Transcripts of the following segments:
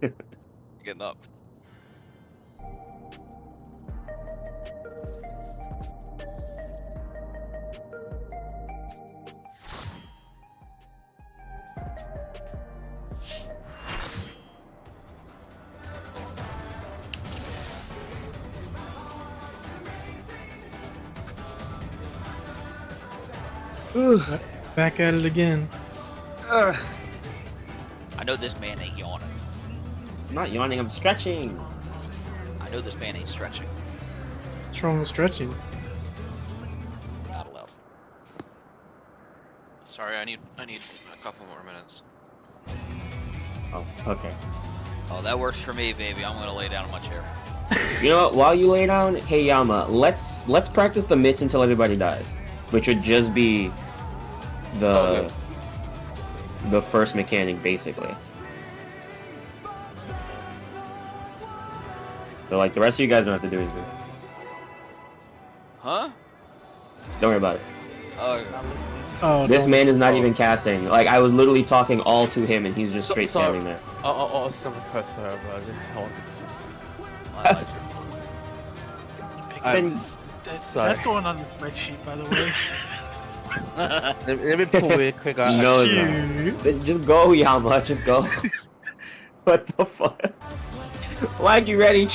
Getting up. Back at it again. I know this man ain't yawning. I'm not yawning, I'm stretching. I know this man ain't stretching. What's wrong with stretching? Not allowed. Sorry, I need a couple more minutes. Oh, okay. Oh, that works for me, baby. I'm gonna lay down in my chair. You know what? While you lay down, hey Yama, let's practice the mitts until everybody dies, which would just be the first mechanic, basically. So like the rest of you guys don't have to do anything. Huh? Don't worry about it. Oh, This man is not even casting. Like I was literally talking all to him, and he's just straight standing there. Someone press That's going on the spreadsheet, by the way. Let me pull it quick. No, it's not. Just go, Yama. Just go. What the fuck? Like you ready?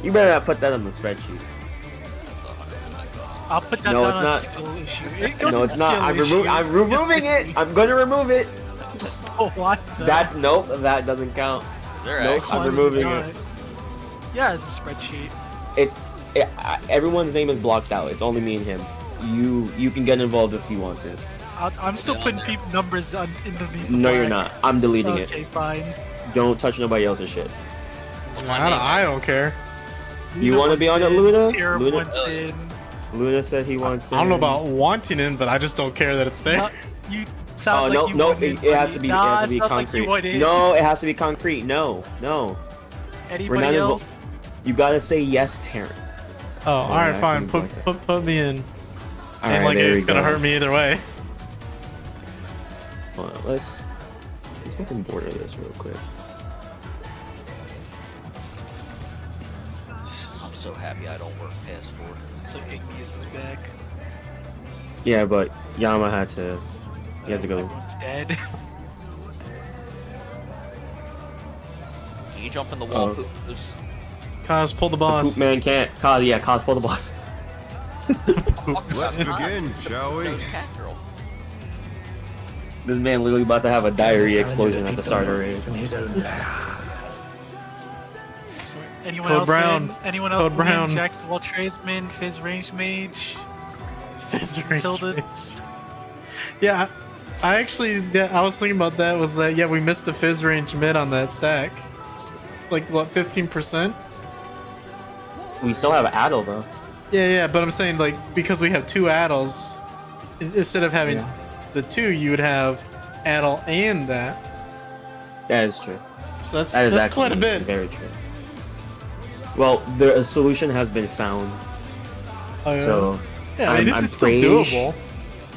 You better not put that on the spreadsheet. I'll put that No, down it's on not. skill issue. No, it's not. I'm removing it. I'm gonna remove it. Oh, what? Nope. That doesn't count. they're Nope. actually. I'm removing it. Yeah, it's a spreadsheet. Everyone's name is blocked out. It's only me and him. You can get involved if you want to. I'm still putting numbers on underneath. No, you're not. I'm deleting it. Okay, fine. Don't touch nobody else's shit. I don't care. You want to be on it, Luna? Tier Luna? wants in. Luna said he wants. I don't know about wanting it, but I just don't care that it's there. No, you sounds Oh like you no! want in, It has to buddy. be. It Nah, has to be sounds like concrete. you want in. No, it has to be concrete. No. Anybody else? You gotta say yes, Terran. Oh, all right, yeah, fine. actually, Put me in. All Ain't right, like there it's we gonna go. hurt me either way. Hold on, let's fucking border this real quick. I'm so happy I don't work past 4. So Igneous is back. Yeah, but Yama had to. He has to go. Everyone's dead. Can you jump in the wall, Oh. Poos? Kaz, pull the Poop boss. man can't. Cause pull the boss. Let's begin, shall we? Cat girl. This man literally about to have a diarrhea explosion at the start of the raid. Anyone Code else Brown. in? Anyone Code else Brown. in? Jack's Wall Tradesman, Fizz Range Mage, Fizz range Tilda. mage. Yeah, I actually, I was thinking about that. Was that we missed the fizz range mid on that stack. It's like what, 15%? We still have Adel though. Yeah, but I'm saying like because we have 2 Adels, instead of having the 2, you would have Adel and that. That is true. So That is that's quite a actually bit. Very true. Well, a solution has been found. Oh, yeah. So Yeah, I mean, I'm this is still praised doable.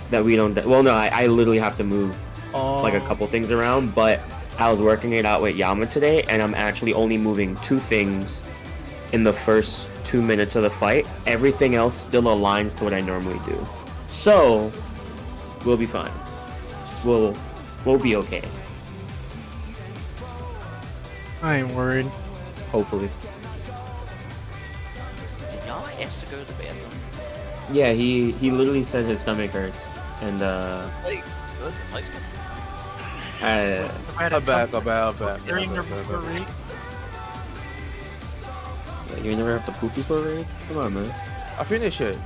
that we don't. Well, no, I literally have to move Oh. like a couple things around, but I was working it out with Yama today, and I'm actually only moving 2 things in the first 2 minutes of the fight. Everything else still aligns to what I normally do, so we'll be fine. We'll be okay. I ain't worried. Hopefully. Did Yama ask to go to the bathroom? Yeah, he literally said his stomach hurts, and Like, this is high school. I'm back. During the raid. You never have to poopy for a raid? Come on, man. I finished it.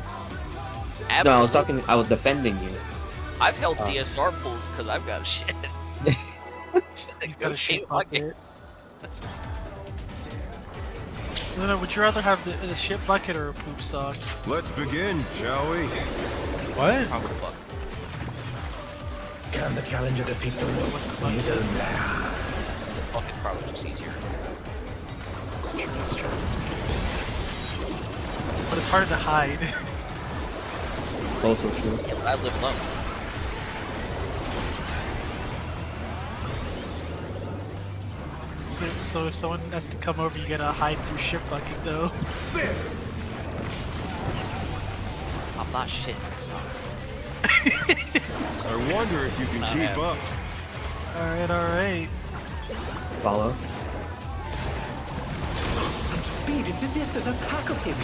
No, I was defending you. I've held DSR pulls because I've got a shit. He's got a shit bucket. bucket. Luna, would you rather have the shit bucket or a poop sock? Let's begin, shall we? What? I'm gonna fuck. Can the challenger defeat the rope? His own The bucket probably just easier. That's true. But it's hard to hide. Also true. Yeah, but I live alone. So if someone has to come over, you gotta hide through ship bucket though. I'm not shitting, son. I wonder if you can keep up. Alright. Follow. Such speed, it's as if there's a pack of him.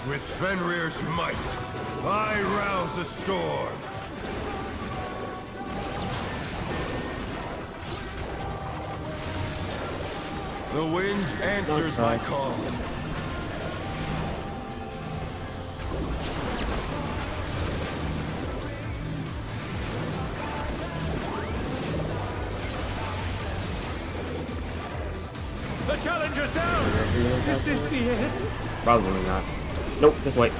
With Fenrir's might, I rouse a storm. The wind answers my call. The challenger's down! Is this the end? Probably not. Nope, just wait.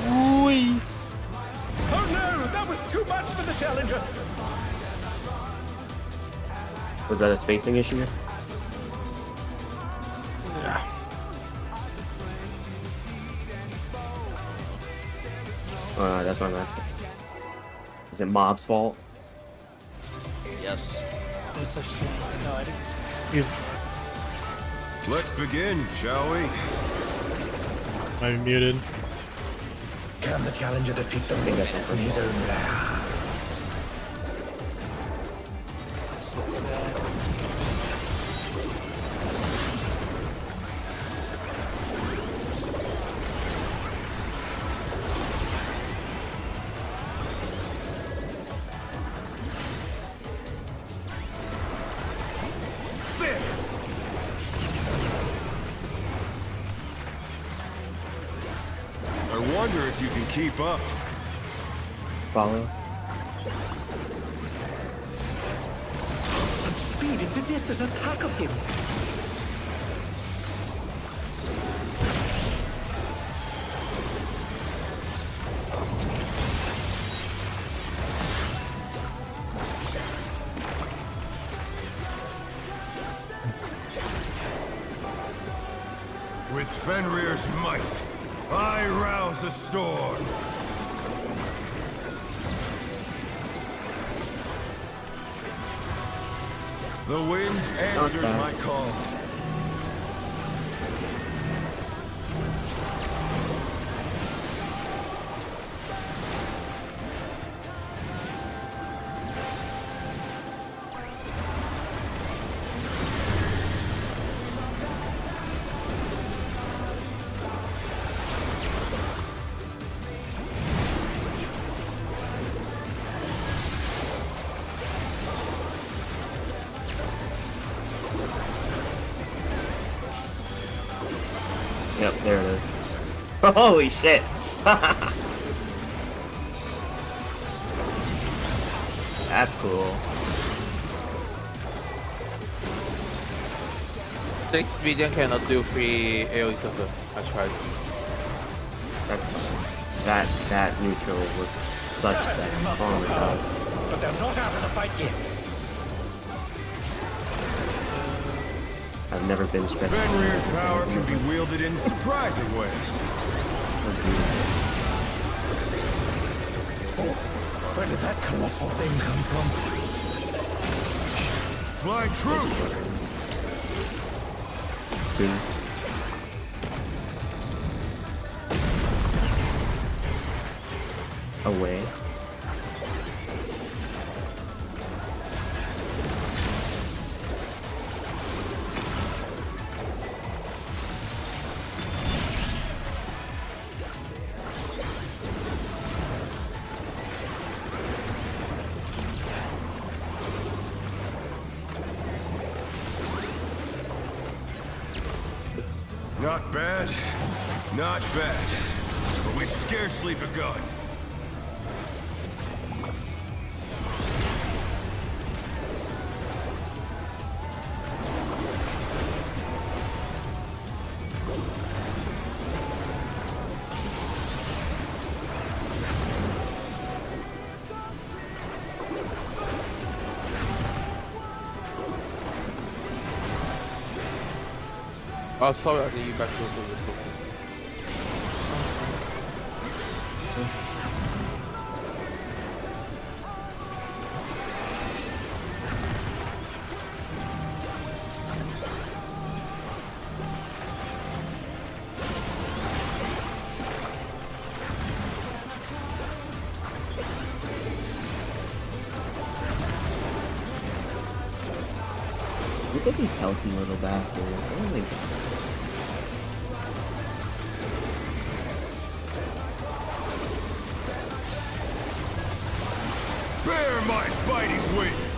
Oi. Oh no! That was too much for the challenger! Was that a spacing issue? Yeah. That's what I'm asking. Is it Mob's fault? Yes. No such thing. No, I didn't. He's Let's begin, shall we? I'm muted. Can the challenger defeat the limit in his own lair? This is so sad. I wonder if you can keep up. Follow. Such speed, it's as if there's a pack of him. With Fenrir's might, I rouse a storm. The wind answers my call. Yep, there it is. Holy shit! That's cool. 6 medium cannot do free AoE counter. I tried. That's fine. That neutral was such sex. Oh my god. But they're not out of the fight yet. I've never been stressed. Fenrir's power can be wielded in surprising ways. Where did that colossal thing come from? Fly true! 2. Away. Not bad, not bad. But we've scarcely begun. Oh, sorry, you back to the Look at these healthy little bastards. Oh my god. Bear my fighting wings!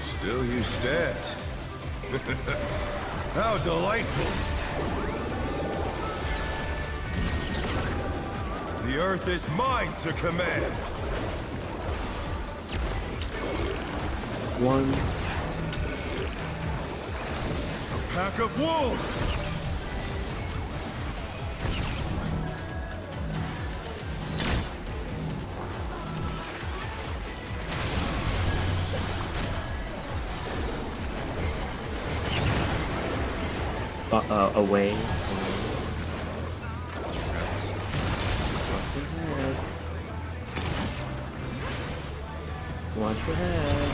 Still you stat. How delightful! The earth is mine to command! One. A pack of wolves! Away. Watch your head.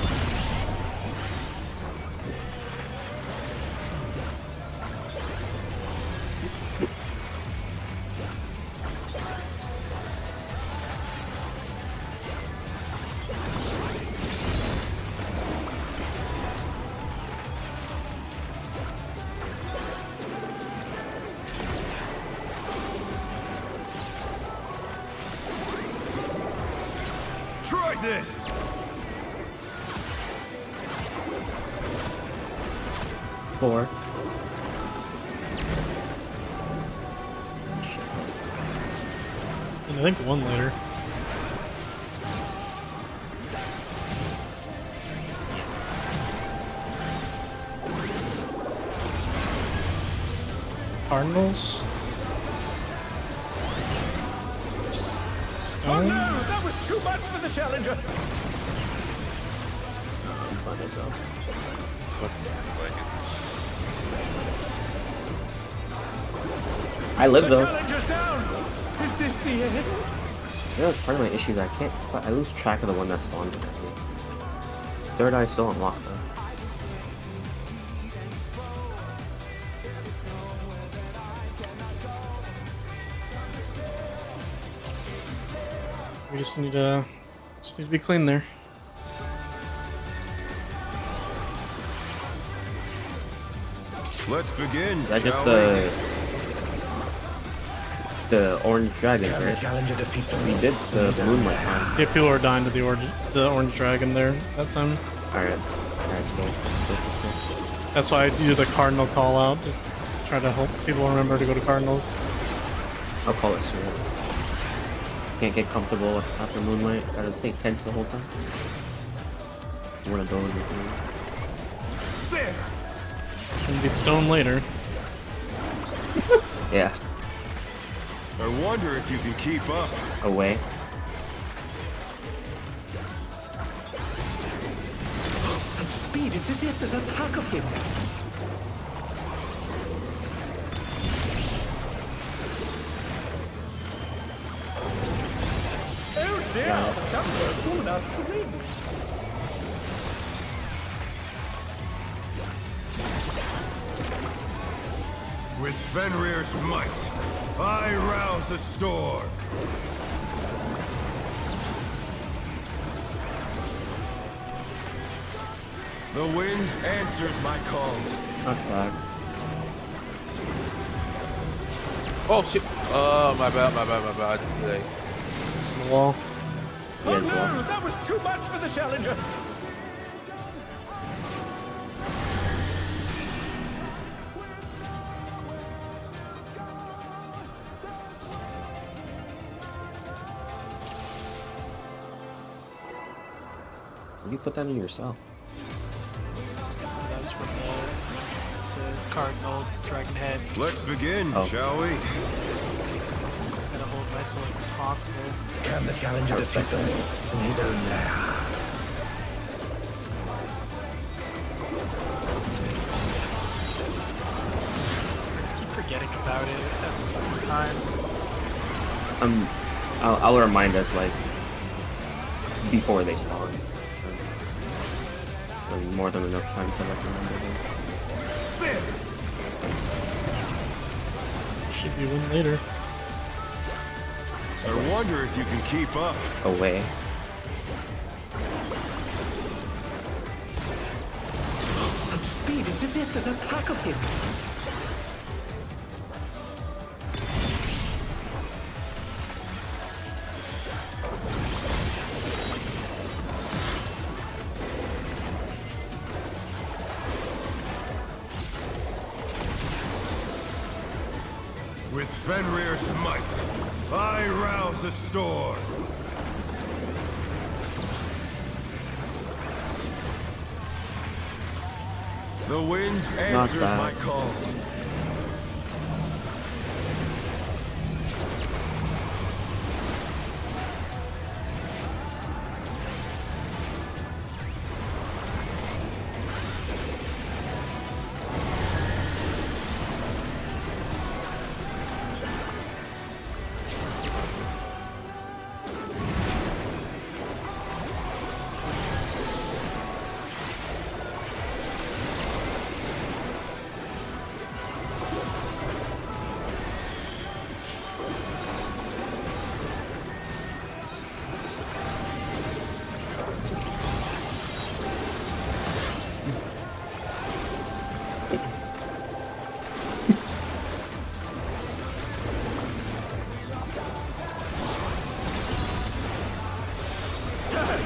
Try this! Four. And I think one later. Cardinals. Oh Stone. no, that was too much for the challenger. Find myself. I live The though. challenger's down. Is this the end? You know, it's part of my issue that I lose track of the one that spawned at me. Third eye still unlocked though. We just need to be clean there. Let's begin, Is that just shall we? the orange dragon, Can the right? challenger defeat the We did the moonlight one. Yeah, people are dying to the orange dragon there that time. Alright. Cool. That's why I do the cardinal call out. Just try to help people remember to go to cardinals. I'll call it soon. Can't get comfortable after moonlight. Gotta stay tense the whole time. You wanna go in the room. There! It's gonna be stone later. Yeah. I wonder if you can keep up. Away. Such speed, it's as if there's a pack of him. Oh dear, the challenger's fallen out of the ring. With Fenrir's might, I rouse a storm. The wind answers my call. Not bad. Oh shit! Oh my bad. Today. Just in the wall. Oh Yeah, no, well. that was too much for the challenger. You put that in yourself. That's from the Cardinal, Dragon Head. Let's begin, Oh. shall we? Gotta hold myself responsible. Can the challenger defeat the wolf in his own lair? I just keep forgetting about it every fucking time. I'll remind us like before they spawn. More than enough time to like remember them. Should be one later. I wonder if you can keep up. Away. Such speed, it's as if there's a pack of him. With Fenrir's might, I rouse a storm. The wind answers bad. my call.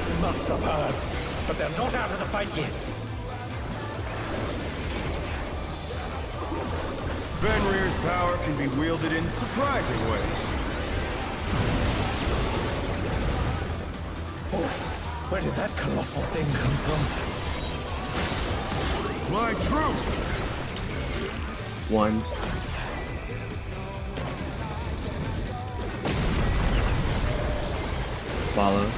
You must have heard, but they're not out of the fight yet. Fenrir's power can be wielded in surprising ways. Oh, where did that colossal thing come from? My troop! One. Follow.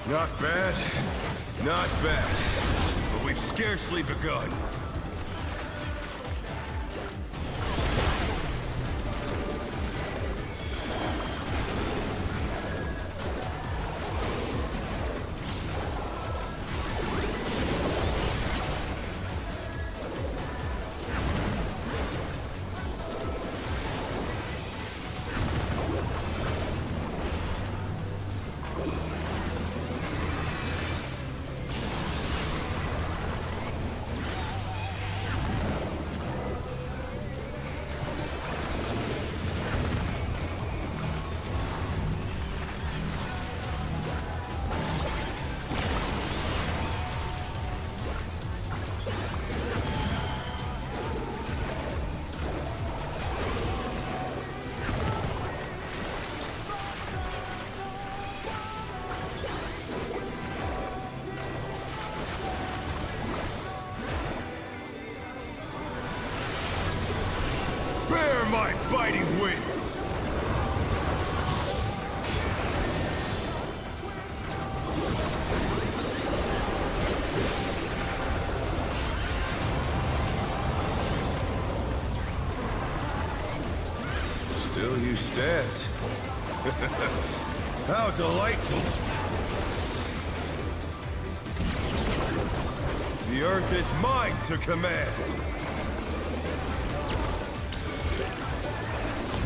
Not bad, not bad. But we've scarcely begun. Bear my biting wings! Still you stand. How delightful! The earth is mine to command!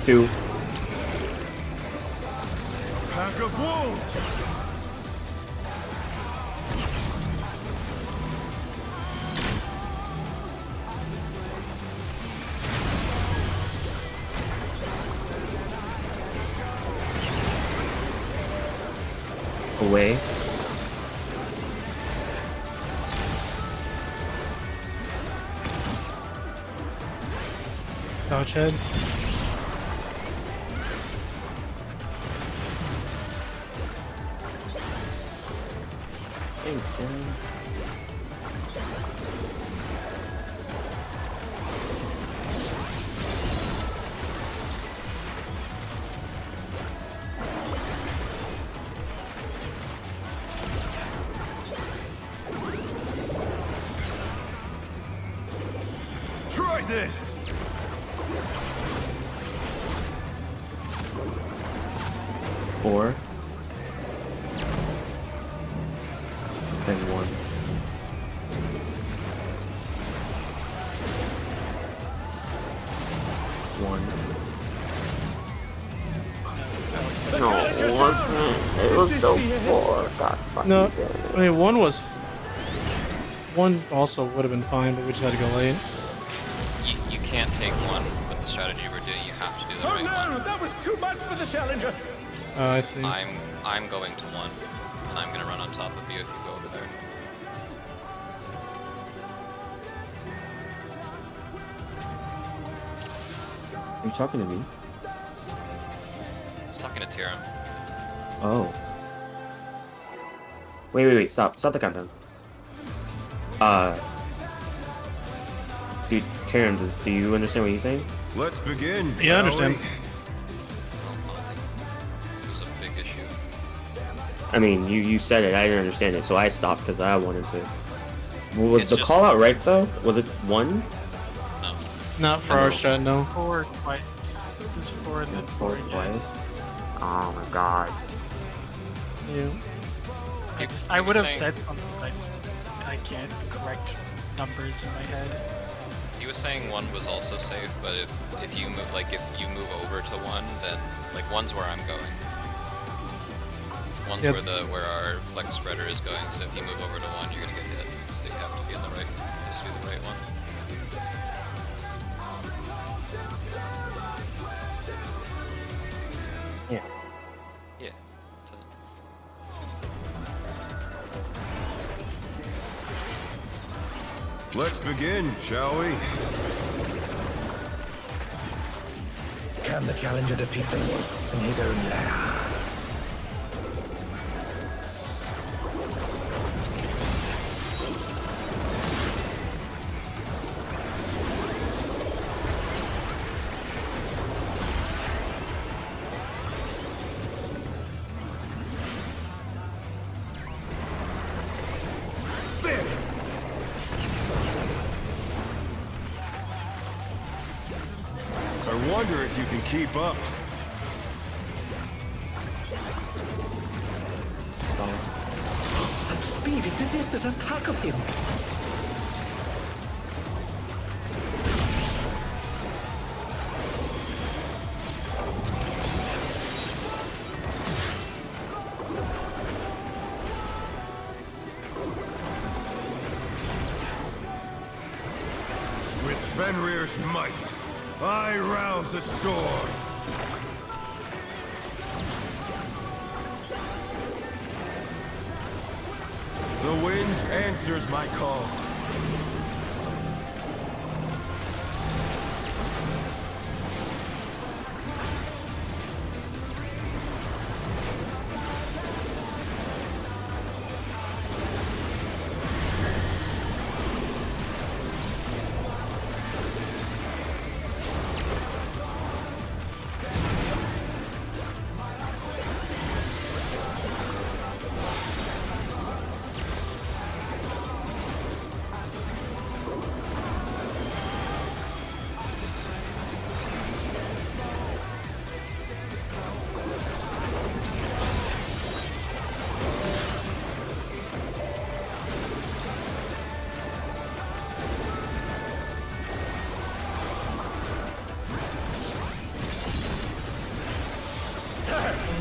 Two. Pack of wolves! away. Couch heads. Thanks, man. Try this! Four. Then one. One. No, it wasn't. It was still four. God fucking No, damn it. I mean one also would have been fine, but we just had to go late. You can't take one with the strategy we're doing. You have to do the Oh right no, one. that was too much for the challenger. Oh, I see. I'm going to one, and I'm gonna run on top of you if you go over there. Are you talking to me? I was talking to Tyrion. Oh. Wait, stop the countdown. Dude, Taram, do you understand what he's saying? Let's begin. Yeah, I understand. It was a big issue. I mean, you said it, I didn't understand it, so I stopped because I wanted to. Was It's the just- call out right though? Was it one? No. Not for our strat, no. 4 twice. There's 4 and then 4 again. Twice? Oh my god. Yeah. I would have saying- said something, I can't correct numbers in my head. He was saying one was also safe, but if you move over to one, then like one's where I'm going. One's Yep. where our flex spreader is going. So if you move over to one, you're gonna get hit. So you have to be on the right. Just do the right one. Yeah. Yeah. That's it. Let's begin, shall we? Can the challenger defeat the wolf in his own lair? I wonder if you can keep up. Such speed, it's as if there's a pack of him. With Fenrir's might, I rouse a storm. The wind answers my call.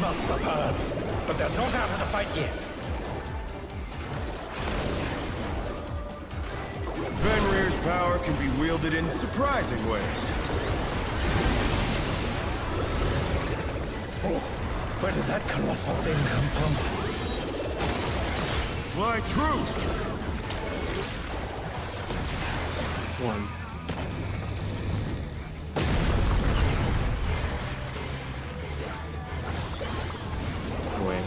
Must have heard, but they're not out of the fight yet. Fenrir's power can be wielded in surprising ways. Oh, where did that colossal thing come from? Fly true! One. Away.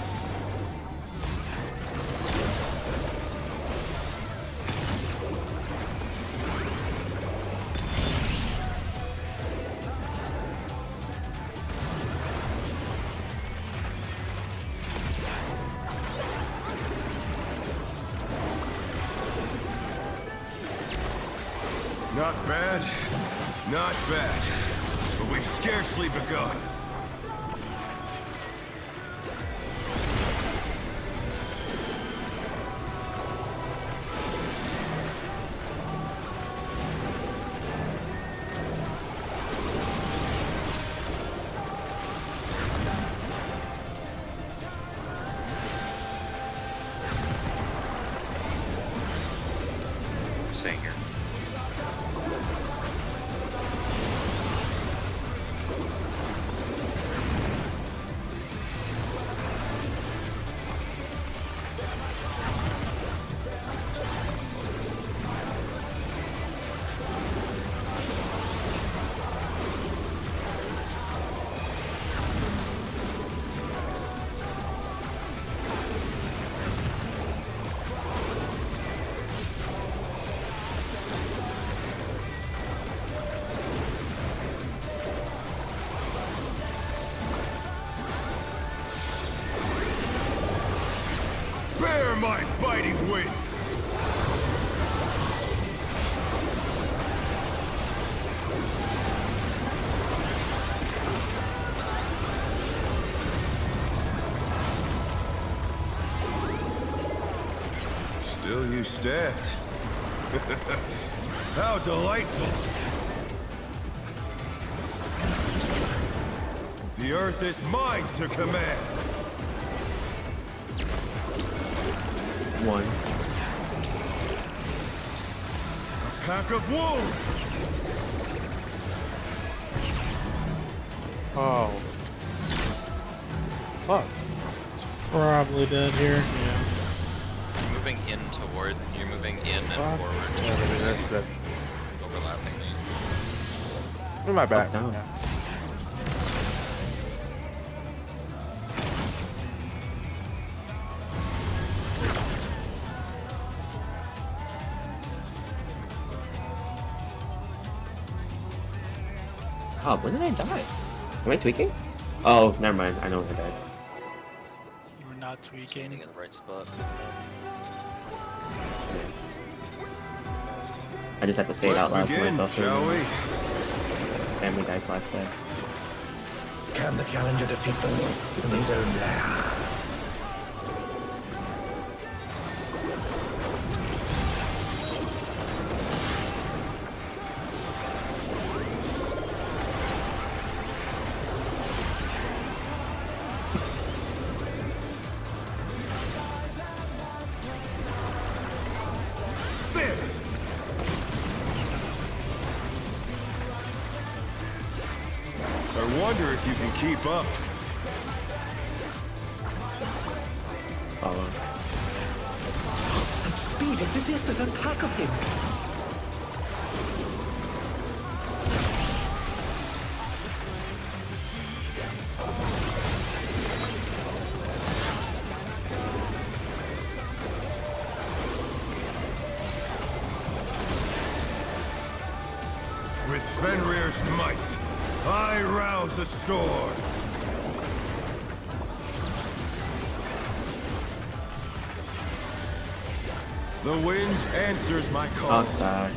Not bad, not bad. But we've scarcely begun. Staying here. Bear my biting wings! Still you stand. How delightful! The earth is mine to command! One. A pack of wolves! Oh. Fuck. Probably dead here. You're moving in toward. You're moving in and Fuck. forward. Yeah, maybe that's good. Overlapping me. In my back. down. Yeah. Oh, when did I die? Am I tweaking? Oh, never mind. I know when I died. You were not tweaking. Standing in the right spot. I just have to say it Let's out loud to begin, myself. shall we? Family Guy flashback. Can the challenger defeat the wolf in his own lair? There! I wonder if you can keep up. Follow. Such speed, it's as if there's a pack of him. With Fenrir's might, I rouse a storm. The wind answers my call. Fuck that.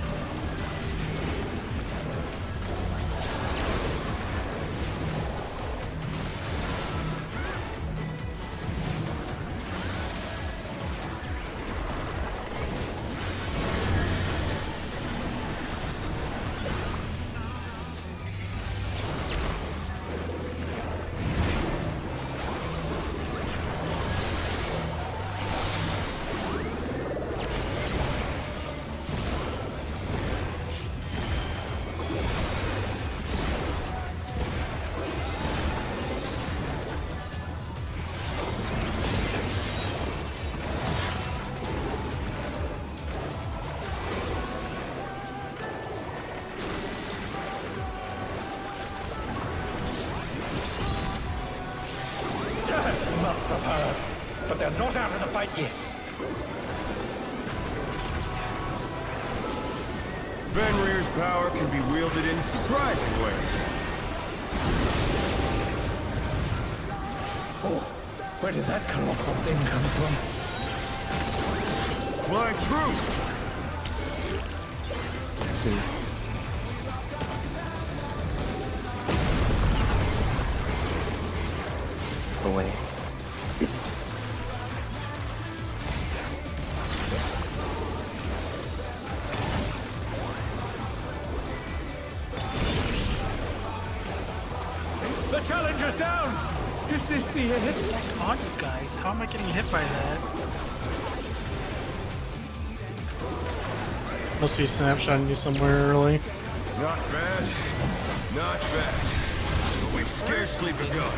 they're not out of the fight yet. Fenrir's power can be wielded in surprising ways. Oh, where did that colossal thing come from? Flying true! Away. The challenger's down! Is this the end? It's like on you guys. How am I getting hit by that? Must be snapshotting you somewhere early. Not bad. Not bad. But we've scarcely begun.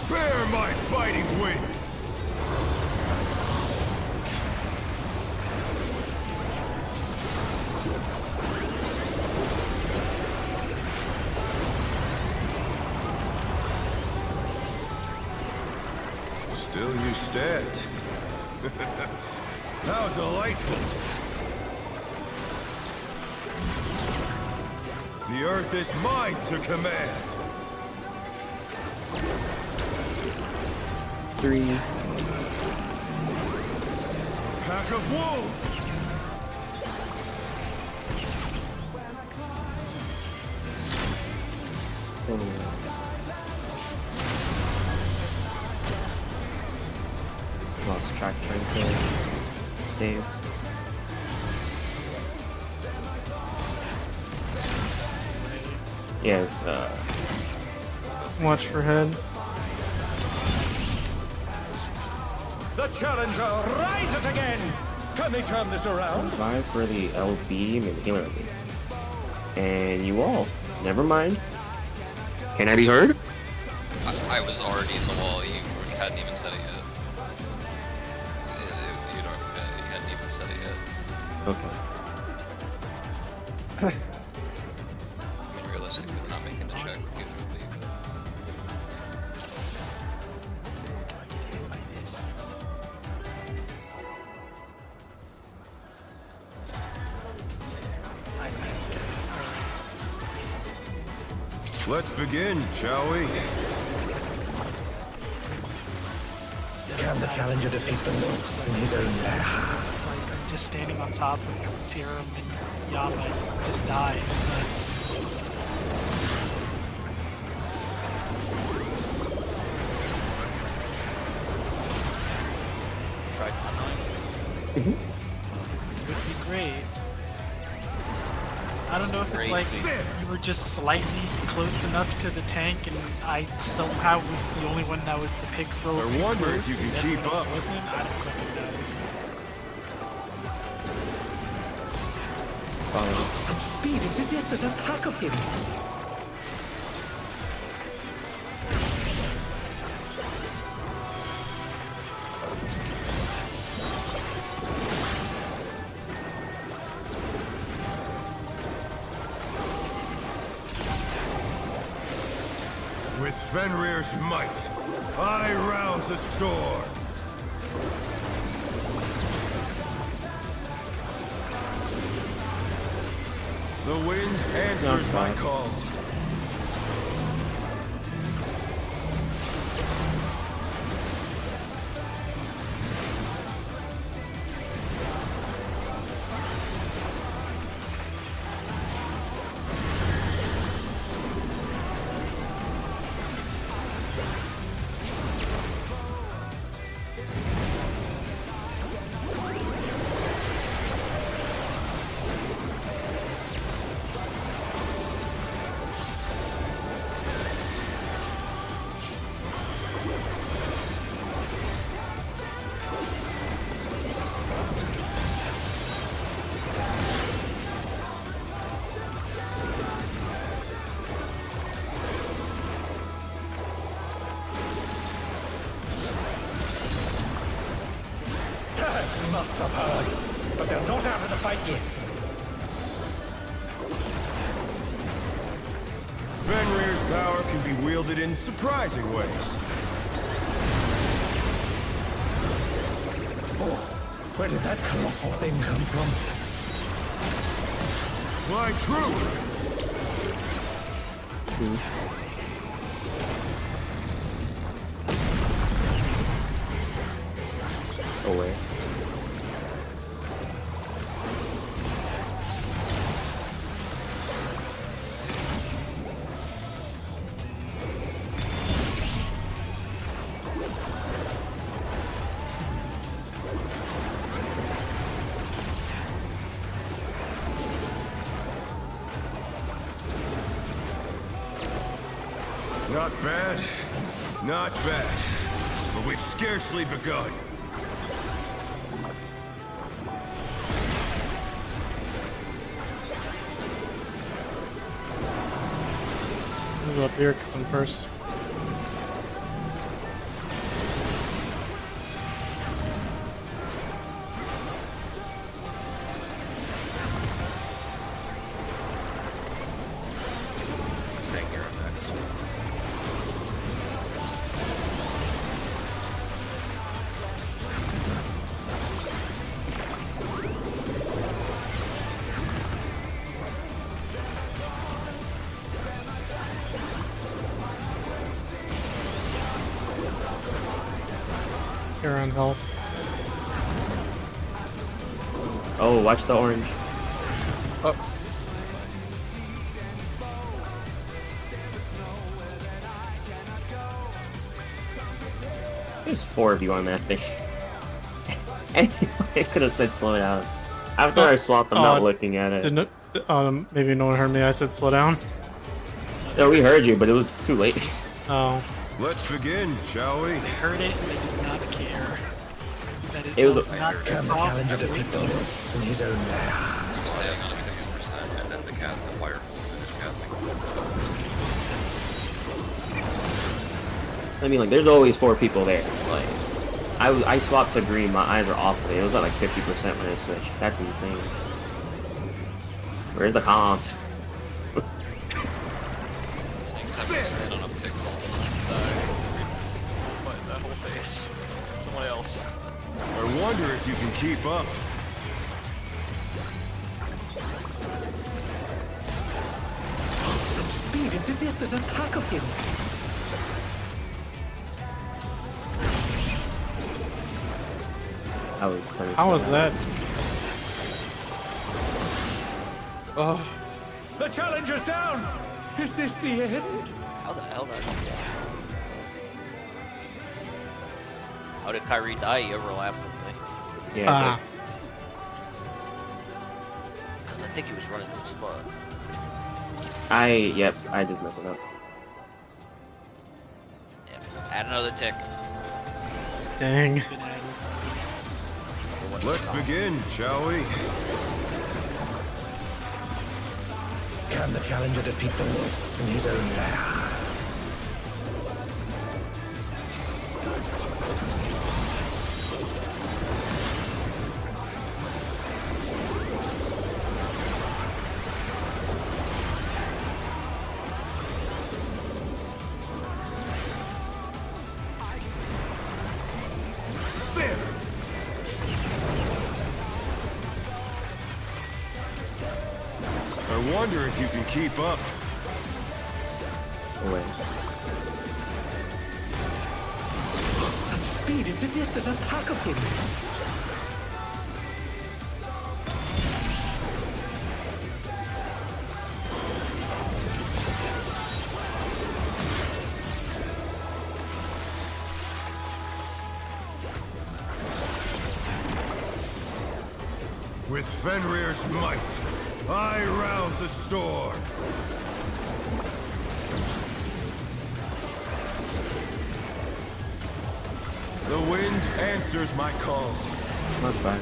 Bear my biting wings! Still you stand. How delightful! The earth is mine to command! 3. Pack of wolves! Lost track trying to save. Yeah, Watch for head. The challenger rises again! Can they turn this around? 5 for the LB, maybe healer LB. And you all. Never mind. Can I be heard? I was already in the wall. You hadn't even said it yet. You hadn't even said it yet. Okay. I mean, realistically, it's not making the check. Give it a leave. Let's begin, shall we? Can the challenger defeat the wolf in his own lair? Like, I'm just standing on top of Tirum and Yama and just die. That's... Tried tunneling. It would be great. I don't know if it's like you were just slightly close enough to the tank and I somehow was the only one that was the pixel I too wonder if close you can and everyone keep else up. wasn't. I don't fucking know. Such speed, it's as if there's a pack of him. With Fenrir's might, I rouse a storm. The wind answers my call. must have heard, but they're not out of the fight yet. Fenrir's power can be wielded in surprising ways. Oh, where did that colossal thing come from? Fly true! Away. Not bad. Not bad. But we've scarcely begun. I'll go up here because I'm first. Staying here next. Here on health. Oh, watch the orange. Oh, There's 4 of you on that thing. Anyway, could have said slow down. After I swapped, I'm not looking at it. Didn't maybe no one heard me. I said slow down. No, we heard you, but it was too late. Oh. Let's begin, shall we? They heard it, they did not care. That It was not Can the challenger defeat the wolf in his own lair? Staying on 6% and then the fire finish casting. I mean, like, there's always 4 people there. Like, I swapped to green, my eyes were off of it. It was at like 50% when I switched. That's insane. Where's the comps? Tanks have to stand on a pixel and die. But that whole face. Someone else. I wonder if you can keep up. Such speed, it's as if there's a pack of him. I was pretty. How was that? oh, The challenger's down! Is this the end? How the hell did I do that? How did Kyrie die? He overlapped with me. Yeah. Ah. Because I think he was running to the spot. Yep, I just messed it up. Yeah. Add another tick. Dang. Let's begin, shall we? Can the challenger defeat the wolf in his own lair? I wonder if you can keep up. Away. Such speed, it's as if there's a pack of him. With Fenrir's might, I rouse a storm. The wind answers my call. Not bad.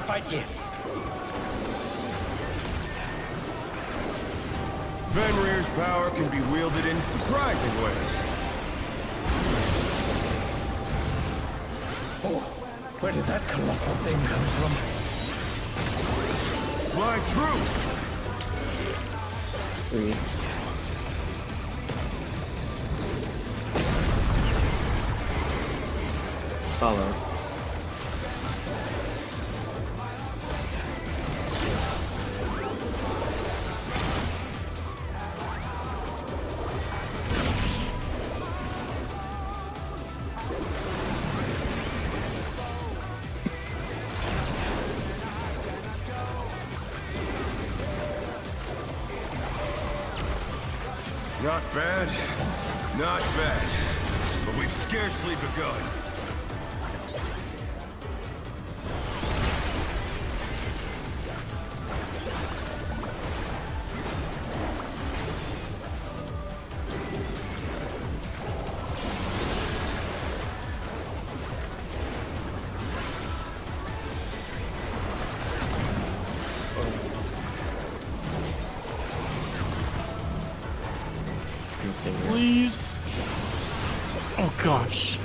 fight yet. Fenrir's power can be wielded in surprising ways. Oh, where did that colossal thing come from? Fly true! 3. Follow. Not bad, not bad. But we've scarcely begun. Please. Oh gosh.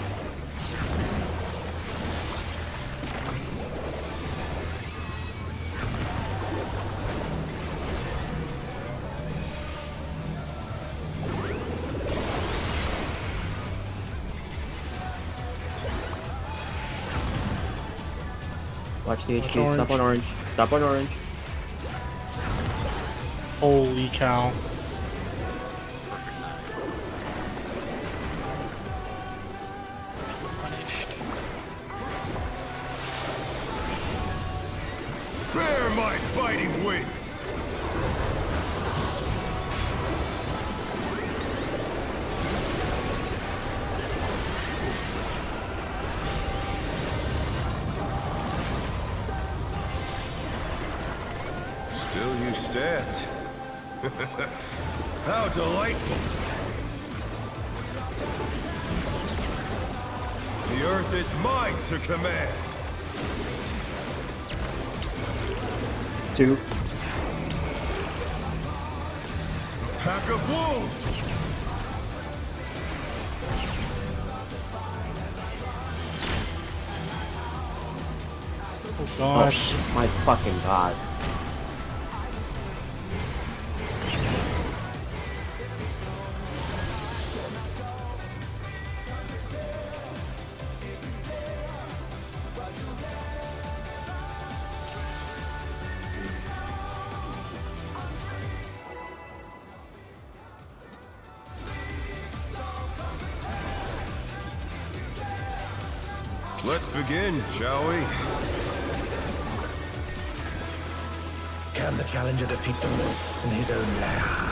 Watch the Watch HP. Stop on orange. Stop on orange. Holy cow. Bear my fighting wings! Still you stand. How delightful! The earth is mine to command! 2. Pack of wolves! Oh gosh. Oh, my fucking god. Let's begin, shall we? Can the challenger defeat the wolf in his own lair?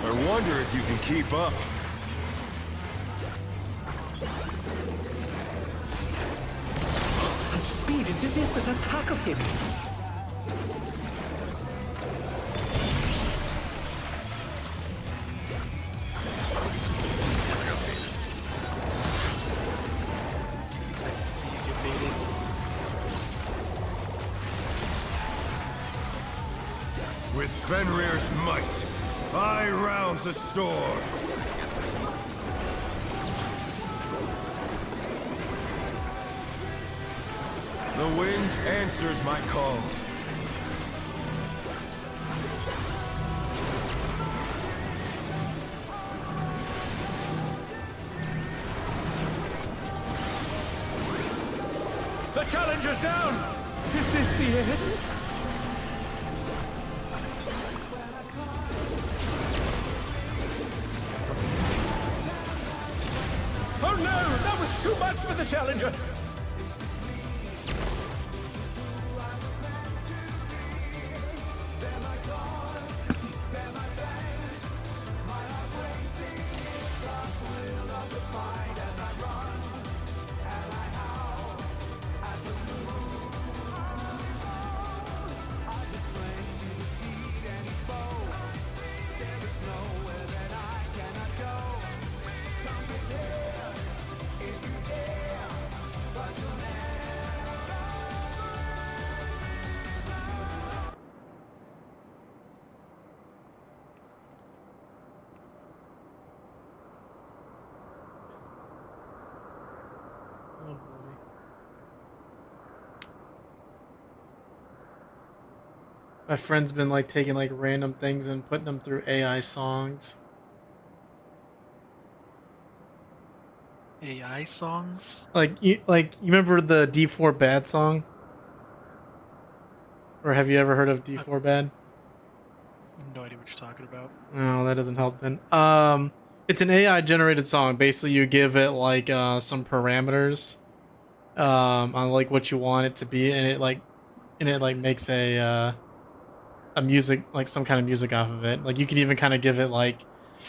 I wonder if you can keep up. Such speed, it's as if there's a pack of him. I can see you get baited. With Fenrir's might, I rouse a storm. The wind answers my call. The challenger's down! Is this the end? Oh no! That was too much for the challenger! My friend's been like taking like random things and putting them through AI songs. AI songs? Like you remember the D4 Bad song? Or have you ever heard of D4 Bad? No idea what you're talking about. No, that doesn't help then. It's an AI generated song. Basically, you give it like some parameters on like what you want it to be, and it makes a music, like some kind of music off of it. Like you can even kind of give it like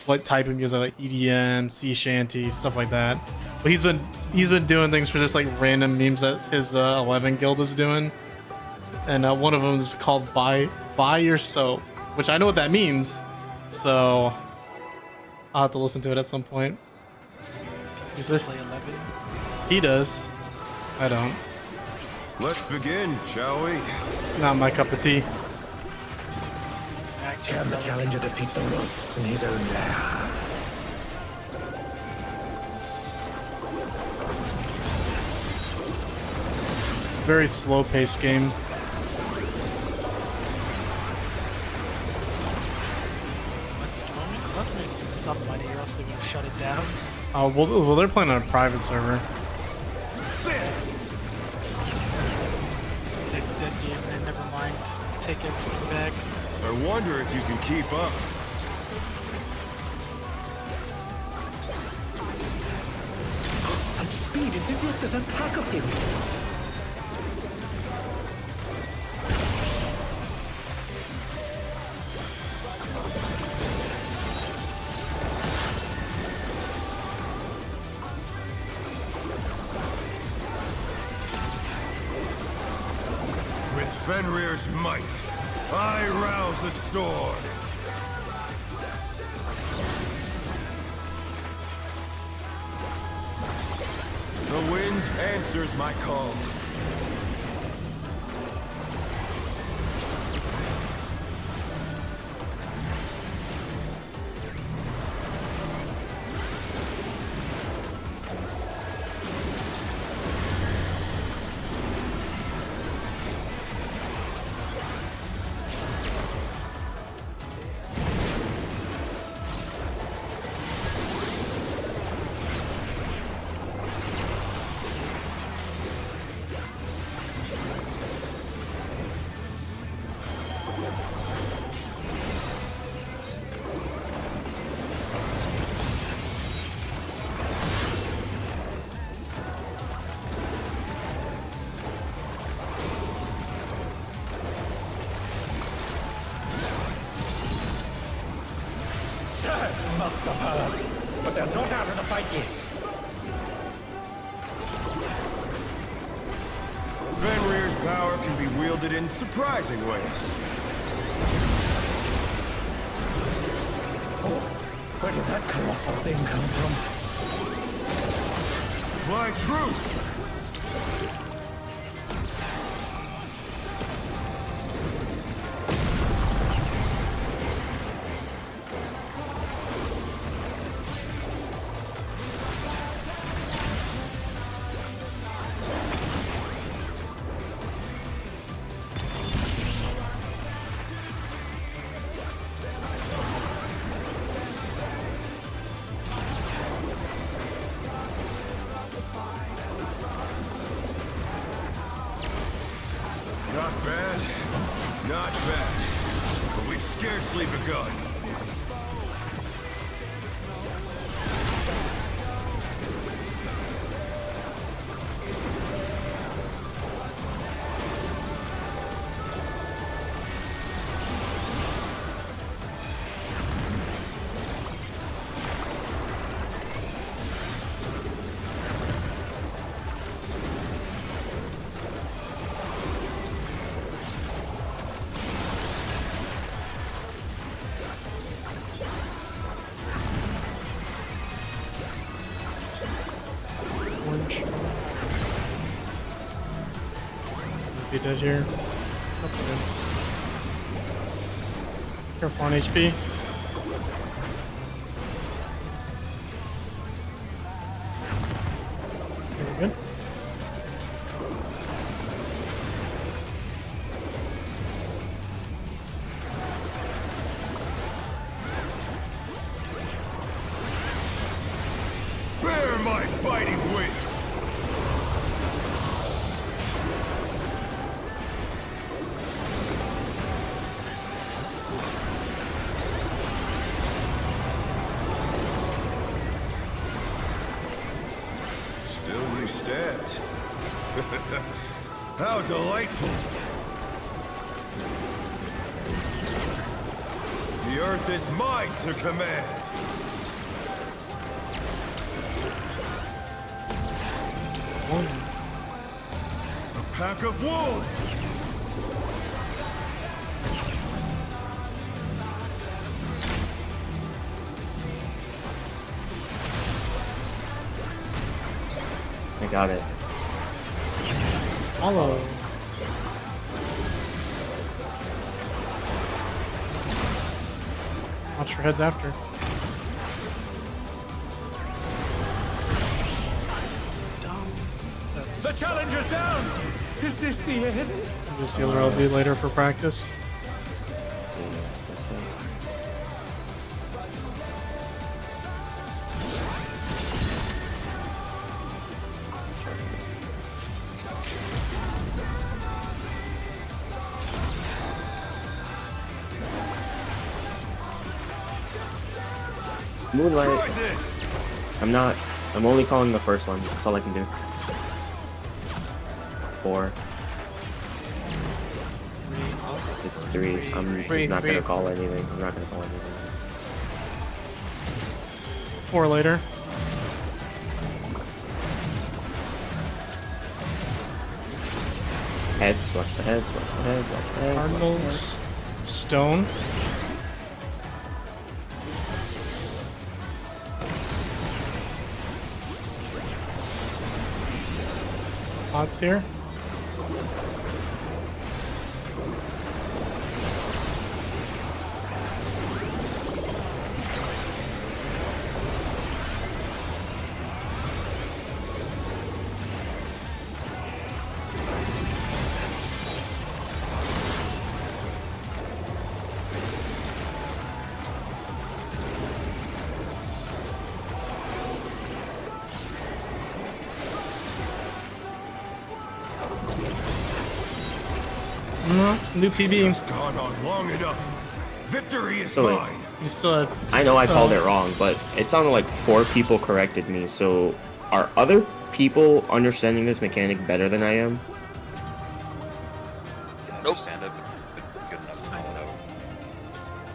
what type of music, like EDM, sea shanty, stuff like that. But he's been doing things for just like random memes that his 11 guild is doing, and one of them is called buy your soap, which I know what that means, so I'll have to listen to it at some point. Does it play 11? He does. I don't. Let's begin, shall we? It's not my cup of tea. Can the challenger defeat the wolf in his own lair? It's a very slow-paced game. Must make some money or else they're gonna shut it down. Oh well, they're playing on a private server. Dead game, and never mind. Take everything back. I wonder if you can keep up. Such speed, it's as if there's a pack of him. With Fenrir's might, I rouse the storm. The wind answers my call. Must have heard, but they're not out of the fight yet. Fenrir's power can be wielded in surprising ways. Oh, where did that colossal thing come from? Fly true! Not bad, not bad, but we've scarcely begun. Orange. Be dead here. That's good. Careful on HP. Very good. my fighting wits! Still you stabbed. How delightful! The earth is mine to command! A pack of wolves! I got it. Follow. Watch your heads after. The challenger's down! Is this the end? Just the other LV later for practice. Moonlight. Try this! I'm only calling the first one. That's all I can do. 4. It's 3. I'm just not gonna call anything. I'm not gonna call anything. 4 later. Heads, watch the heads, watch the heads, watch the heads. Cardinals. Stone. Pots here. New PB. It's gone on long enough. Victory is So wait. mine. You still have. I know I called it wrong, but it sounded like 4 people corrected me. So, are other people understanding this mechanic better than I am? Nope.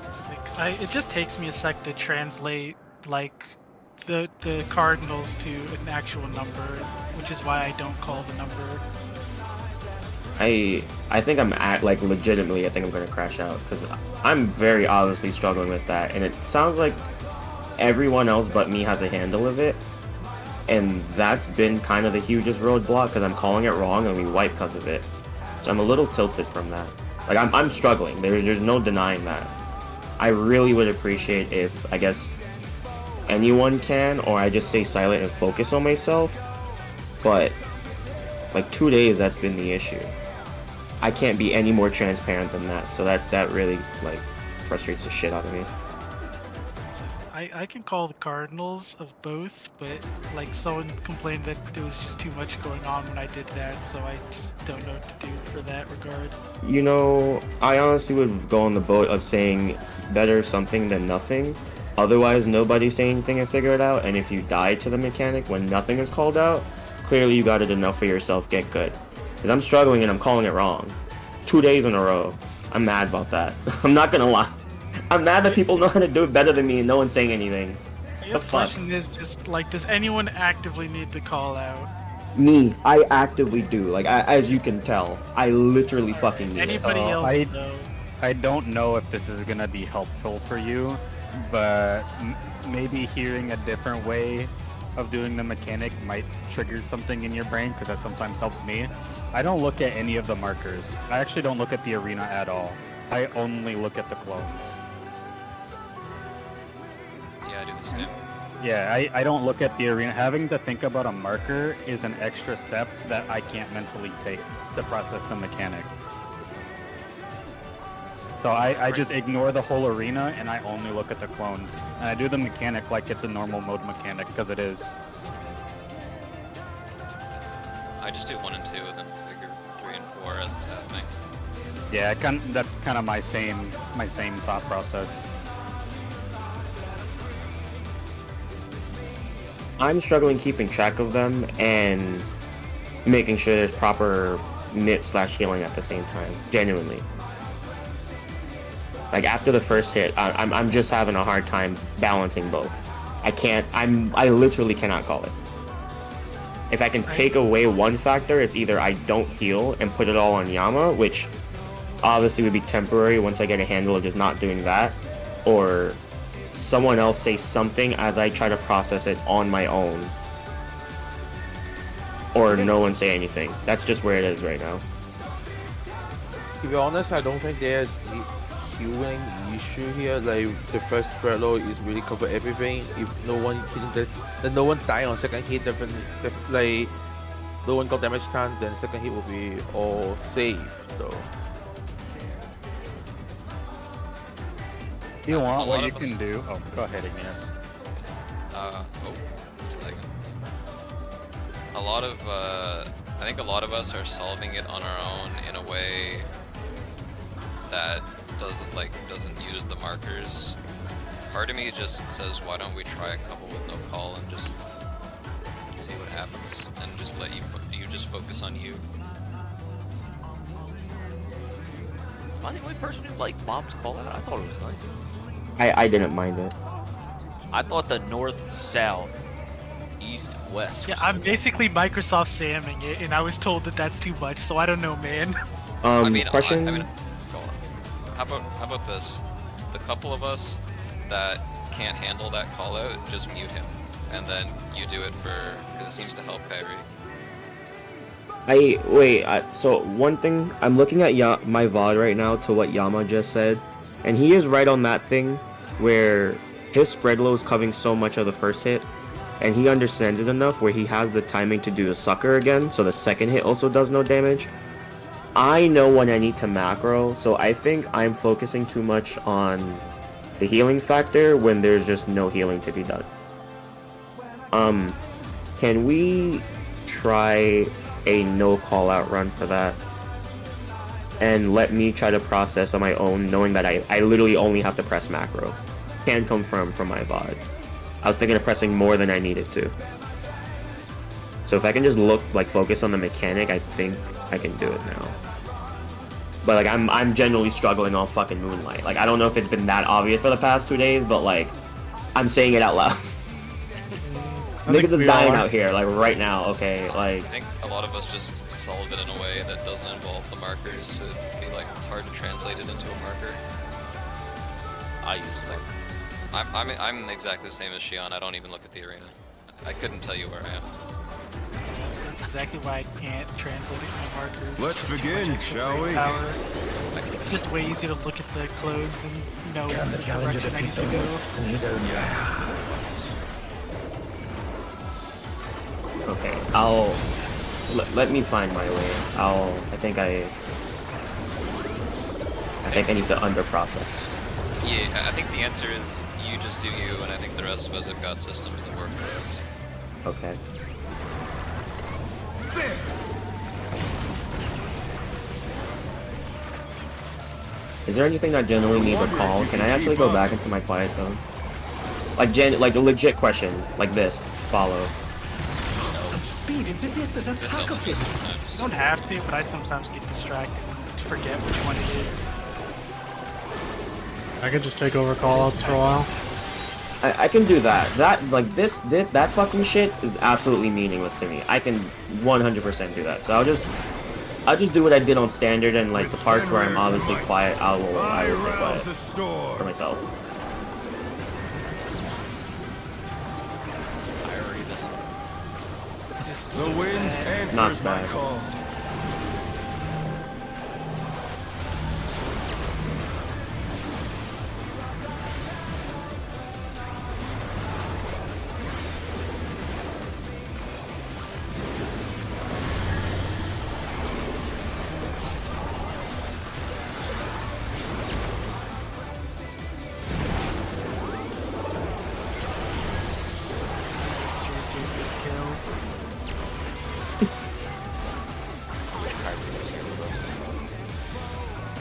It's like, it just takes me a sec to translate like the cardinals to an actual number, which is why I don't call the number. I think I'm like legitimately. I think I'm gonna crash out because I'm very obviously struggling with that, and it sounds like everyone else but me has a handle of it, and that's been kind of the hugest roadblock because I'm calling it wrong and we wipe because of it. So I'm a little tilted from that. Like I'm struggling. There's no denying that. I really would appreciate if I guess anyone can, or I just stay silent and focus on myself. But like 2 days, that's been the issue. I can't be any more transparent than that. So that really like frustrates the shit out of me. I can call the cardinals of both, but like someone complained that there was just too much going on when I did that, so I just don't know what to do for that regard. You know, I honestly would go on the boat of saying better something than nothing. Otherwise, nobody say anything and figure it out. And if you die to the mechanic when nothing is called out, clearly you got it enough for yourself. Get good. Because I'm struggling and I'm calling it wrong. 2 days in a row. I'm mad about that. I'm not gonna lie. I'm mad that people know how to do it better than me and no one's saying anything. I guess the question is just like, does anyone actively need to call out? Me, I actively do. Like, as you can tell, I literally fucking need Anybody it. else though? I don't know if this is gonna be helpful for you, but maybe hearing a different way of doing the mechanic might trigger something in your brain, because that sometimes helps me. I don't look at any of the markers. I actually don't look at the arena at all. I only look at the clones. Yeah, I do the same. Yeah, I don't look at the arena. Having to think about a marker is an extra step that I can't mentally take to process the mechanic. So I just ignore the whole arena and I only look at the clones. And I do the mechanic like it's a normal mode mechanic, because it is. I just do 1 and 2 and then figure 3 and 4 as it's happening. Yeah, that's kind of my same thought process. I'm struggling keeping track of them and making sure there's proper knit/healing at the same time. Genuinely. Like after the first hit, I'm just having a hard time balancing both. I literally cannot call it. If I can take away one factor, it's either I don't heal and put it all on Yama, which obviously would be temporary once I get a handle of just not doing that, or someone else say something as I try to process it on my own, or no one say anything. That's just where it is right now. To be honest, I don't think there's healing issue here. Like the first spread load is really cover everything. If no one hitting then no one dying on second hit, like no one got damage done, then second hit will be all safe though. You want A what lot you of can us- do? Oh, go ahead, Igneous. A lot of, I think a lot of us are solving it on our own in a way that doesn't use the markers. Part of me just says, why don't we try a couple with no call and just see what happens, and just let you just focus on you. Am I the only person who liked Mom's call out? I thought it was nice. I didn't mind it. I thought the north, south, east, west. Yeah, was I'm so- basically Microsoft Samming it, and I was told that that's too much, so I don't know, man. I mean, Question. I mean, go on. How about this? The couple of us that can't handle that call out, just mute him, and then you do it because it seems to help Kyrie. So one thing, I'm looking at my VOD right now to what Yama just said, and he is right on that thing where his spread low is covering so much of the first hit, and he understands it enough where he has the timing to do the sucker again, so the second hit also does no damage. I know when I need to macro, so I think I'm focusing too much on the healing factor when there's just no healing to be done. Can we try a no call out run for that? And let me try to process on my own, knowing that I literally only have to press macro. Can confirm from my VOD. I was thinking of pressing more than I needed to. So if I can just focus on the mechanic, I think I can do it now. But like I'm generally struggling on fucking Moonlight. Like I don't know if it's been that obvious for the past 2 days, but like I'm saying it out loud. Niggas is dying out here, like right now, okay, like... I think a lot of us just solve it in a way that doesn't involve the markers, so it'd be like, it's hard to translate it into a marker. I use it. I'm exactly the same as Shion, I don't even look at the arena. I couldn't tell you where I am. That's exactly why I can't translate it into markers. It's Let's just too much begin, extra shall brain we? power. It's just way easier to look at the clones and know the direction I need to go. Okay, let me find my way. I think I need to underprocess. Yeah, I think the answer is you just do you, and I think the rest of us have got systems that work for us. Okay. Is there anything that generally needs a call? Can I actually go back into my quiet zone? Like a legit question, like this. Follow. Speed, it's as if there's a pack of them. You don't have to, but I sometimes get distracted and forget which one it is. I could just take over callouts for a while. I can do that. That fucking shit is absolutely meaningless to me. I can 100% do that. So I'll just do what I did on standard, and like the parts where I'm obviously quiet, I will stay quiet for myself. I already missed it. The wind answers Not my bad. call.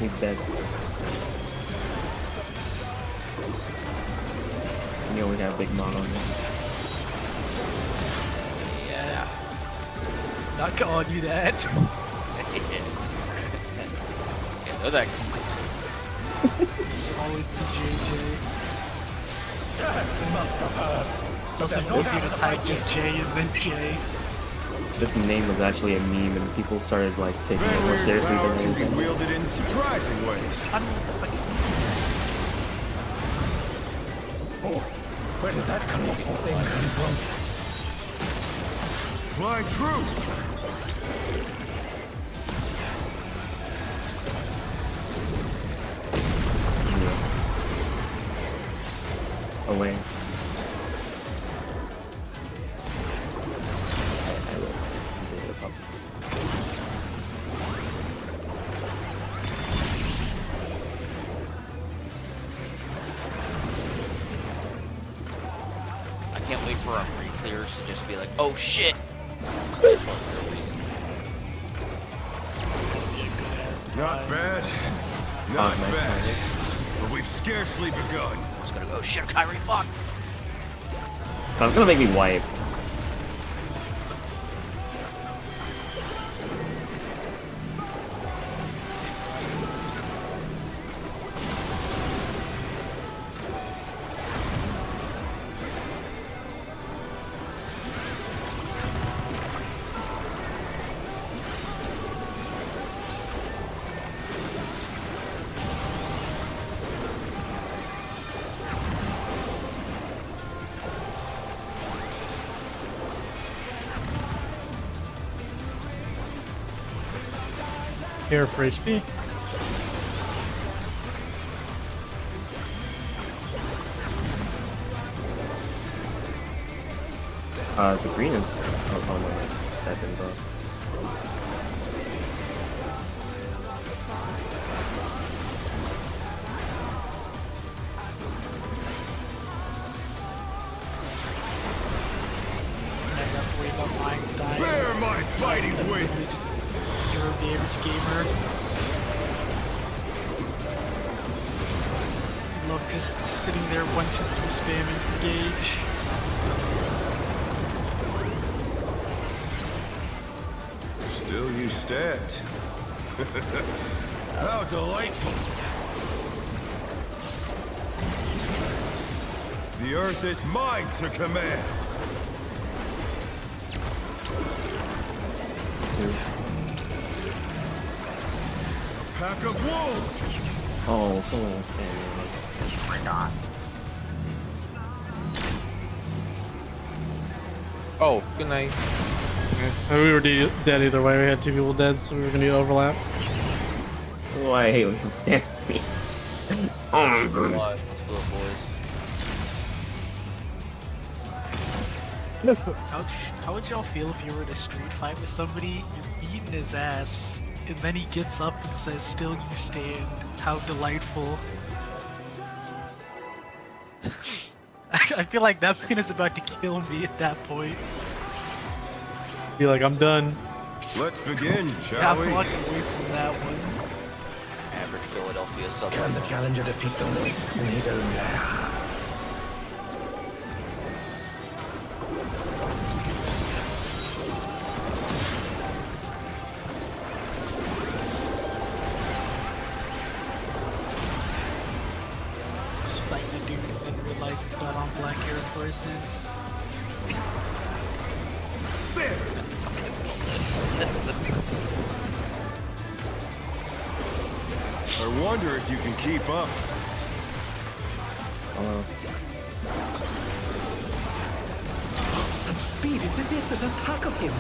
He's dead. And you only have Big Mom on him. Yeah. Not calling you that. Yeah, no thanks. Always the JJ. That must have hurt. It's also easier to type just J and then J. This name was actually a meme, and people started like taking it more Fenrir's seriously power than can be anything. wielded in surprising ways. I don't know what the fuck it means. Oh, where did that colossal thing come from? Fly true! Away. I will. Continue to pump. I can't wait for our pre-clears to just be like, oh shit! Just for no reason. Not bad. Oh, Not nice. bad. But we've scarcely begun. I was gonna go, shit, Kyrie, fuck! It's gonna make me wipe. Here for HP. The green is. Oh no, that didn't go. I got to worry about Lions dying. Bear my fighting wings! Zero damage gamer. Love just sitting there 1-2-3 spamming for gauge. Still you stand. How delightful! The earth is mine to command! A pack of wolves! Oh, someone was standing. Why not? Oh, good night. We were dead either way. We had two people dead, so we were gonna do overlap. Oh, I hate when he stands with me. Oh, Let's go, boys. How would y'all feel if you were in a street fight with somebody, you're beating his ass, and then he gets up and says, "Still you stand." How delightful. I feel like that man is about to kill me at that point. Be like, I'm done. Let's begin, Yeah, shall we? I'm walking away from that one. Average Philadelphia sub. Can the challenger defeat them in his own lair? Just fighting a dude and then realize he's got on black Air Forces. I wonder if you can keep up. Such speed, it's as if there's a pack of him.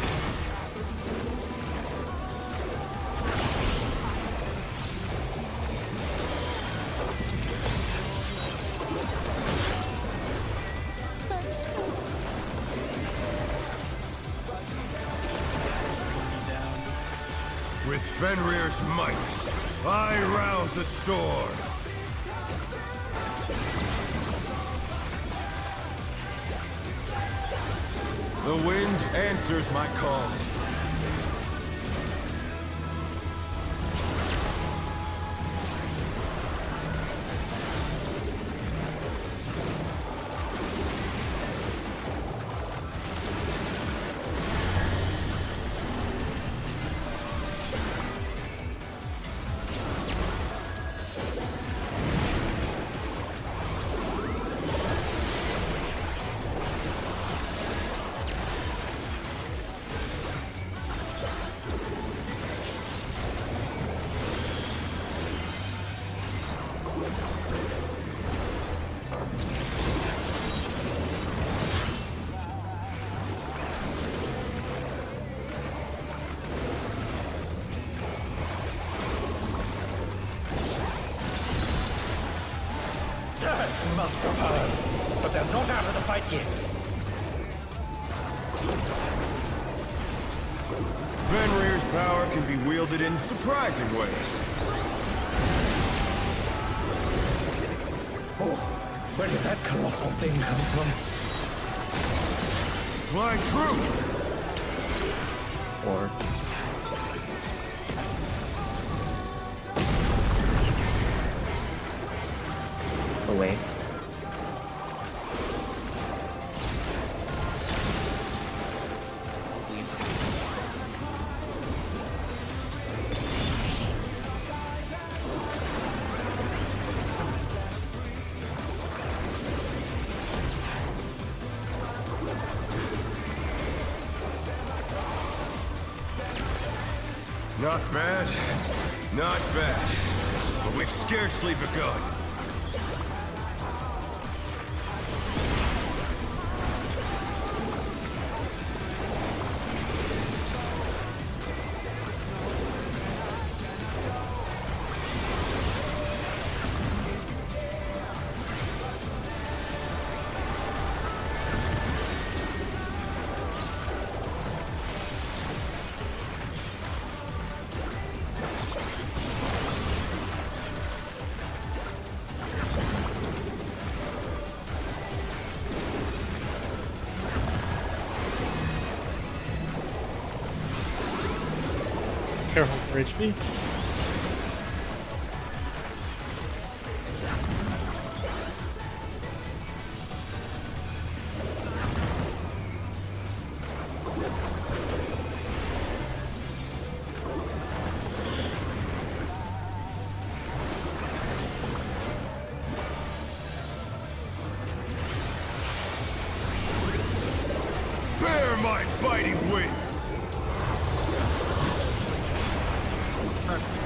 With Fenrir's might, I rouse the storm. The wind answers my call. must have heard, but they're not out of the fight yet. Fenrir's power can be wielded in surprising ways. Oh, where did that colossal thing come from? Fly true! Or away. Not bad, not bad. But we've scarcely begun. Careful for HP. Bear my biting wings!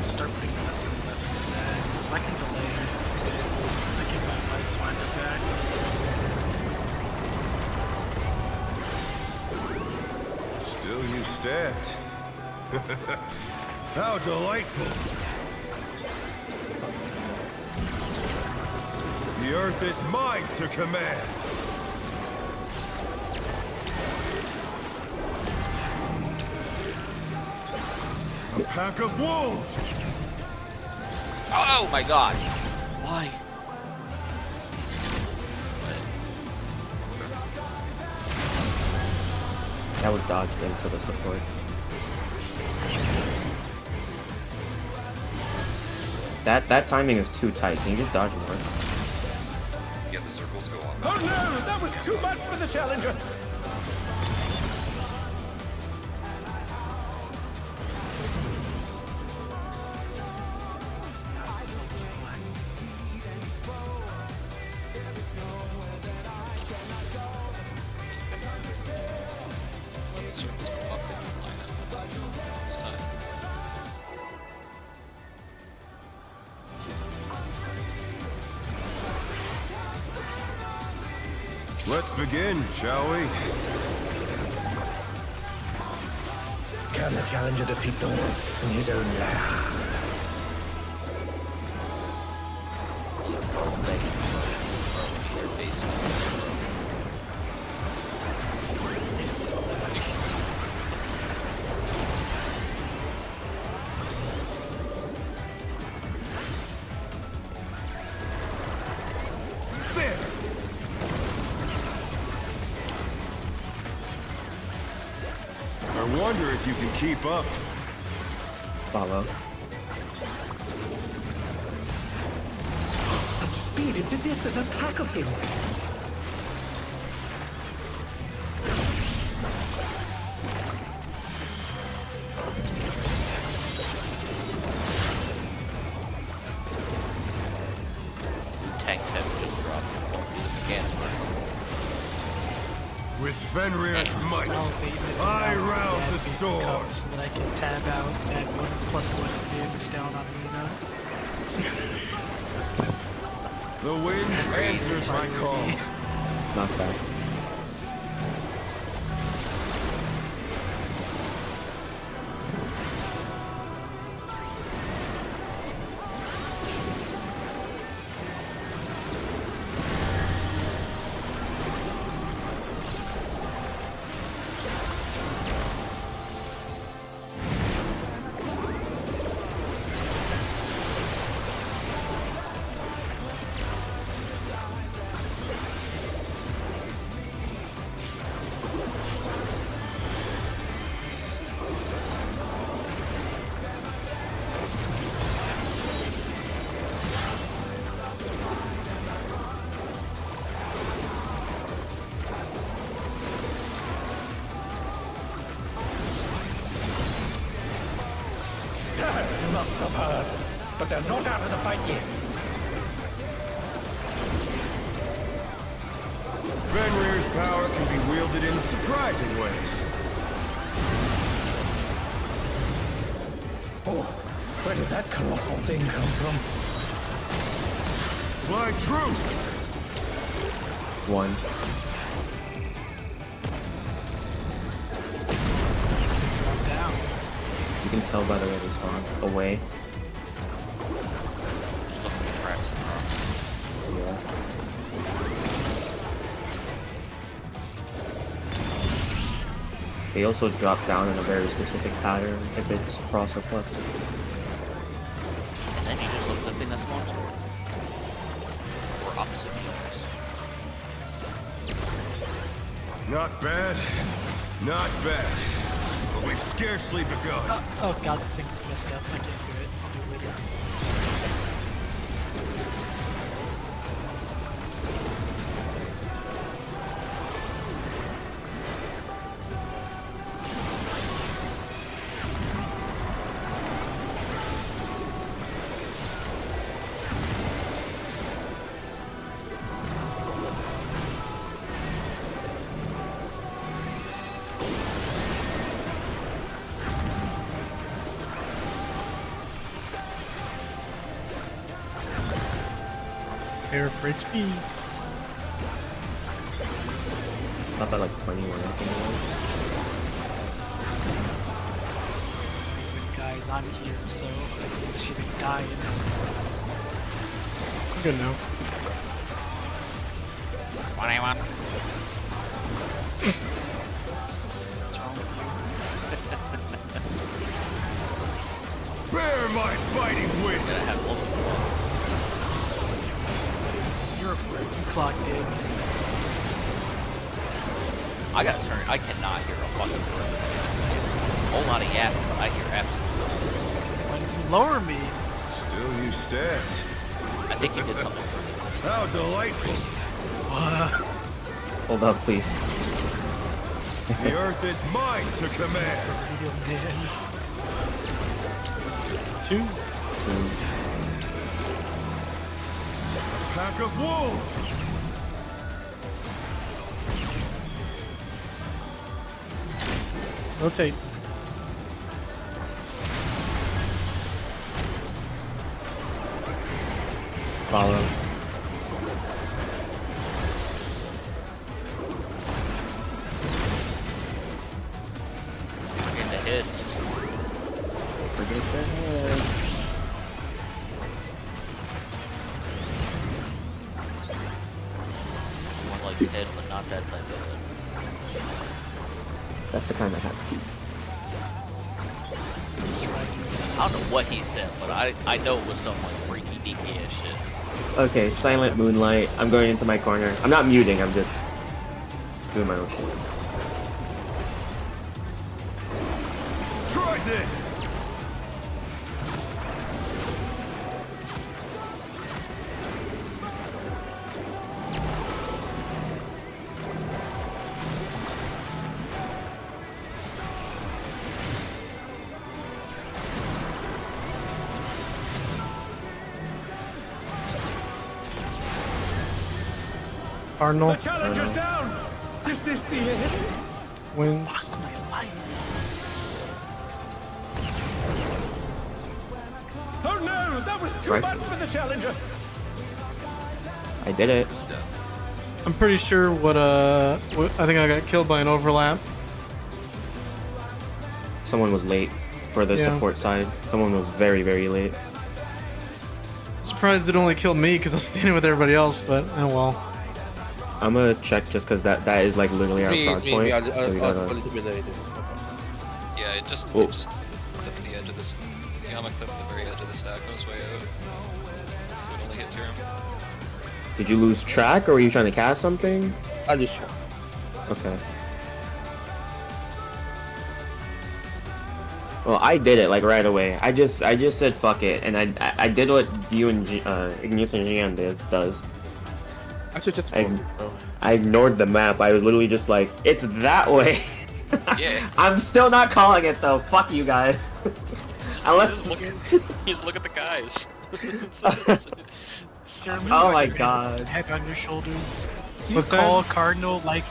Start putting less and less in the bag. I can delay it. I get my ice winder back. Still you stand. How delightful! The earth is mine to command! A pack of wolves! Oh my gosh! Why? That was dodged into the support. That timing is too tight. Can you just dodge more? Get the circles go on. Oh no, that was too much for the challenger. Let the circles go up and you line up this time. Let's begin, shall we? Can the challenger defeat the wolf in his own lair? There! I wonder if you can keep up. Follow. Such speed, it's as if there's a pack of him. Tanks have just dropped. Don't do the mechanics. With Fenrir's might, I rouse the storm. So that I can tab out and add 1+1 damage down on Luna. The wind answers my call. Not bad. must have heard, but they're not out of the fight yet. Fenrir's power can be wielded in surprising ways. Oh, where did that colossal thing come from? Fly true! One. Down. You can tell by the way they spawn. Away. Just look at the cracks in the rocks. Yeah. They also drop down in a very specific pattern if it's cross or plus. And then you just look at the thing that's more forward. Or opposite units. Not bad. Not bad. But we've scarcely begun. Oh god, the thing's messed up. I can't do it. I'll do it later. Prepare for HP. Not by like 21, I think it Guys, I'm here, so this should be dying. I'm good now. What do you want? What's wrong with you? Bear my fighting Gonna wings! have all of them. You're a prick. You clocked in. I gotta turn. I cannot hear a fucking word this guy's saying. A whole lot of yapping, but I hear absolutely. When you lower me, Still you stand. I think he did something for me. How delightful! Hold up, please. The earth is mine to command! real man. 2. Pack of wolves! Rotate. Follow. In the hits. Forget the head. One like Ted, but not that type of head. That's the kind that has teeth. I don't know what he said, but I know it was some like freaky deaky ass shit. Okay, silent moonlight. I'm going into my corner. I'm not muting, I'm just doing my own shit. Try this! Cardinal The challenger's down! Is this the end? wins. Oh no! That was too Right. much for the challenger! I did it. I'm pretty sure what I think I got killed by an overlap. Someone was late for the Yeah. support side. Someone was very, very late. Surprised it only killed me because I was standing with everybody else, but oh well. I'm gonna check just because that is like literally our prog point. I'll So we a gotta. little bit later. Yeah, it just Oh. clipped the edge of this. Yama clipped the very edge of the stack on his way out. So it only hit Tyrion. Did you lose track or were you trying to cast something? I'll just check. Okay. Well, I did it like right away. I just said fuck it, and I did what you and Igneous and Gian does. I should just I- vote, bro. I ignored the map. I was literally just like, it's that way. Yeah. I'm still not calling it though. Fuck you guys. Unless. You just look at the guys. Jeremy, Oh like my a big god. head on your shoulders. You What's call that? Cardinal like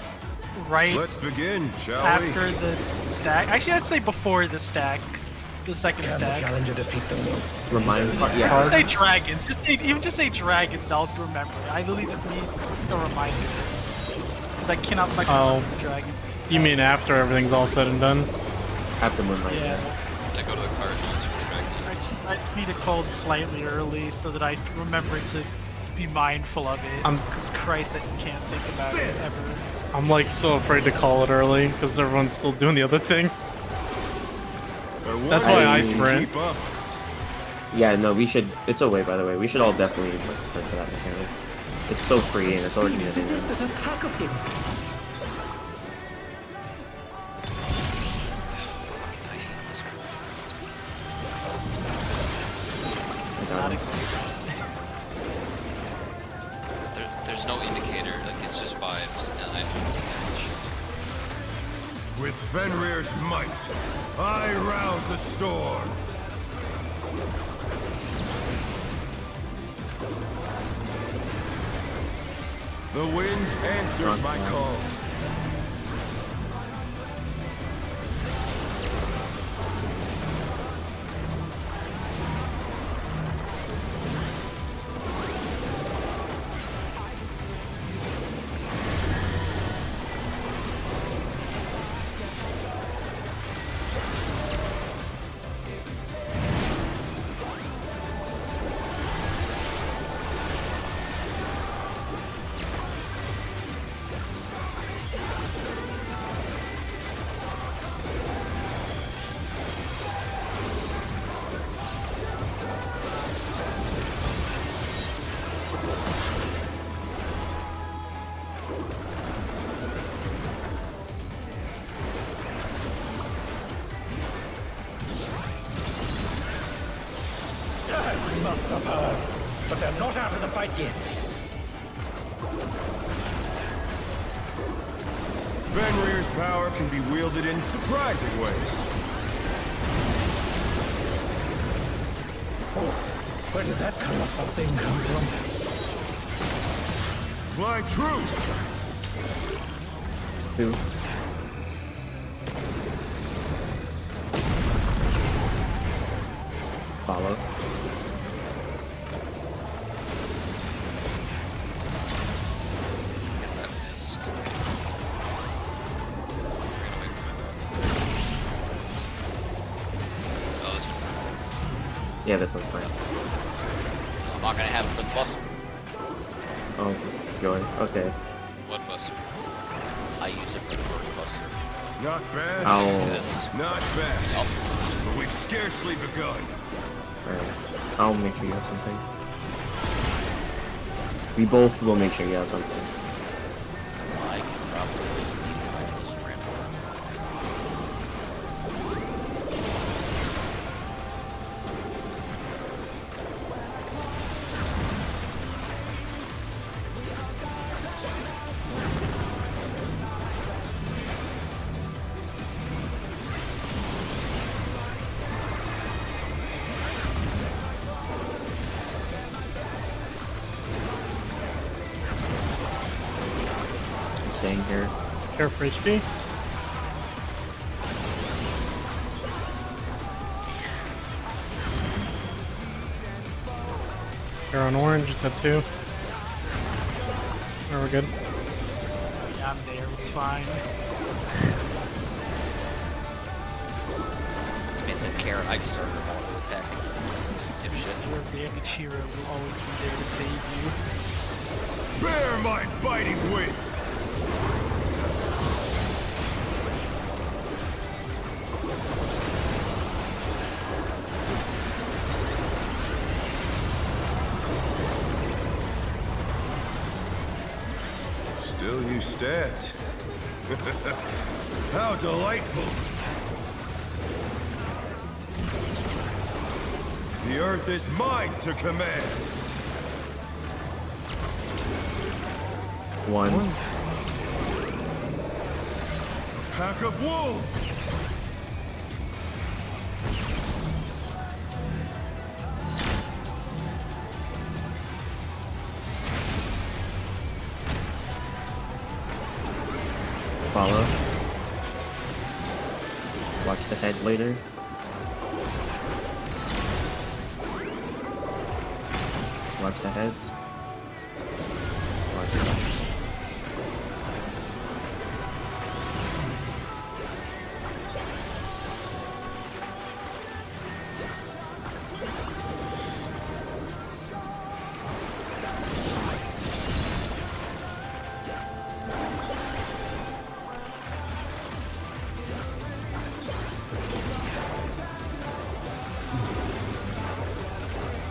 right Let's begin, shall after we? the stack. Actually, I'd say before the stack, the second stack. Remind. Just Yeah. say dragons. Just say dragons, and I'll remember. I literally just need a reminder because I cannot fucking Oh. remember dragons. You mean after everything's all said and done? After Moonlight. Yeah. To go to the Cardinals for the Dragons. I just need it called slightly early so that I remember to be mindful of it. I'm- Because Christ, I can't think about it ever. I'm like so afraid to call it early because everyone's still doing the other thing. That's why I sprint. Keep up. Yeah, no, we should. It's a way, by the way. We should all definitely like sprint for that mechanic. It's so free and it's already There's moving. a pack of him. There's no indicator, like it's just vibes, and I With Fenrir's might, I rouse a storm. The wind answers my call. I must have heard. But they're not out of the fight yet. Fenrir's power can be wielded in surprising ways. Oh, where did that colossal thing come from? Fly true! Two. Follow. get that missed. Oh, this one. Yeah, this one's fine. I'm not gonna have it for the bus. Oh, joy. Okay. What bus? I use it for the first bus. Not bad. I'll. That's Not bad. But we've scarcely begun. Alright. I'll make sure you have something. We both will make sure you have something. I can probably just leave it on the sprint. I'm staying here. Care for HP. Care on orange, it's at 2. Oh, we're good. Yeah, I'm there. It's fine. It's in Karen, I just started auto attacking. Dipshit. Your damage hero will always be there to save you. Bear my biting wings! Still you stand. How delightful! The earth is mine to command! One. Pack of wolves! Watch the heads later. Watch the heads. Watch it.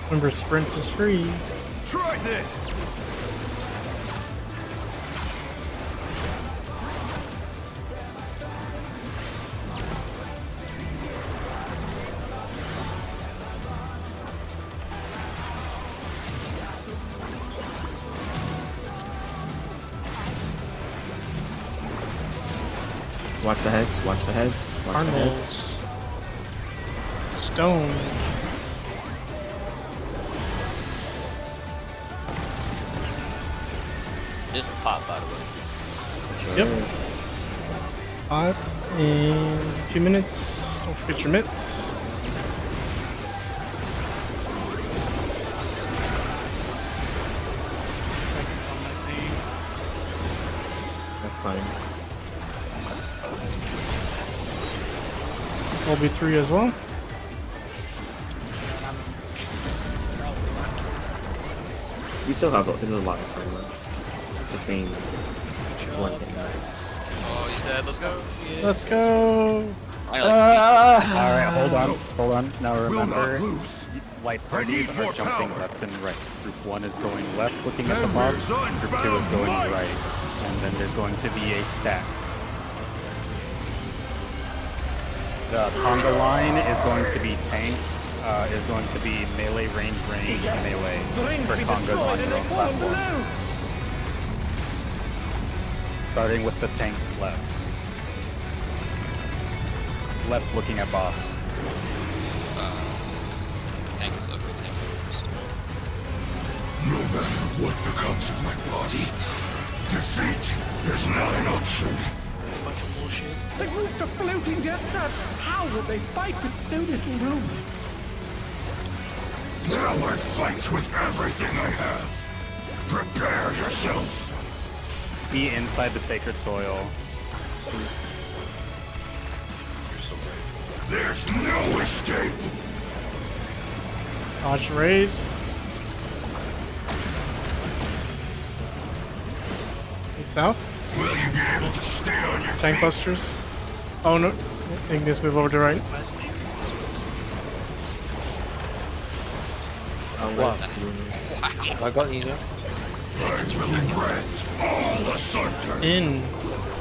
Remember, sprint is free. Try this! Watch the heads. Watch the heads. Watch the heads. Arnold's stone. Just pop, by the way. Yep. 5 in 2 minutes. Don't forget your mitts. Seconds on that thing. That's fine. Will be 3 as well. We still have there's a lot of time left. The main one thing. Oh, he's dead. Let's go. Let's go. I like Alright, hold on. Now Will remember, not lose. white I parties need are more jumping power. left and right. Group 1 is going left, looking at the boss. Members Group 2 is unbound going light. right. And then there's going to be a stack. The conga line is going to be tank, is going to be melee, range, melee for congas on your own platform. Starting with the tank left. Left looking at boss. Tank is okay. Tank is No matter what becomes of my body, defeat is not an option. It's a bunch of bullshit. They moved to floating death traps. How will they fight with so little room? Now I fight with everything I have. Prepare yourself. Be inside the sacred soil. You're so brave. There's no escape. Dodge raise. Head south. Will you be able to stay on your Tank feet? busters. Oh no. Ignis, move over to right. West thing. Wow. Wow. I got in here. I will rent all asunder. In.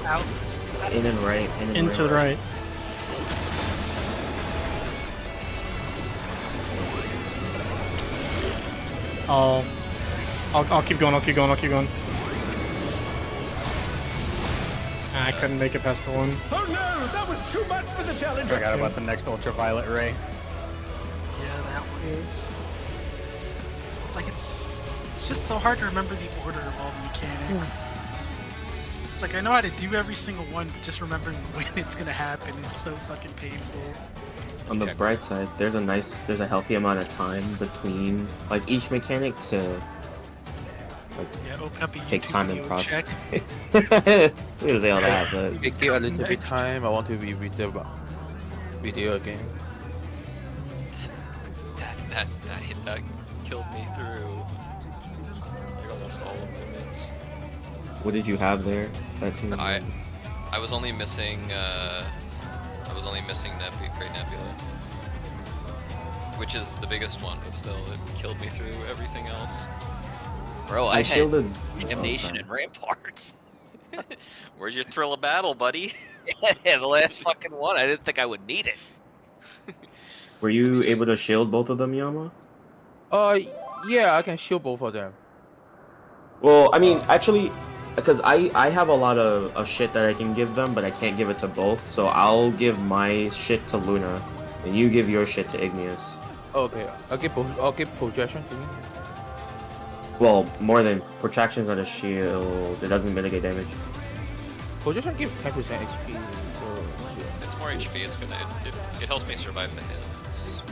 Out. In and right. In and Into the right. I'll keep going. I'll keep going. Ah, I couldn't make it past the one. Oh no, that was too much for the challenger. Forgot about the next ultraviolet ray. Yeah, that one is. Like, it's just so hard to remember the order of all the mechanics. It's like I know how to do every single one, but just remembering when it's gonna happen is so fucking painful. On the bright side, there's a healthy amount of time between like each mechanic to Yeah, open up a take YouTube time and video, process. check. We didn't say all that, but If it give a little bit Next. time, I want to reread the video again. That killed me through like almost all of the mitts. what did you have there? That team? I was only missing Great Nebula, which is the biggest one, but still it killed me through everything else. Bro, I I had shielded. Damnation sorry. and Ramparts. Where's your thrill of battle, buddy? Yeah, the last fucking one. I didn't think I would need it. Were you able to shield both of them, Yama? Yeah, I can shield both of them. Well, I mean, actually, because I have a lot of shit that I can give them, but I can't give it to both. So I'll give my shit to Luna, and you give your shit to Igneous. Okay, I'll give projection to you. Well, more than protractions on a shield, it doesn't mitigate damage. Projection gives 10% HP. It's more HP. It's gonna. It helps me survive the hits.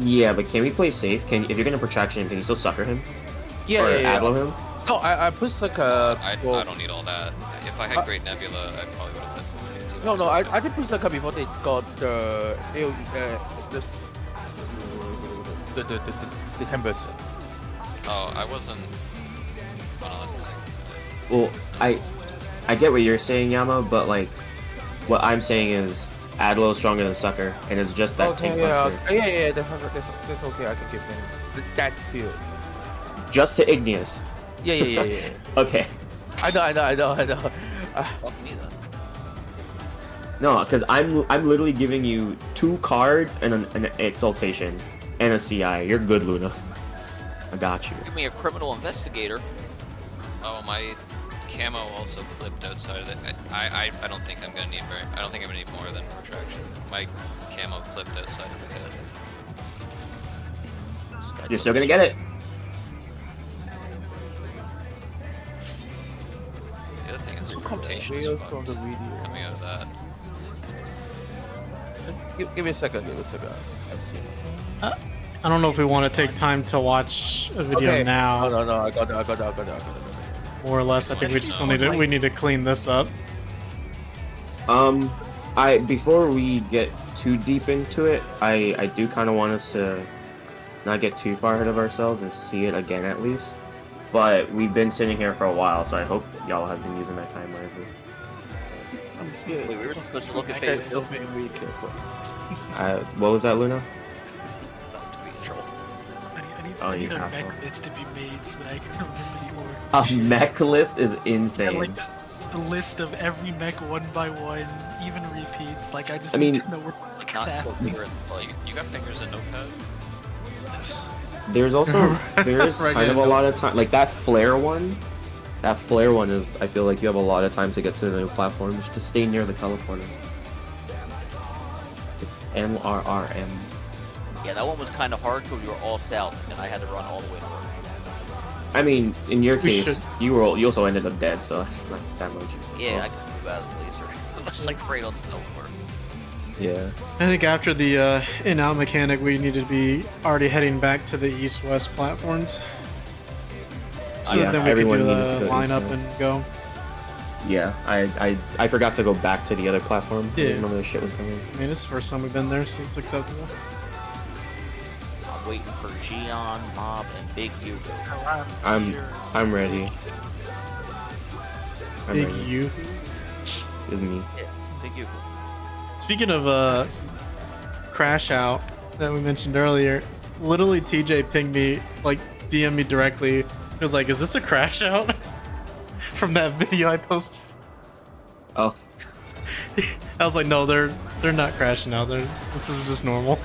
Yeah, but can we play safe? If you're gonna protraction him, can you still sucker him? Yeah, or yeah. Adlo him? No, I put like a. I don't need all that. If I had Great Nebula, I probably would have been. No, I did put like before they got the Tempest. Oh, I wasn't. Oh, no, that's the same. Well, I get what you're saying, Yama, but like, what I'm saying is Adlo is stronger than Sucker, and it's just that tank buster. Yeah, that's okay. I can give him that field. Just to Igneous. Yeah. Okay. I know. Fuck me then. No, because I'm literally giving you 2 cards and an exaltation and a CI. You're good, Luna. I got you. Give me a criminal investigator. Oh, my camo also flipped outside of it. I don't think I'm gonna need I don't think I'm gonna need more than retraction. My camo flipped outside of the head. You're still gonna get it. The other thing is the rotation is from the video. coming out of that. Give me a second. Let's see. I don't know if we want to take time to watch a video Okay. now. No, I got it. More or less, I think we still need to clean this up. Before we get too deep into it, I do kind of want us to not get too far ahead of ourselves and see it again at least. But we've been sitting here for a while, so I hope y'all have been using that time wisely. I'm scared. Wait, we were supposed to look at I guys phases. still being really careful. What was that, Luna? Not to be in trouble. I Oh, need you a asshole. mech list to be made so that I can remember the order. A mech list is Yeah, insane. like just a list of every mech one by one, even repeats. Like I just I mean- need to know where the fuck is Not at. go figure it. Like, You got fingers in Notepad? There's also there's Right, kind of yeah, a no. lot of time, like that flare one. That flare one is, I feel like you have a lot of time to get to the new platforms. Just stay near the color corner. MRRM. yeah, that one was kind of hard because we were all south, and I had to run all the way north. I mean, in your We case, should- you also ended up dead, so it's not that much. Yeah, I could move out of the laser. It's like right on the teleport. Yeah. I think after the in-out mechanic, we need to be already heading back to the east-west platforms. So Yeah, then we everyone can do needed to the go lineup east-west. and go. Yeah, I forgot to go back to the other platform. I Yeah. didn't know the shit was coming. I mean, it's the first time we've been there, so it's acceptable. I'm waiting for Gion, Mob, and Big Hugo. I'm ready. I'm Big ready. U. Is me. Yeah, Big Hugo. Speaking of crash out that we mentioned earlier, literally TJ pinged me, like DM me directly. He was like, "Is this a crash out?" From that video I posted. Oh. I was like, "No, they're not crashing out. This is just normal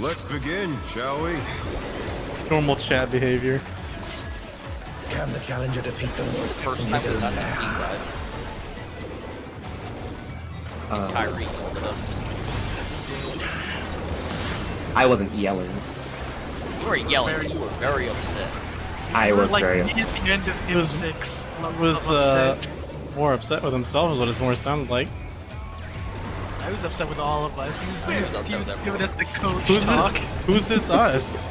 Let's begin, shall we? normal chat behavior." Can the challenger defeat the Lord? First time we got that team ride. And Kyrie yelled at us. I wasn't yelling. You were yelling. You were very upset. I was Like very me upset. at the end of It was- M6. Was more upset with himself is what it more sounded like. I was upset with all of us. He was giving us the coach Who's talk. this? Who's this us?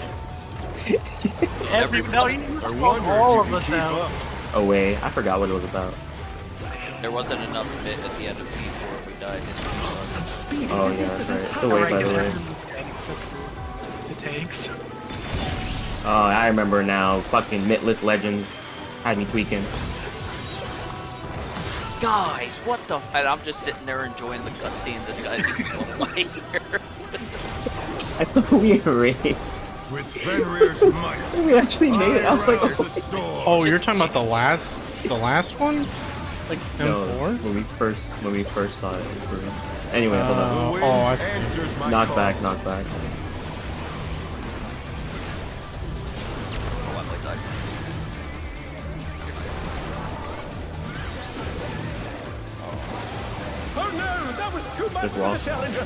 No, he was I calling wonder all if of you us can keep out. up. Away. I forgot what it was about. There wasn't enough bit at the end of P4 if we died. Oh yeah, that's right. It's away, by the way. Except for the tanks. Oh, I remember now. Fucking Mitless Legend had me tweaking. Guys, what the? And I'm just sitting there enjoying the cutscene. This guy keeps going my ear. I thought we had raid. With Fenrir's might. We actually made it. I was like, rouse oh, the storm. Oh, you're talking about the last one? Like no, M4? when we first saw it. Anyway, hold on. The wind Oh, I see. answers my Knock call. back, knock back. Oh, I might die. Oh no, that was too much Good for the loss. challenger.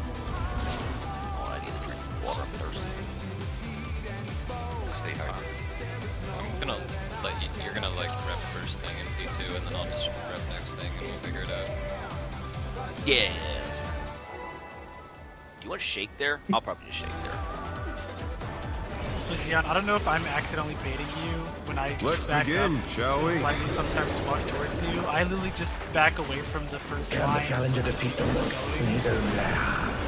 Oh, I need to drink water. I'm thirsty. Stay high. I'm gonna let you. You're gonna like I'll just rep next thing and we'll figure it out. Yeah. Do you want to shake there? I'll probably just shake there. So Gian, I don't know if I'm accidentally baiting you when I Let's back begin, up shall to we? slightly sometimes walk towards you. I literally just back away from the first line. defeat the wolf in his own lair?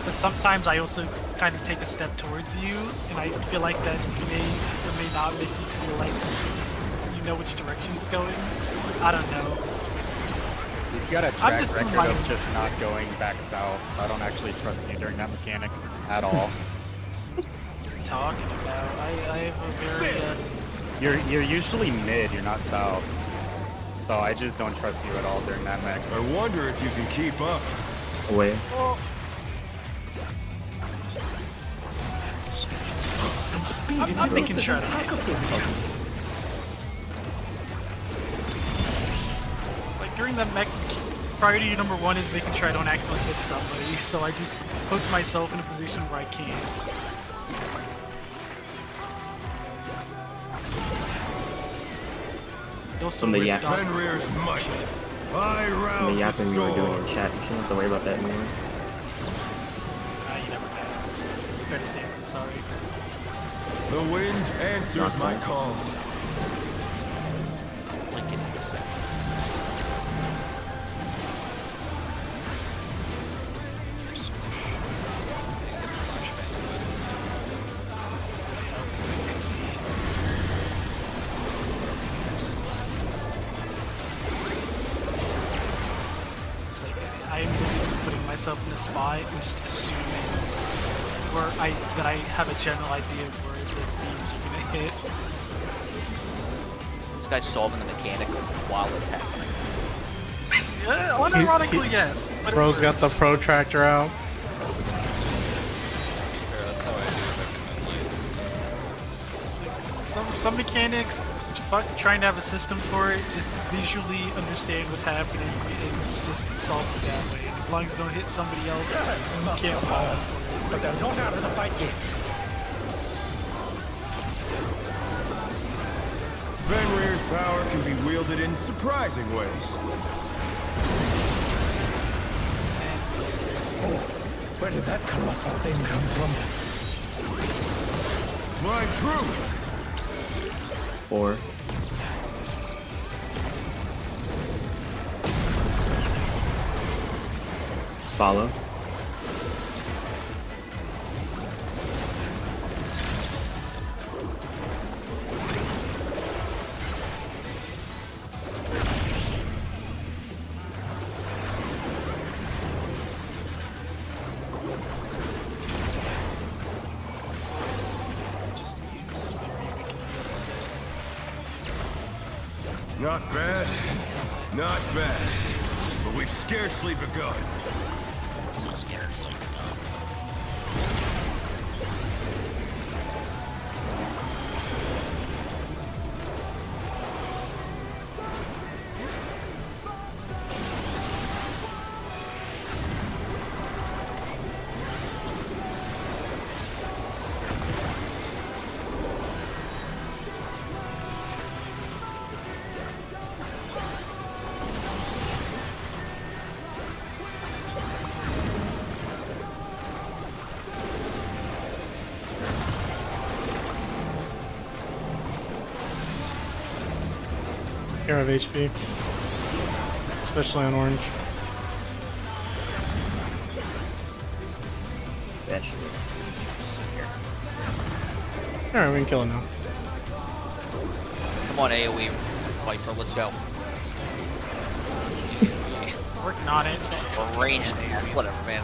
But sometimes I also kind of take a step towards you, and I feel like that may or may not make you feel like you know which direction it's going. I don't know. You've got a I'm track just record reminding- of just not going back south, so I don't actually trust you during that mechanic at all. Talking about. I have a very You're usually mid, you're not south. So I just don't trust you at all during that mech. I wonder if you can keep up. Away. I'm making sure I don't hit. It's like during the mech, priority number one is making sure I don't accidentally hit somebody, so I just put myself in a position where I can't. Also, From the with yak- Doc- Fenrir's might. I The rouse the yapping we were doing storm. in chat, you shouldn't have to worry about that anymore. You never know. It's better safe than sorry. The wind answers my call. Link it in a second. It's like I'm really just putting myself in a spot and just assuming that I have a general idea of where the beams are gonna hit. This guy's solving the mechanic while it's happening. Yeah, unironically, yes. But it Bro's got the works. protractor out. To be fair, that's how I do recommend lights. It's like some mechanics, fuck trying to have a system for it, just visually understand what's happening and just solve it that way. As long as you don't hit somebody else, you can't fall into it. But they're not out of the fight yet. Fenrir's power can be wielded in surprising ways. Oh, where did that colossal thing come from? My truth! 4. Follow. Just use memory weakening instead. Not bad. Not bad. But we've scarcely begun. Care of HP. Especially on orange. Bitch. Alright, we can kill it now. Come on, AoE Viper, let's go. Working on it. Or ranged, whatever, man.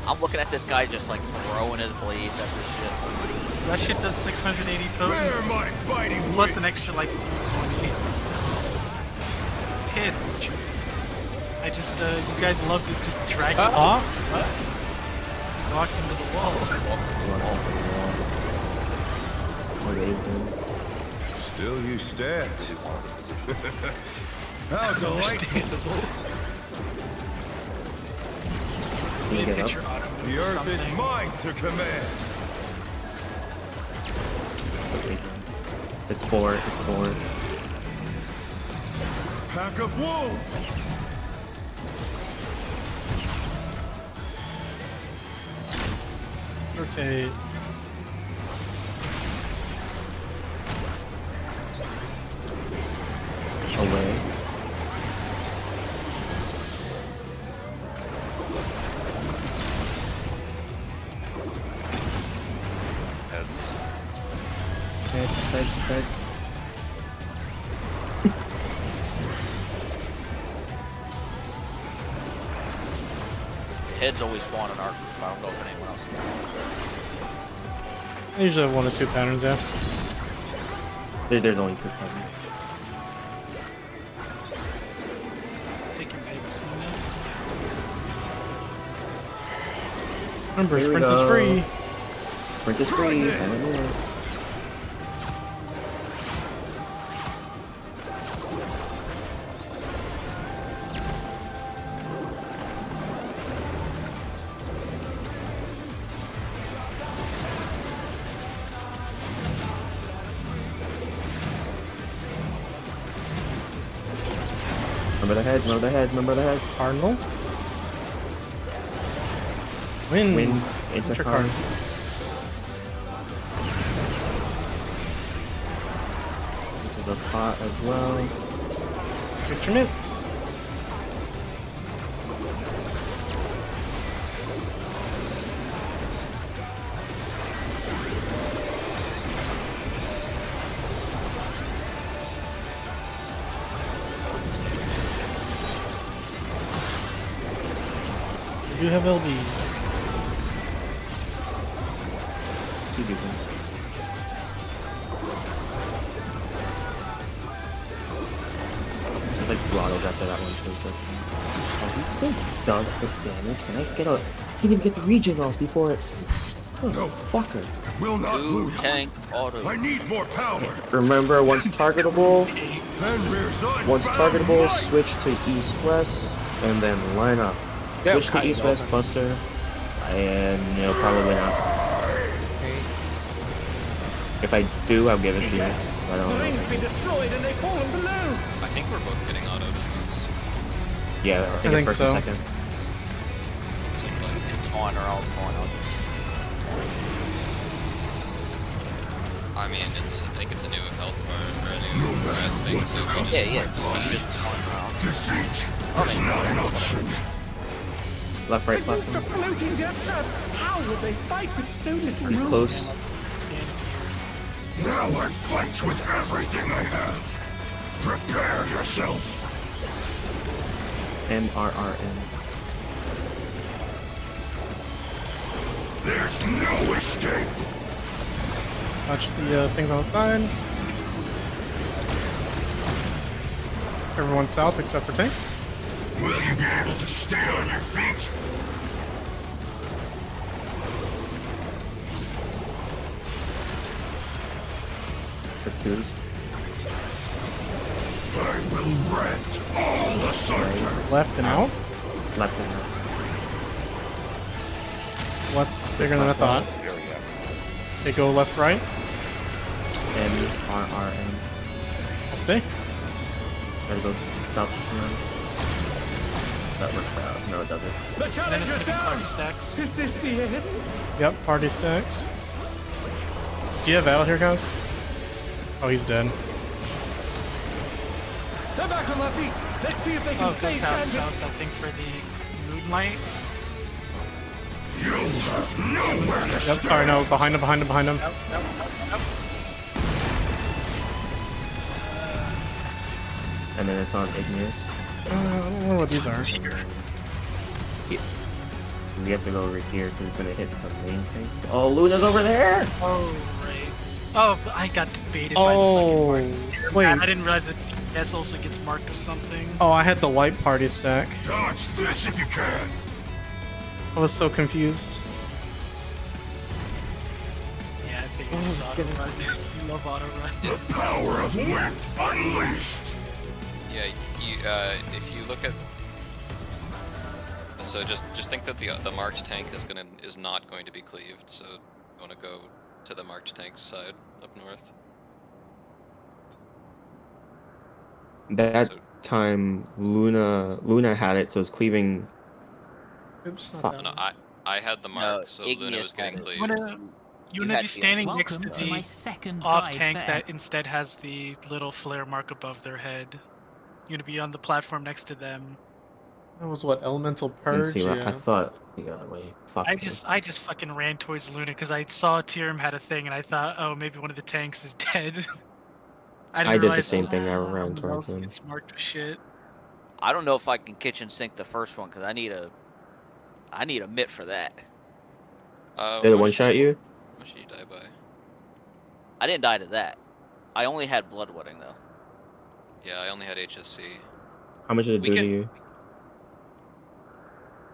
I'm looking at this guy just like throwing his blades at this shit. That shit does 680 Bear potency. my biting Plus an wings. extra like 20 hits. I just, you guys love to just drag it Off? What? Walks into the wall. Still you stand. How delightful. Understandable. Can you Maybe get up? your auto move The or earth is something. mine to command. Okay. It's 4. It's 4. pack of wolves! Rotate. Away. Heads. Heads always spawn in our group. I don't know if anyone else spawns. I usually have 1 or 2 patterns, yeah. There's only 2 patterns. Take your mates. Remember, Here we sprint is go. free. Sprint is free. I don't know. Remember the heads. Cardinal. Win. Enter card. card. Into the pot as well. Get your mitts. You have LB. You do that. Like throttles after that one too, so oh, he still does the damage. Can I get a can't even get the regen off before it No. fucker. Will not 2 lose. tanks auto. I need more power. Remember once targetable, Fenrir's once unbound targetable, might. switch to east-west and then line up. Yeah, Switch to kind east-west of. buster. And no, probably not. If I do, I'll give it to you. I don't know. Rings be destroyed and they've fallen below. I think we're both getting autoed at once. Yeah, I think it's first so. and second. So, like, It's on or I'll spawn. I'll just... I mean, I think it's a new health bar or a new breath thing, so if you just Yeah. You just spawn around. Defeat is not an option. Left, right, They moved to left. floating death traps. How will they fight with so little Pretty room? close. Now I fight with everything I have. Prepare yourself. MRRN. There's no escape. Watch the things on the side. Everyone south except for tanks. Will you be able to stay on your feet? So twos. I will rent all asunder. Left and out. Left and right. What's bigger than I thought? They go left, right. MRRN. I'll stay. Gotta go south. That works out. No, it doesn't. The Then it's challenger's gonna be down. party stacks. Is this the end? Yep, party stacks. Do you have Val here, guys? Oh, he's dead. They're back on their feet. Let's see if they can Oh, stay go south, standing. south, I think, for the moonlight. You'll have nowhere to Yep, stay. sorry, no, behind him, behind him, behind him. Yep. And then it's on igneous. I don't know what these are. We have to go over here because it's gonna hit the main tank. Oh, Luna's over there! Oh, right. Oh, but I got baited by the Oh, fucking mark. wait. I didn't realize that S also gets marked with something. Oh, I had the white party stack. Dodge this if you can. I was so confused. Yeah, I figured it was auto run. You love auto run. The power of wit unleashed. yeah, you if you look at, so just think that the marked tank is not going to be cleaved. So you want to go to the marked tank's side up north. That So time Luna had it, so it's cleaving. Oops, not Fuck. that No, one. I had the mark, so Luna Igneous was getting had it. cleaved. You wanna had be the- standing next to Welcome to my the second off guide tank fair. that instead has the little flare mark above their head. You wanna be on the platform next to them. That was what, Elemental I didn't Purge? see what I Yeah. thought the other way. Fuck. I me. just fucking ran towards Luna because I saw Tyrion had a thing and I thought, oh, maybe one of the tanks is dead. I didn't I did the realize same thing. I oh, ran no, towards him. it's marked with shit. I don't know if I can kitchen sink the first one because I need a mitt for that. Did it What one shot you? What should you die by? I didn't die to that. I only had blood wedding though. Yeah, I only had HSC. How much did it We do to can- you?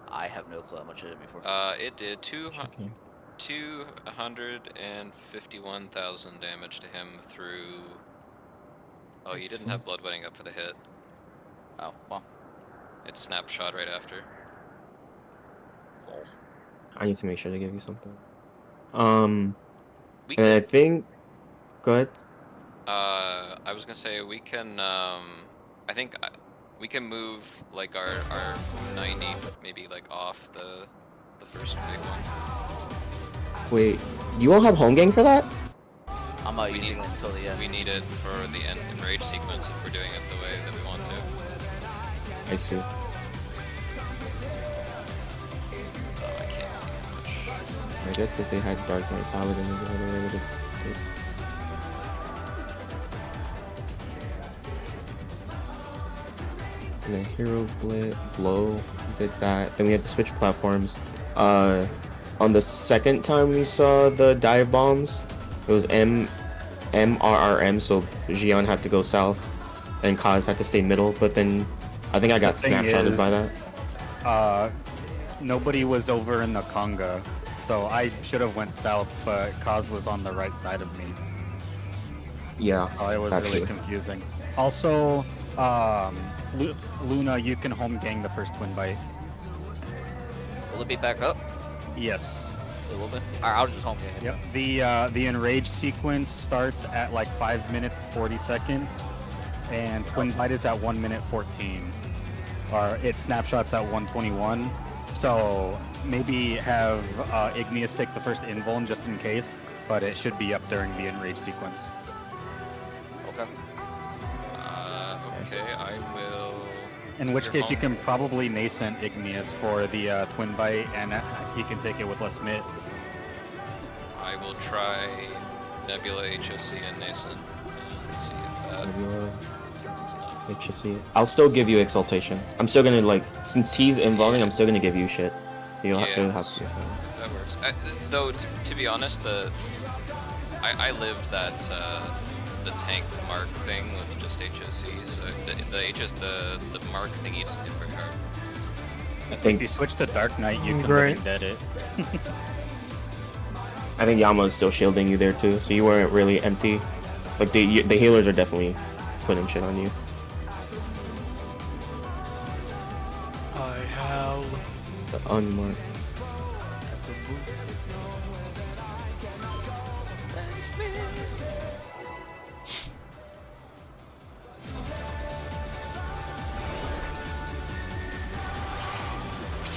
I have no clue how much it did before. It did Checking. 251,000 damage to him through. Oh, you didn't have blood wedding up for the hit. Oh, well. It's snapshot right after. I need to make sure to give you something. We And I think. Go ahead. I was gonna say we can. I think we can move like our 90 maybe like off the first big one. Wait, you won't have home gang for that? I'm not We using need- it until the end. We need it for the end rage sequence if we're doing it the way that we want to. I see. Oh, I can't see much. I guess because they had Dark Knight Paladin as the other way with it. And then Hero Blow did that. Then we had to switch platforms. On the second time we saw the dive bombs, it was MRRM, so Xion had to go south, and Kaz had to stay middle. But then I think I got The thing snapshotted is- by that. Nobody was over in the Conga, so I should have went south, but Kaz was on the right side of me. Yeah. Oh, it was Actually. really confusing. Also, Luna, you can home gang the first twin bite. Will it be back up? Yes. It will be. Alright, I'll just home game it. Yep. The enrage sequence starts at like 5 minutes 40 seconds, and twin bite is at 1 minute 14. Or it snapshots at 121. So maybe have Igneous take the first invuln just in case, but it should be up during the enrage sequence. Okay. Okay, I will. In which Your case you home- can probably nascent Igneous for the twin bite, and he can take it with less mit. I will try Nebula, HOC, and Nascent and see if that. HSC. I'll still give you exaltation. I'm still gonna like, since he's involving, I'm still gonna give you shit. You'll have to have. That works. Though to be honest, I lived that the tank mark thing with just HOC. So the mark thingy just hit very hard. I think If you switch to Dark Knight, you can Great. living dead it. I think Yama is still shielding you there too, so you weren't really empty. Like the healers are definitely putting shit on you. I have The unmarked.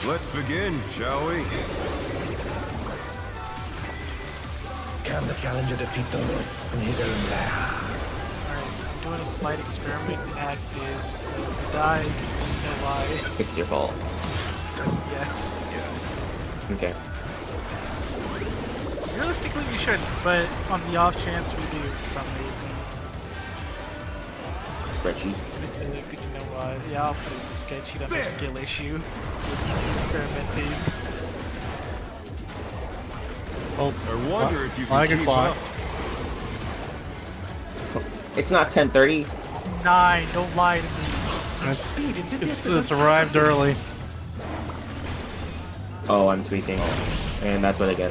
Let's begin, shall we? Can the challenger defeat the Lord in his own lair? Alright, I'm doing a slight experiment at his die. No lie. It's your fault. Yes. Okay. Realistically, we shouldn't, but on the off chance we do for some reason. Spreadsheet. It's good to know why. Yeah, I'll put it in the sketch sheet under skill issue. Experimenting. Oh, I wonder if you can like a keep clock. up. It's not 10:30. 9, don't lie to me. It's arrived early. Oh, I'm tweaking, and that's what I get.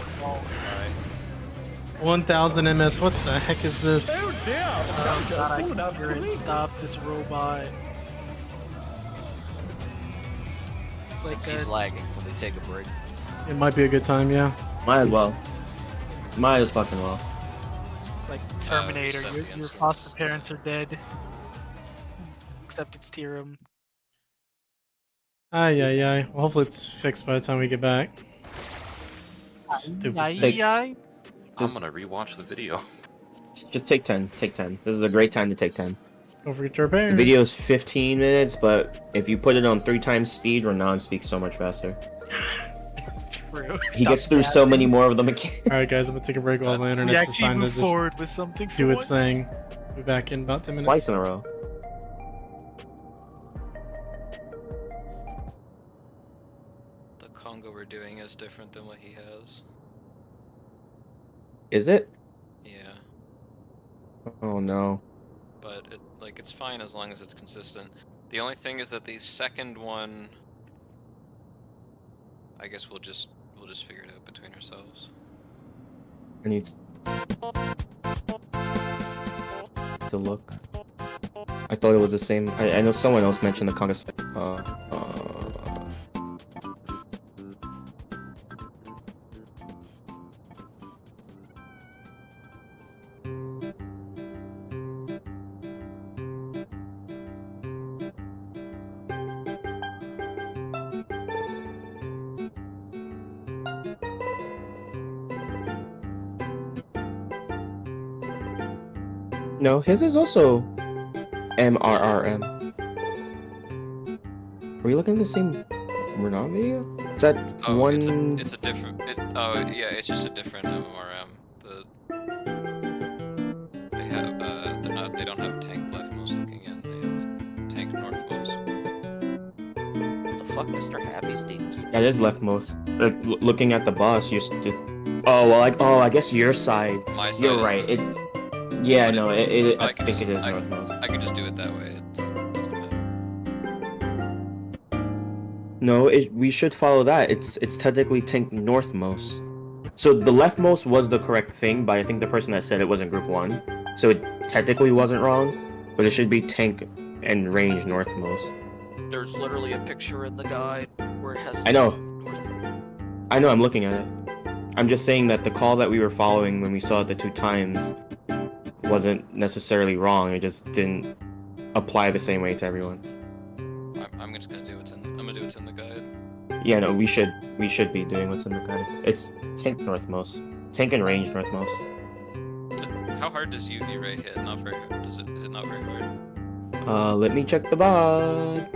1000 MS. What the heck is this? Oh god, I can hear it. Stop this robot. It's like Since he's lagging, will we take a break? It might be a good time, yeah. Might as well. Might as fucking well. It's like Terminator. set Your the instance. foster parents are dead. except it's Tirum. Ay, ay, ay. Well, hopefully it's fixed by the time we get back. Stupid Ay, thing. ay. I'm gonna rewatch the video. Just take 10. Take 10. This is a great time to take 10. Don't forget to repair. The video is 15 minutes, but if you put it on 3 times speed, Renan speaks so much faster. True. He gets through so many more of them. Alright, guys, I'm gonna take a break while my We internet's actually assigned to move just forward with something for do once. its thing. Be back in about 10 minutes. Twice in a row. The Congo we're doing is different than what he has. Is it? Yeah, Oh no. but it's fine as long as it's consistent. The only thing is that the second one, I guess we'll just figure it out between ourselves. I need to look. I thought it was the same. I know someone else mentioned the Congo. No, his is also MRRM. Are we looking at the same Renan video? Is that Oh, one? it's a different. Oh yeah, it's just a different MMRM. They have they don't have tank leftmost looking in. They have tank northmost. The fuck, Mr. Happy Steams? Yeah, it is leftmost. Looking at the boss, you're just. Oh well, I guess your side. My side. You're is right. a- It. Yeah, but no, it- I I can think just- it is I- northmost. I can just do it that way. It doesn't matter. No, we should follow that. It's technically tank northmost. So the leftmost was the correct thing, but I think the person that said it was in group 1. So it technically wasn't wrong, but it should be tank and range northmost. There's literally a picture in the guide where it has. I know. North. I know, I'm looking at it. I'm just saying that the call that we were following when we saw it the 2 times wasn't necessarily wrong. It just didn't apply the same way to everyone. I'm just gonna do what's in. I'm gonna do what's in the guide. Yeah, no, we should be doing what's in the guide. It's tank northmost. Tank and range northmost. How hard does UV ray hit? Not very hard. Is it not very hard? Let me check the VOD.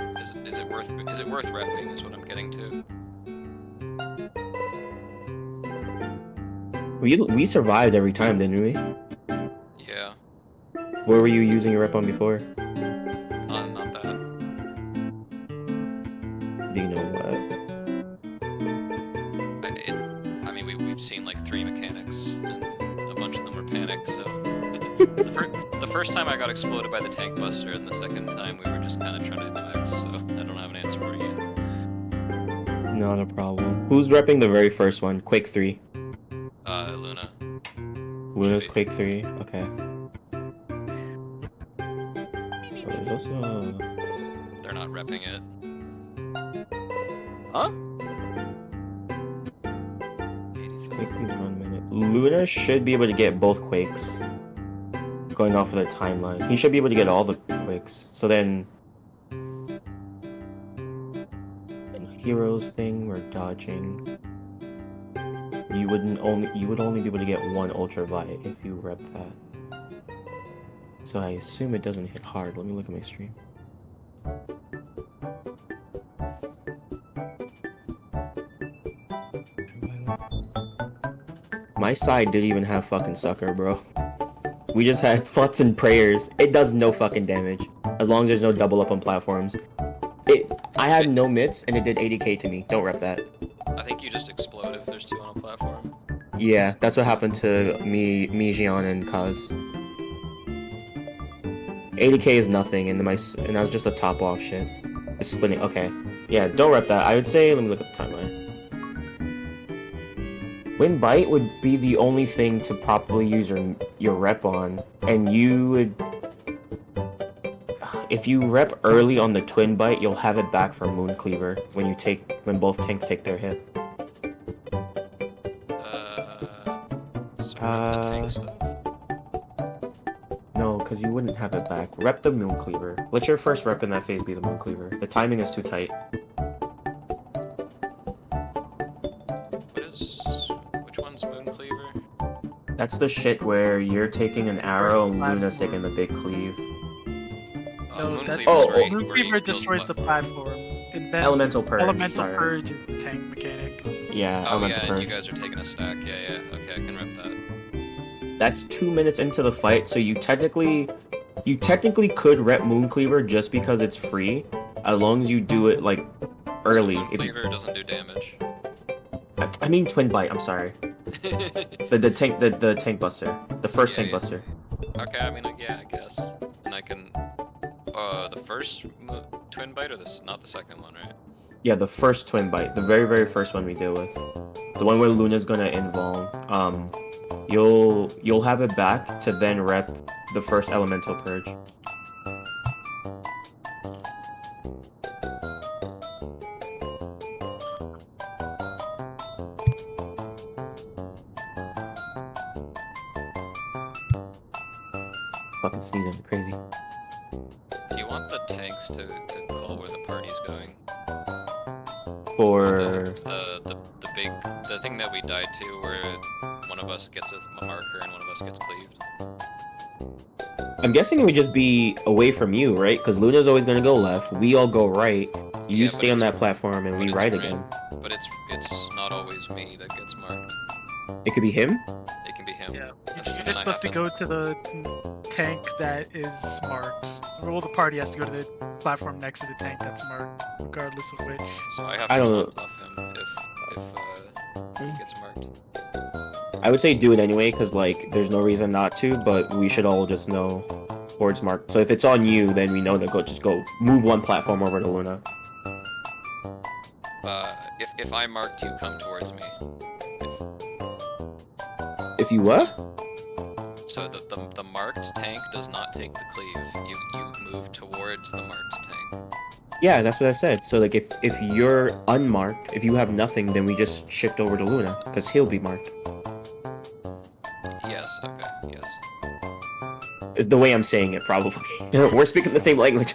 Is it worth repping? Is what I'm getting to. We survived every time, didn't we? Yeah. Where were you using your rep on before? Not that. Do you know what? I mean, we've seen like 3 mechanics, and a bunch of them were panic. So the first time I got exploded by the tank buster, and the second time we were just kind of trying to do X. So I don't have an answer for you yet. Not a problem. Who's repping the very first one? Quake 3. Luna. Luna's Should be. Quake 3. Okay. Oh, there's also. They're not repping it. Huh? 1 minute. Luna should be able to get both Quakes. Going off of the timeline. He should be able to get all the Quakes. So then. In Heroes thing, we're dodging. You would only be able to get 1 Ultraviolet if you rep that. So I assume it doesn't hit hard. Let me look at my stream. My side didn't even have fucking sucker, bro. We just had Futs and Prayers. It does no fucking damage. As long as there's no double up on platforms. I had no mitts and it did 80k to me. Don't rep that. I think you just explode if there's 2 on a platform. Yeah, that's what happened to me, Jian, and Kaz. 80k is nothing, and that was just a top off shit. It's splitting. Okay, yeah, don't rep that. I would say, let me look at the timeline. Wind Bite would be the only thing to properly use your rep on, and you would. If you rep early on the Twin Bite, you'll have it back for Moon Cleaver when both tanks take their hit. So rep the tank stuff. No, because you wouldn't have it back. Rep the Moon Cleaver. Let your first rep in that phase be the Moon Cleaver. The timing is too tight. Which one's Moon Cleaver? That's the shit where you're taking an arrow and Luna's taking the big cleave. No, Moon that Cleaver's where you- Moon where you Cleaver kill destroys the platform. And then Elemental Purge. Elemental sorry. Purge is the tank mechanic. Yeah, Oh Elemental yeah, and Purge. you guys are taking a stack. Yeah. Okay, I can rep that. That's 2 minutes into the fight, so you technically could rep Moon Cleaver just because it's free, as long as you do it like early. Moon If you, Cleaver doesn't do damage. I mean Twin Bite. I'm sorry. The tank buster, the first tank buster. Okay, I mean, yeah, I guess. And I can. The first Twin Bite or not the second one, right? Yeah, the first Twin Bite, the very first one we deal with, the one where Luna's gonna invuln. You'll have it back to then rep the first Elemental Purge. Fucking sneezing crazy. Do you want the tanks to call where the party's going? For The thing that we died to, where one of us gets a marker and one of us gets cleaved. I'm guessing it would just be away from you, right? Because Luna's always gonna go left, we all go right, you stay on that platform and we ride again. But it's not always me that gets marked. It could be him? It can be him. Yeah, And you're then just I supposed to have go to the tank that is marked. The role of the party has to go to the platform next to the tank that's marked, regardless of which. So I have I to don't know. top off him if he gets marked. I would say do it anyway, because like there's no reason not to, but we should all just know board's marked. So if it's on you, then we know to just go move one platform over to Luna. If I marked, you come towards me. If you what? So the marked tank does not take the cleave. You move towards the marked tank. Yeah, that's what I said. So like if you're unmarked, if you have nothing, then we just shift over to Luna, because he'll be marked. Yes, okay, yes. Is the way I'm saying it, probably. We're speaking the same language.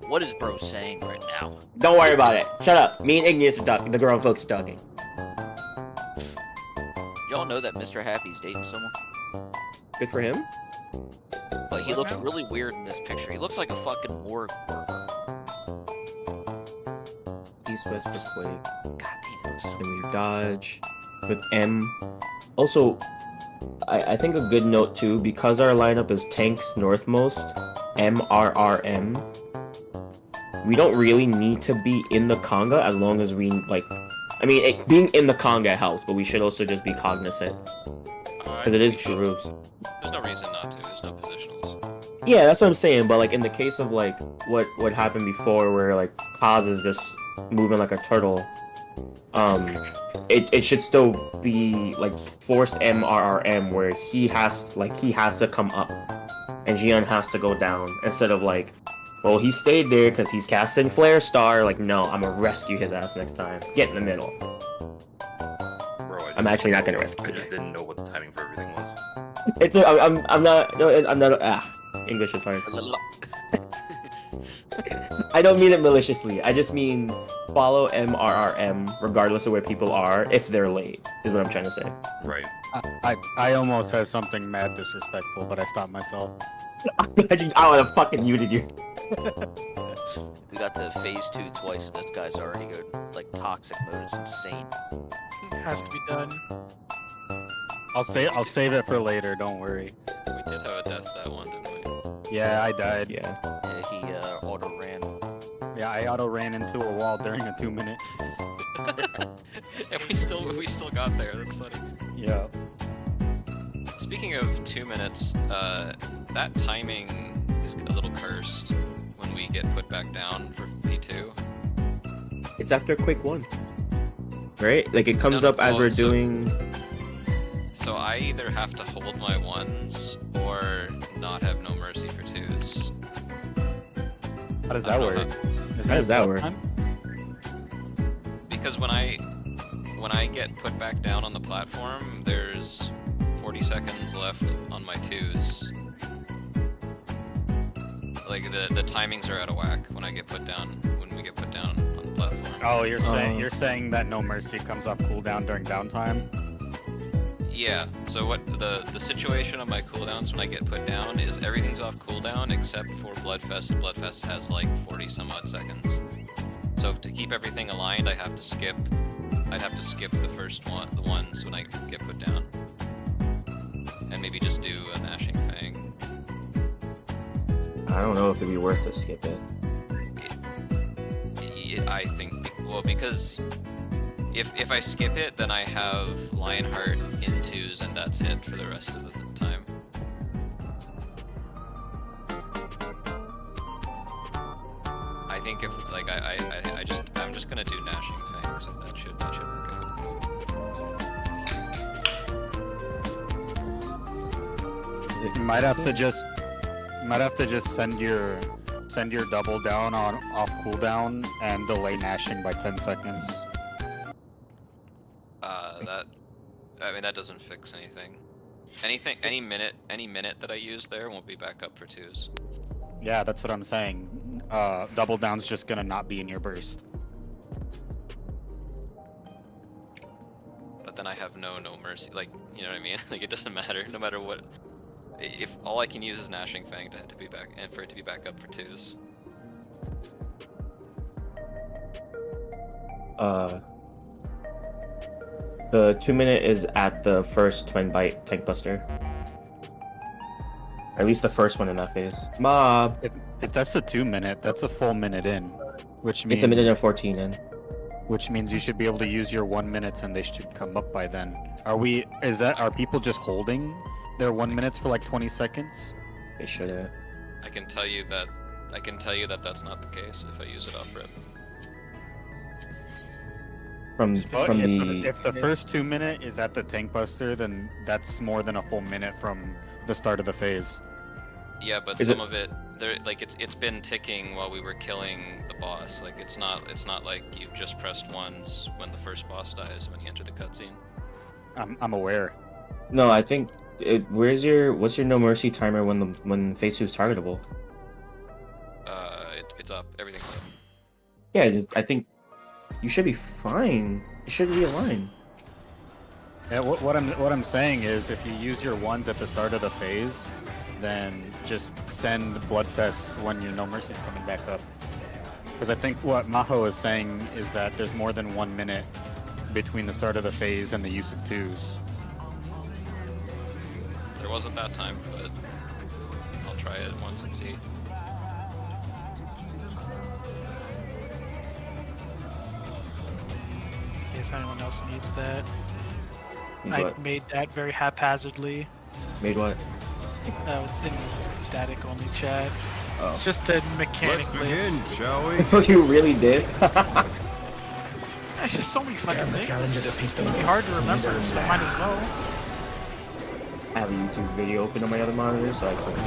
What is bro saying right now? Don't worry about it. Shut up. Me and Igneous are talking. The grown folks are talking. Y'all know that Mr. Happy's dating someone? Good for him. But he looks really weird in this picture. He looks like a fucking morgue worker. East West for Quake. God damn, it looks so And we weird. dodge with M. Also, I think a good note too, because our lineup is tanks northmost, MRRM. We don't really need to be in the conga as long as we like. I mean, being in the conga helps, but we should also just be cognizant because it is groups. There's no reason not to. There's no positionals. Yeah, that's what I'm saying. But like in the case of like what happened before, where like Kaz is just moving like a turtle, it should still be like forced MRRM where he has to come up and Jian has to go down instead of like, well, he stayed there because he's casting Flare Star. Like, no, I'm gonna rescue his ass next time. Get in the middle. Bro, I'm actually not gonna risk I it. just didn't know what the timing for everything was. I'm not. English is hard. I don't mean it maliciously. I just mean follow MRRM regardless of where people are if they're late, is what I'm trying to say. Right. I almost said something mad disrespectful, but I stopped myself. I would have fucking muted you. We got to phase 2 twice, and this guy's already good. Like, toxic mode is insane. Has to be done. I'll save it for later. Don't worry. We did have a death that one, didn't we? Yeah, I died. Yeah. Yeah, he auto ran. Yeah, I auto ran into a wall during a 2-minute. And we still got there. That's funny. Yeah. Speaking of 2 minutes, that timing is a little cursed when we get put back down for P2. It's after Quake 1. Right? Like it comes No, up as well, we're so- doing. So I either have to hold my 1s or not have no mercy for 2s. How does I that don't know work? How does that work? Because when I get put back down on the platform, there's 40 seconds left on my 2s. like the timings are out of whack when I get put down. When we get put down on the platform. Oh, you're saying that no mercy comes off cooldown during downtime? Yeah. So what the situation of my cooldowns when I get put down is everything's off cooldown except for Bloodfest, and Bloodfest has like 40 some odd seconds. So to keep everything aligned, I'd have to skip the first one, the ones when I get put down, and maybe just do a Gnashing Fang. I don't know if it'd be worth to skip it. I think, well, because if I skip it, then I have Lionheart in 2s, and that's it for the rest of the time. I think if like I'm just gonna do Gnashing Fangs, and that should work out. You might have to just send your double down on off cooldown and delay gnashing by 10 seconds. That doesn't fix anything. Any minute that I use there won't be back up for 2s. Yeah, that's what I'm saying. Double down's just gonna not be in your burst. But then I have no mercy. Like, you know what I mean? Like, it doesn't matter. No matter what. If all I can use is Gnashing Fang to be back, and for it to be back up for 2s. The 2-minute is at the first Twin Bite Tank Buster. Or at least the first one in that phase. Mob! If that's the 2-minute, that's a full minute in. Which means It's a minute and 14 in. Which means you should be able to use your 1 minutes and they should come up by then. Are people just holding their 1 minutes for like 20 seconds? They shouldn't. I can tell you that that's not the case if I use it off rip. If the first 2 minute is at the Tank Buster, then that's more than a full minute from the start of the phase. Yeah, but Is some it- of it, it's been ticking while we were killing the boss. Like, it's not like you've just pressed ones when the first boss dies when you enter the cutscene. I'm aware. No, I think what's your no mercy timer when phase 2 is targetable? It's up. Everything's up. Yeah, I think you should be fine. It should be aligned. Yeah, what I'm saying is, if you use your ones at the start of the phase, then just send Bloodfest when your no mercy is coming back up. Because I think what Maho is saying is that there's more than 1 minute between the start of the phase and the use of 2s. There wasn't that time, but I'll try it once and see. In case anyone else needs that. Need I what? made that very haphazardly. Made what? It's in static only chat. Oh. It's just the mechanic list. shall we? I thought you really did. It's just so many fucking things. It's gonna be hard to remember, so might as well. I have a YouTube video open on my other monitor, so I can focus.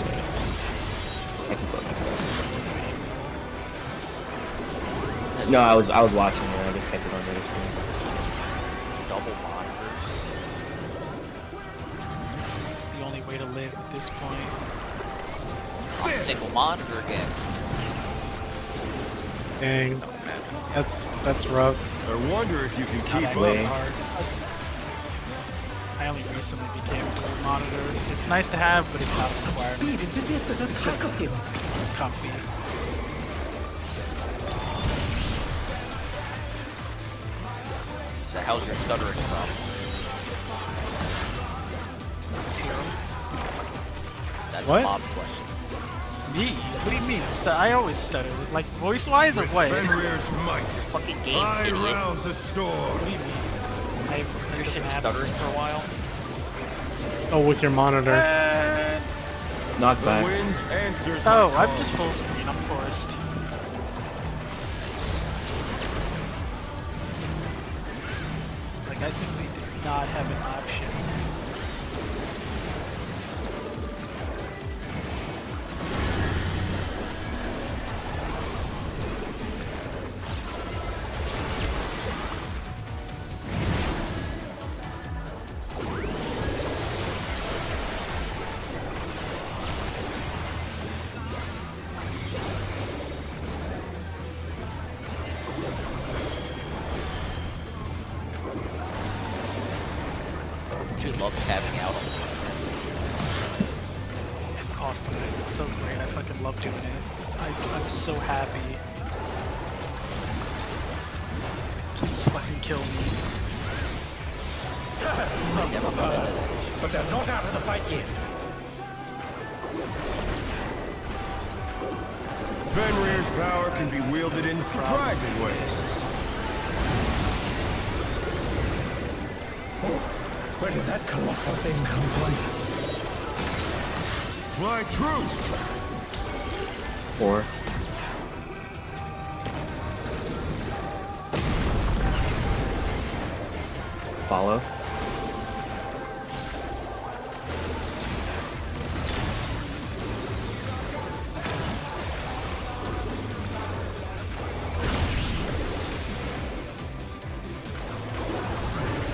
No, I was watching it. I just kept it on the screen. Double monitors. It's the only way to live at this point. On single monitor again. Dang. That's rough. I wonder if you can keep Not up. actually hard. I only recently became a dual monitor. It's nice to have, but it's not a requirement. It's just comfy. So how's your stuttering problem? That's What? a mob question. Me? What do you mean? I always stutter. Like voice-wise or what? Fenrir's might. Fucking game I idiot. rouse the storm. What do you mean? Your shit stuttering for a while. Oh, with your monitor. Knock The back. wind answers Oh, my I'm call. just full screen. I'm forced. Like, I simply did not have an option. love tapping out on It's awesome. It's so great. I fucking love doing it. I'm so happy. Please fucking kill me. But they're not out of the fight yet. Fenrir's power can be wielded in surprising ways. Oh, where did that colossal thing come from? Fly true! 4. Follow.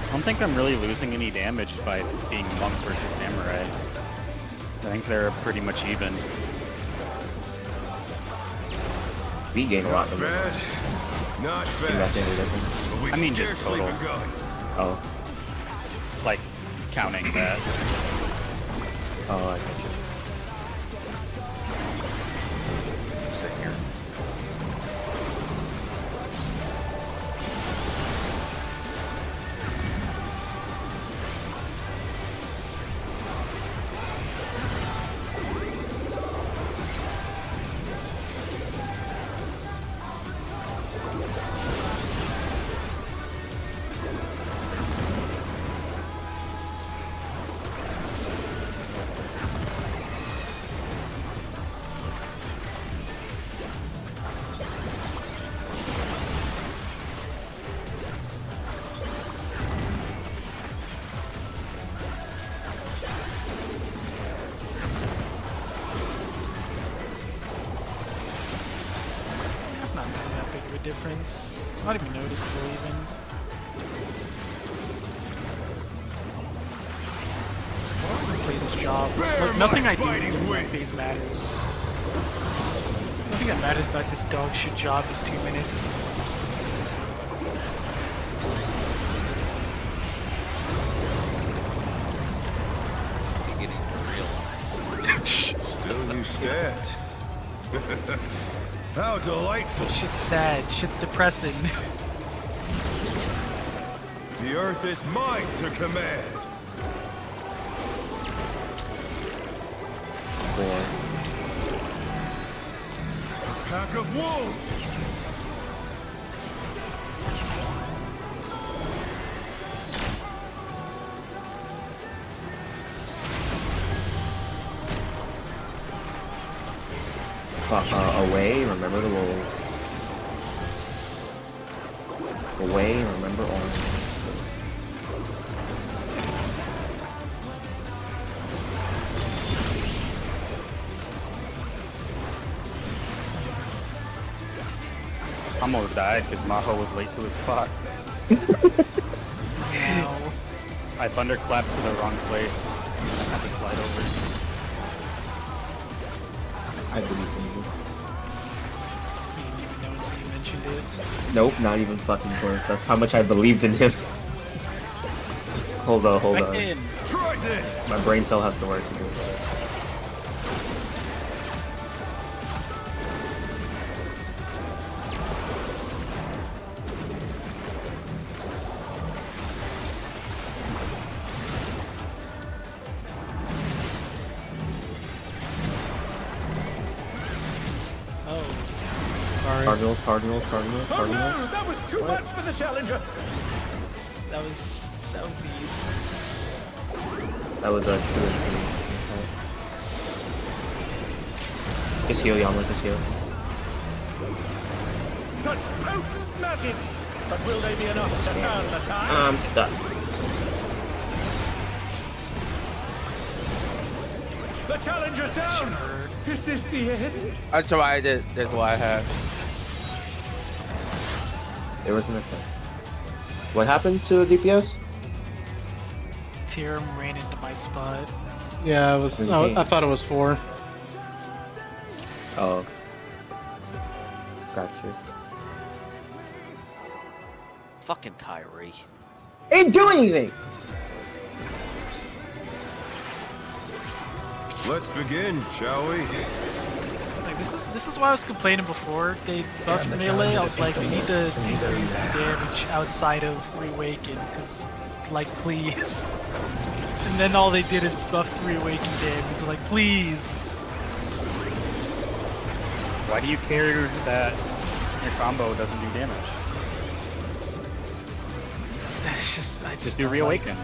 I don't think I'm really losing any damage by being monk versus samurai. I think they're pretty much even. We gain a lot Not of bad. Not bad. Nothing different. But we've I mean, just scarcely total. begun. Oh. Like, counting that. Oh, I got you. Sit here. That's not really that big of a difference. Not even noticeable even. I'm gonna play this job. Look, nothing I do in my phase matters. Nothing that matters about this dog shit job is 2 minutes. beginning to realize. Still you stand. How delightful. Shit's sad. Shit's depressing. The earth is mine to command. 4. Pack of wolves. Away, remember the wolves. Away, remember orange. I almost died because Maho was late to his spot. Now, I thunderclapped to the wrong place. I had to slide over. I believe in you. you didn't even know until you mentioned it. Nope, not even fucking close. That's how much I believed in him. Hold on, hold on. Again. Try this. My brain cell has to work to do it. Sorry. Cardinals. Oh no, that was too much for the challenger. That was southeast. That was a 2 Just heal, Yama, just heal. Such potent magics. But will they be enough to turn the tide? I'm stuck. The challenger's down. Is this the end? I tried it. That's what I had. There was an attack. What happened to DPS? Tyrim ran into my spot. Yeah, it was. I thought it was 4. Oh. Gotcha. Fucking Kyrie. Ain't do anything! Let's begin, shall we? Like this is why I was complaining before they buffed melee. I was like, we need to increase the damage outside of Reawaken, because like please. And then all they did is buff Reawaken damage. Like please. Why do you care that your combo doesn't do damage? That's just I Just do Reawaken.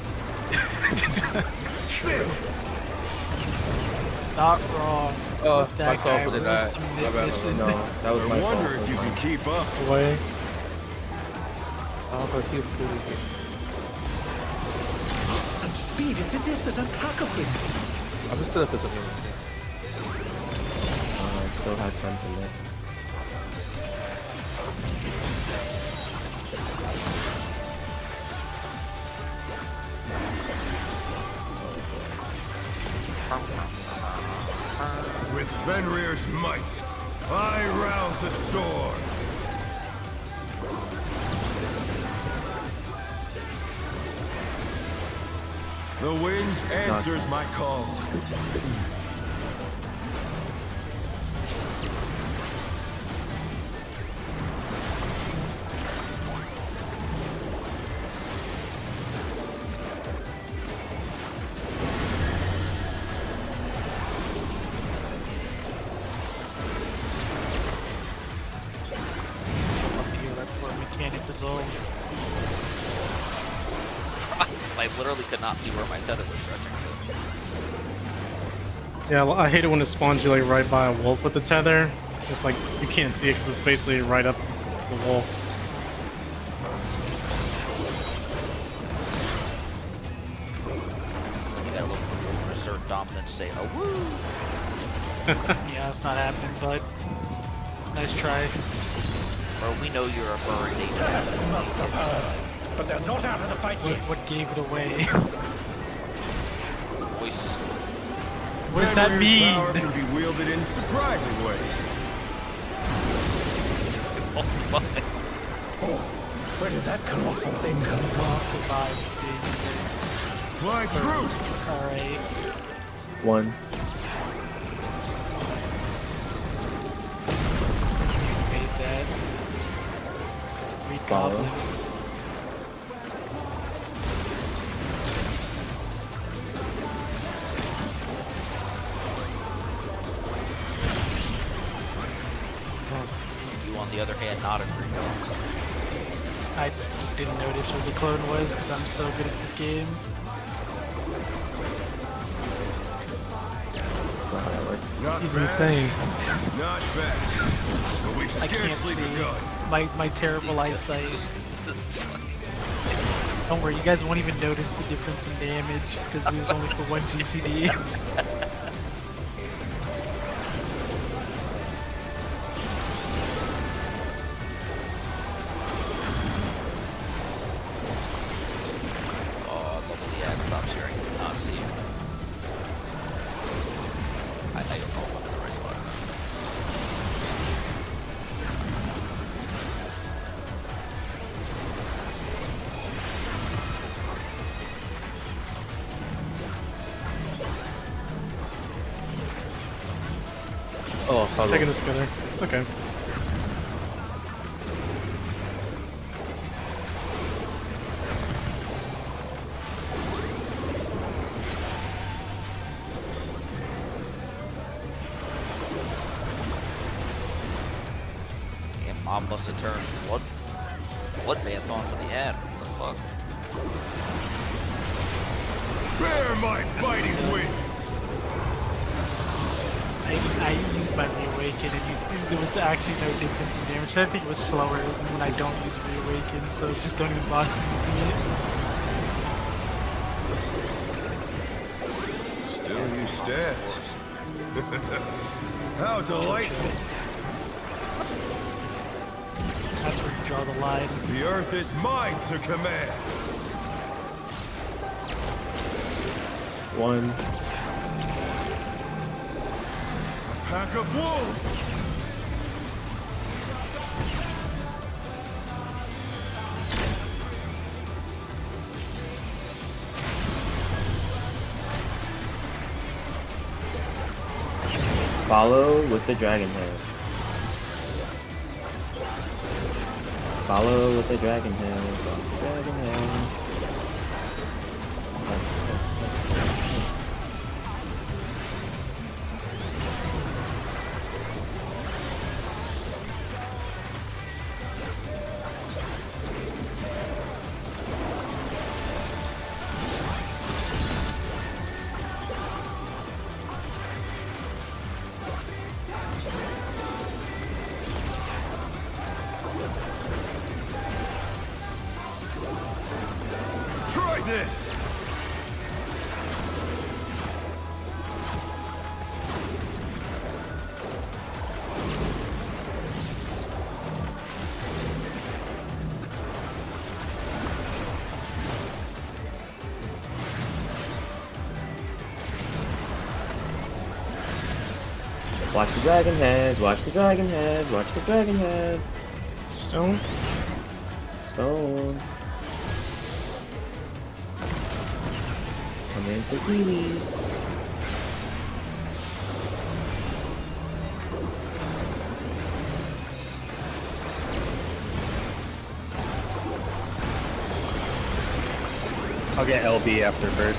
True. Not wrong. Oh, That myself guy with was that. the My bad, missing. No, that was I my wonder fault. if you can keep up. Away. Oh, but he's pretty good. Such speed, it's as if there's a pack of him. I'm just still up for something. Still had time to live. With Fenrir's might, I rouse a storm. The wind answers my call. Mechanic dissolves. I literally could not see where my tether was stretching to. Yeah, I hate it when it spawns you like right by a wolf with the tether. It's like you can't see it because it's basically right up the wolf. You gotta look for assert dominance, say, oh woo! Yeah, it's not happening, but nice try. Bro, we know you're a furry nature. That must have hurt. But they're not out of the fight yet. What gave it away? Voice. What does that Fenrir's mean? power can be wielded in surprising ways. It's all fun. Oh, where did that colossal thing come from? Fly true! Alright. One. Made that. Follow. Goblin. You, on the other hand, not agree. I just didn't notice where the clone was because I'm so good at this game. That's not how that works. Not He's bad. insane. Not bad. But we've I can't scarcely see. begun. My terrible eyesight. Don't worry, you guys won't even notice the difference in damage because it was only for one GCD. Oh, lovely. Yeah, it stops here. I cannot see you. I don't know if I'm in the right spot. Oh, hello. Taking the skinner. It's okay. Damn, mom must have turned blood bath on for the ad. What the fuck? Bear my biting wings! I used my Reawaken and there was actually no difference in damage. I think it was slower when I don't use Reawaken, so just don't even bother using it. Still you stats. How delightful! That's where you draw the line. The earth is mine to command! One. Pack of wolves! Follow with the dragon head. Follow with the dragon head. Dragon head. Try this! Watch the dragon head, watch the dragon head, watch the dragon head. Stone. Stone. Come in for wheelies. I'll get LB after first.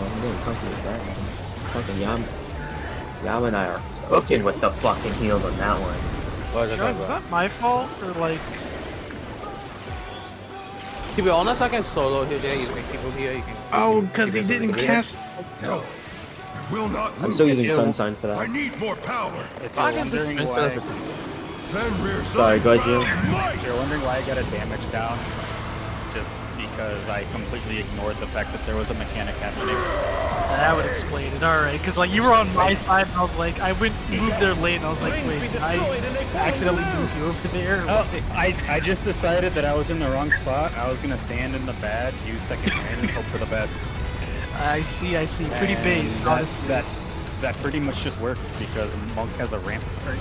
I'm doing something with that. Fucking Yam and I are cooking with the fucking heals on that one. What is God, was that my fault or like? To be honest, I can solo here. There, you can people here. You can. Oh, because he didn't cast. No. I will not I'm lose. still using Sunshine for I that. need more power. If I you're can just wondering spend why, 7%. Fenrir's Sorry, go ahead, Jim. unbounded might. if you're wondering why I got a damage down, just because I completely ignored the fact that there was a mechanic happening. That would explain it. All right, because like you were on my side, and I was like, I moved there late, and I was like, wait, did I accidentally move you over there? or Oh, what? I just decided that I was in the wrong spot. I was gonna stand in the bad, use second hand, and hope for the best. I see. Pretty big. And honestly. that pretty much just worked because Monk has a ramp part.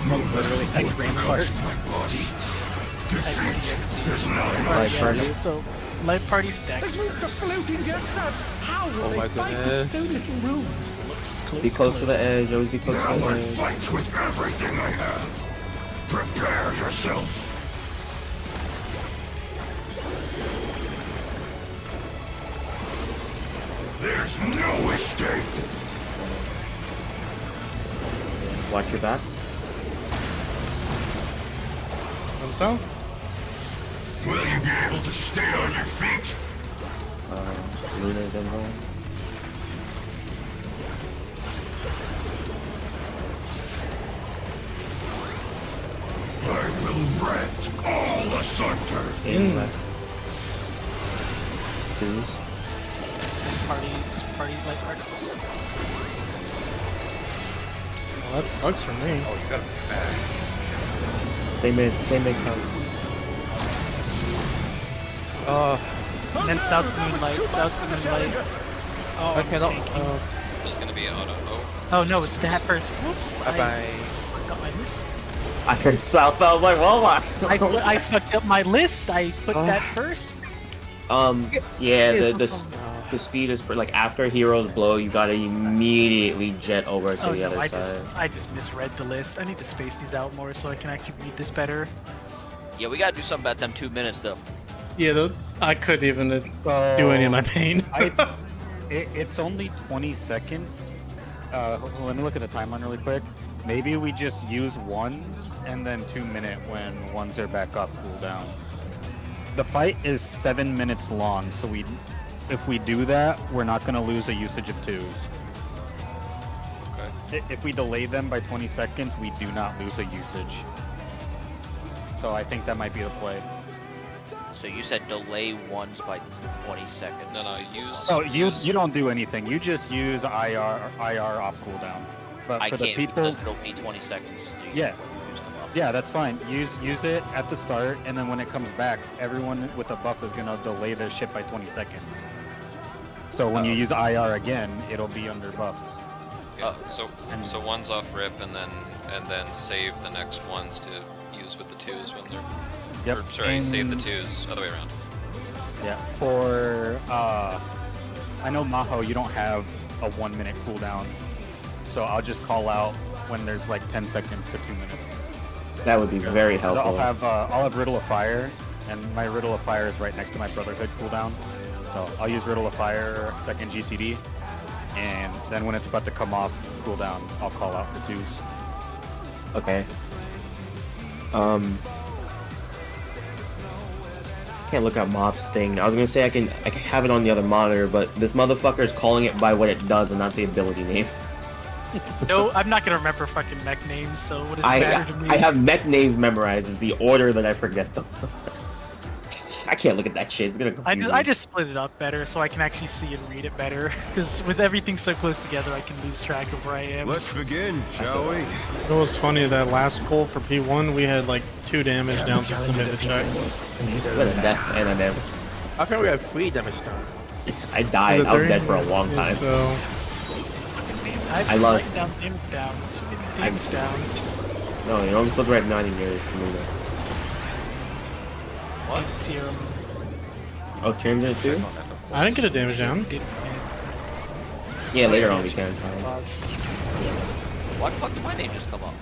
No Monk literally matter has what ramp becomes part. of my body, defeat is not an Life option. party? So, life party stacks. As we've just floating death traps, how will Oh they my fight goodness. with so little room? Be close to the edge, always be close to Now the I edge. fight with everything I have. Prepare yourself. There's no escape. Watch your back. And so? Will you be able to stay on your feet? Luna's in home. I will rent all asunder. In left. Twos. Life parties. Well, that sucks for me. Oh, you gotta be fast. Stay mid, come. And then south moonlight. Oh, I cannot. tanking. There's gonna be auto. Oh, Oh no, it's that first. Whoops. Bye bye. Forgot my list. I heard south, I was like, well, I fucked up my list. I put that first. yeah, Yes, the speed is like after heroes blow, you gotta immediately jet over to Oh the no, other I side. just misread the list. I need to space these out more so I can actually read this better. Yeah, we gotta do something about them 2 minutes though. Yeah, I couldn't even do any of my pain. It's only 20 seconds. Let me look at the timeline really quick. Maybe we just use ones and then 2 minute when ones are back up cooldown. The fight is 7 minutes long, so if we do that, we're not gonna lose a usage of twos. okay. If we delay them by 20 seconds, we do not lose a usage. So I think that might be the play. So you said delay ones by 20 seconds. No, use. Oh, you don't do anything. You just use IR off cooldown. But I for the can't people, because it'll be 20 seconds. So you Yeah. can use them up. yeah, that's fine. Use it at the start, and then when it comes back, everyone with a buff is gonna delay their shit by 20 seconds. So when you use IR again, it'll be under buffs. Yeah, so one's off rip and then save the next ones to use with the twos when they're. Yep. Or, sorry, save the and- twos. Other way around. Yeah, for I know Maho, you don't have a 1 minute cooldown, so I'll just call out when there's like 10 seconds to 2 minutes. That would be very helpful. I'll have Riddle of Fire, and my Riddle of Fire is right next to my Brotherhood cooldown. So I'll use Riddle of Fire, second GCD, and then when it's about to come off cooldown, I'll call out for 2s. Okay. Can't look at Mob's thing. I was gonna say I can have it on the other monitor, but this motherfucker is calling it by what it does and not the ability name. No, I'm not gonna remember fucking mech names, so what does it matter to me? I have mech names memorized. It's the order that I forget them. So I can't look at that shit. It's gonna confuse me. I just split it up better so I can actually see and read it better. Because with everything so close together, I can lose track of where I am. Let's begin, shall we? It was funny that last pull for P1, we had like 2 damage down just to make the check. What a death and a damage. How can we have 3 damage down? I died. I was dead for a long time. So I lost. Down damage downs. Who did these damage downs? No, you're only supposed to write 90 years. What? Tier. Oh, Tyrion's in it too? I didn't get a damage down. Yeah, later on we can. Why the fuck did my name just come up?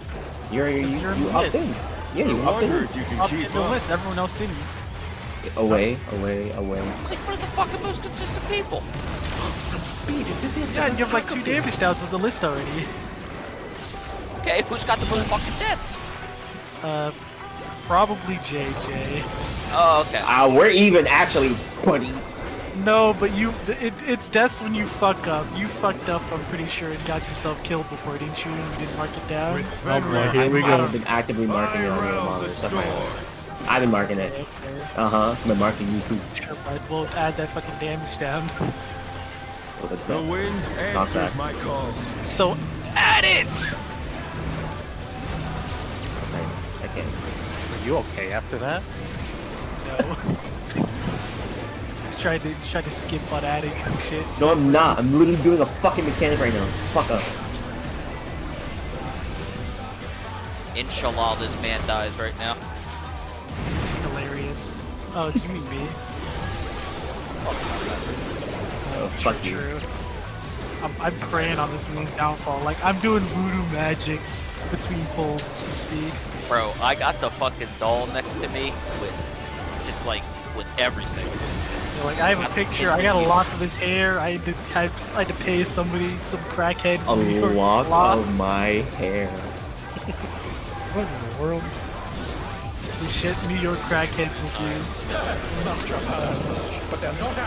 You upped in. Yeah, you upped in. If you can Up keep in the up. list, everyone else didn't. Away. Like, we're the fucking most consistent people. Yeah, and you have like 2 damage downs on the list already. Okay, who's got the most fucking deaths? Probably JJ. Oh, okay. We're even actually, buddy. No, but it's deaths when you fuck up. You fucked up, I'm pretty sure, and got yourself killed before, didn't you? And you didn't mark it down. With Oh boy, here we go. I've been actively marking it on the monitor. Stuff like that. I've been marking it. Okay. I've been marking you too. Sure, I will add that fucking damage down. The wind answers my call. So, add it! Okay. Are you okay after that? No. Tried to skip on adding shit. No, I'm not. I'm literally doing a fucking mechanic right now. Fuck up. Inshallah, this man dies right now. Hilarious. Oh, you mean me? Oh, fuck you. True. I'm praying on this moon downfall. Like, I'm doing voodoo magic between pulls as we speak. Bro, I got the fucking doll next to me with everything. You know, like, I have a picture. I got a lock of his hair. I had to pay somebody, some crackhead. A New York lock law. of my hair. What in the world? The shit New York crackheads will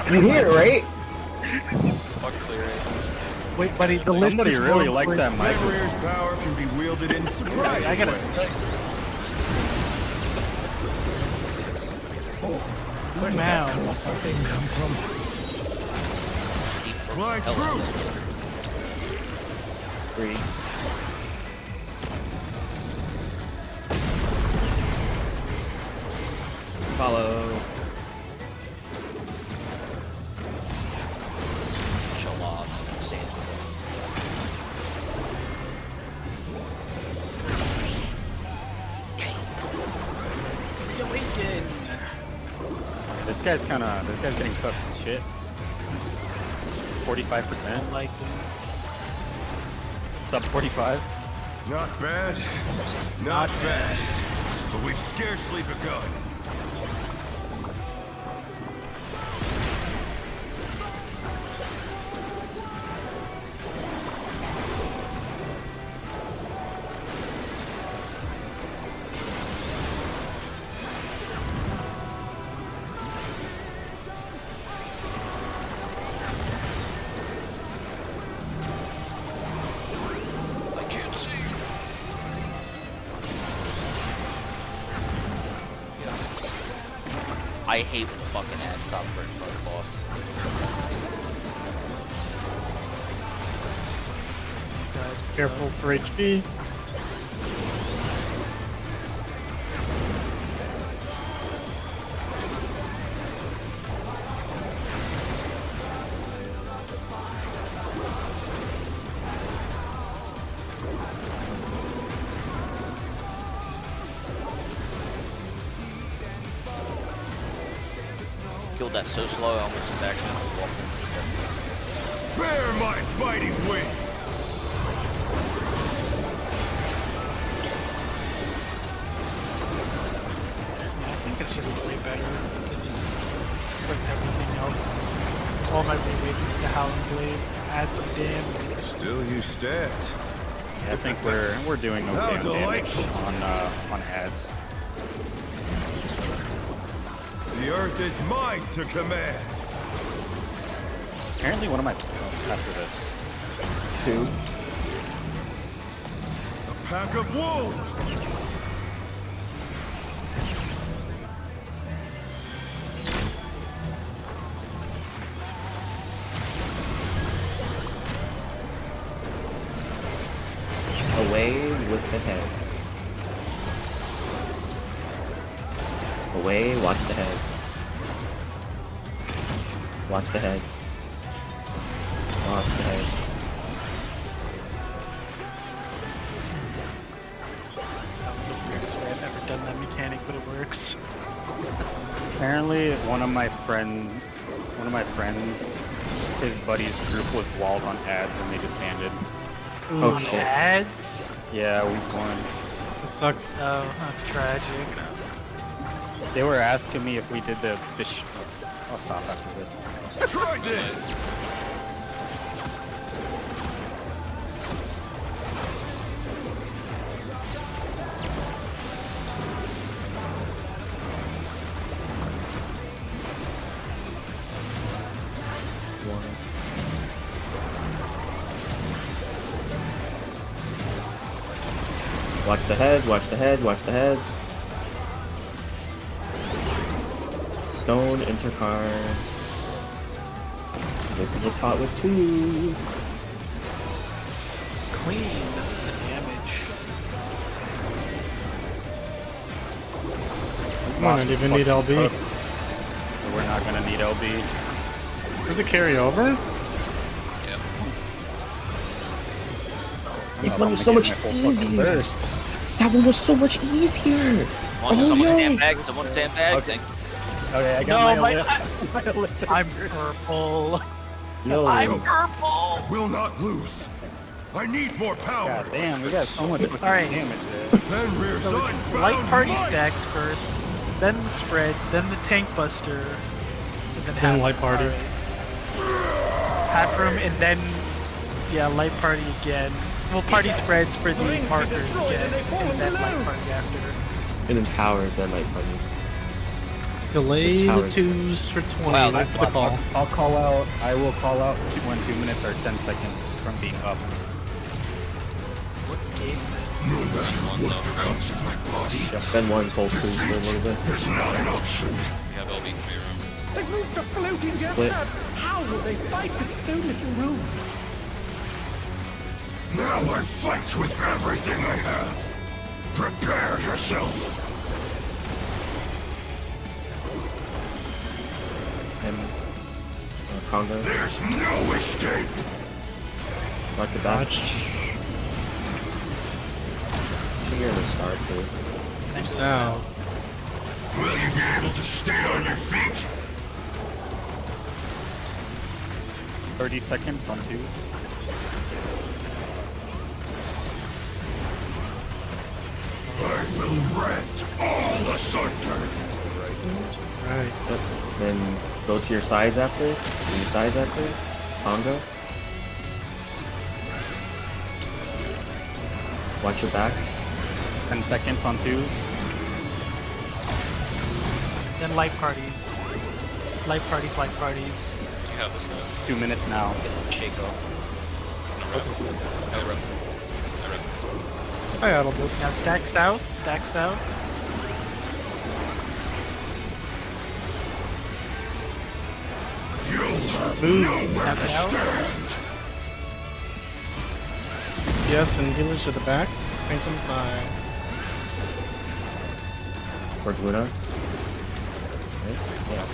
do. You hear it, right? Fuck clear it. Wait, buddy, the list Somebody is really going likes for- that mic. Fenrir's power can be wielded in surprising I gotta. ways. Where did that colossal thing come from? Fly true! 3. Follow. Inshallah, say it. Reawaken. This guy's getting cooked in shit. 45%. Like, Sub 45. Not bad. Not bad. But we've scarcely begun. I can't see. I hate when the fucking ad stops for the boss. guys, Careful for HP. Killed killed that so slow I almost just accidentally walked into the Bear my biting wings! I think it's just way better to just put everything else, all my reweightings to Howling Blade, add some damage. Still you stat. I think we're doing no How damage delightful. on ads. The earth is mine to command. Apparently, one of my after this. 2. A pack of wolves! Away with the head. Away, watch the head. Watch the head. Watch the head. That was the weirdest way I've ever done that mechanic, but it works. Apparently, one of my friends, his buddy's group was walled on ads and they just banded. Ooh, Oh, shit. ads? Yeah, we won. This sucks. Oh, that's tragic. They were asking me if we did the fish. I'll stop after this. Try this! Watch the head, watch the head, watch the heads. Stone intercar. This is a pot with 2s. Clean the damage. We don't even need LB. We're not gonna need LB. Does it carry over? This one was so much easier. That one was so much easier. Someone a damn bag, someone a damn bag. Okay. Okay, I got my elixir. I'm purple. Yo, I'm purple. Will not lose. I need more power. God damn, we got so much fucking Alright. damage there. Then rear So side it's light bound party might. stacks first, then the spreads, then the tank buster, and then Then half light party. Half room, and then light party again. Well, party spreads for the markers again, and then light party after. and then towers, then like funny. Delay the Towers. 2s for 20. Wow, Wait for the call. I'll call out. I will call out when 2 minutes or 10 seconds from being up. What game? No matter what becomes of my body, Then one whole cruise for a little bit. is not an option. We have LB, can we remember? They've moved to floating death Split. traps. How will they fight with so little room? Now I fight with everything I have. Prepare yourself. And Congo. There's no escape. Watch the back. Watch. You're gonna start too. Peace out. Will you be able to stay on your feet? 30 seconds on 2s. I will rent all asunder. Right. Yep. Then go to your sides after. To your sides after. Congo. Watch your back. 10 seconds on 2s. Then light parties. Light parties, light parties. You have this now. 2 minutes now. Shaco. I rep. I addled this. Now stacks out, stacks out. You'll have Ooh. nowhere Tap to it out. stand. Yes, and healers to the back. Tanks on the sides. Towards Luna. Right? Yeah.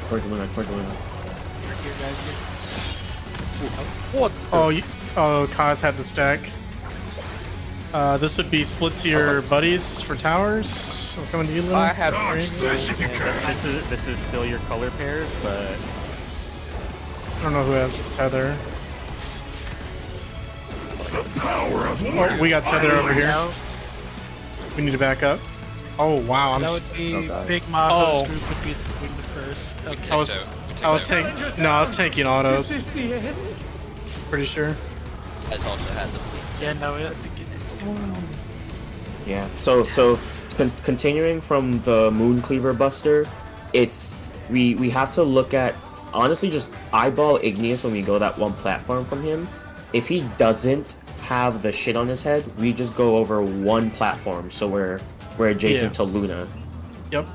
Towards Luna, towards Luna. Here, guys. Here. What? Oh, Kaz had the stack. This would be split to your buddies for towers. I'm coming to you, Luna. I have Dodge three. this if you can. This is still your color pairs, but I don't know who has tether. The power of Oh, we got tether over here. We need to back up. Oh wow, I'm. That Just, would be okay. Big Maho's Oh. group would be doing the first. Okay. I was. I was tanking. No, I was tanking autos. Is this the end? Pretty sure. Has also had the Yeah, no, I think it's Yeah. So continuing from the Moon Cleaver Buster, it's we have to look at honestly just eyeball Igneous when we go that one platform from him. If he doesn't have the shit on his head, we just go over one platform, so we're adjacent Yeah. to Luna. Yep.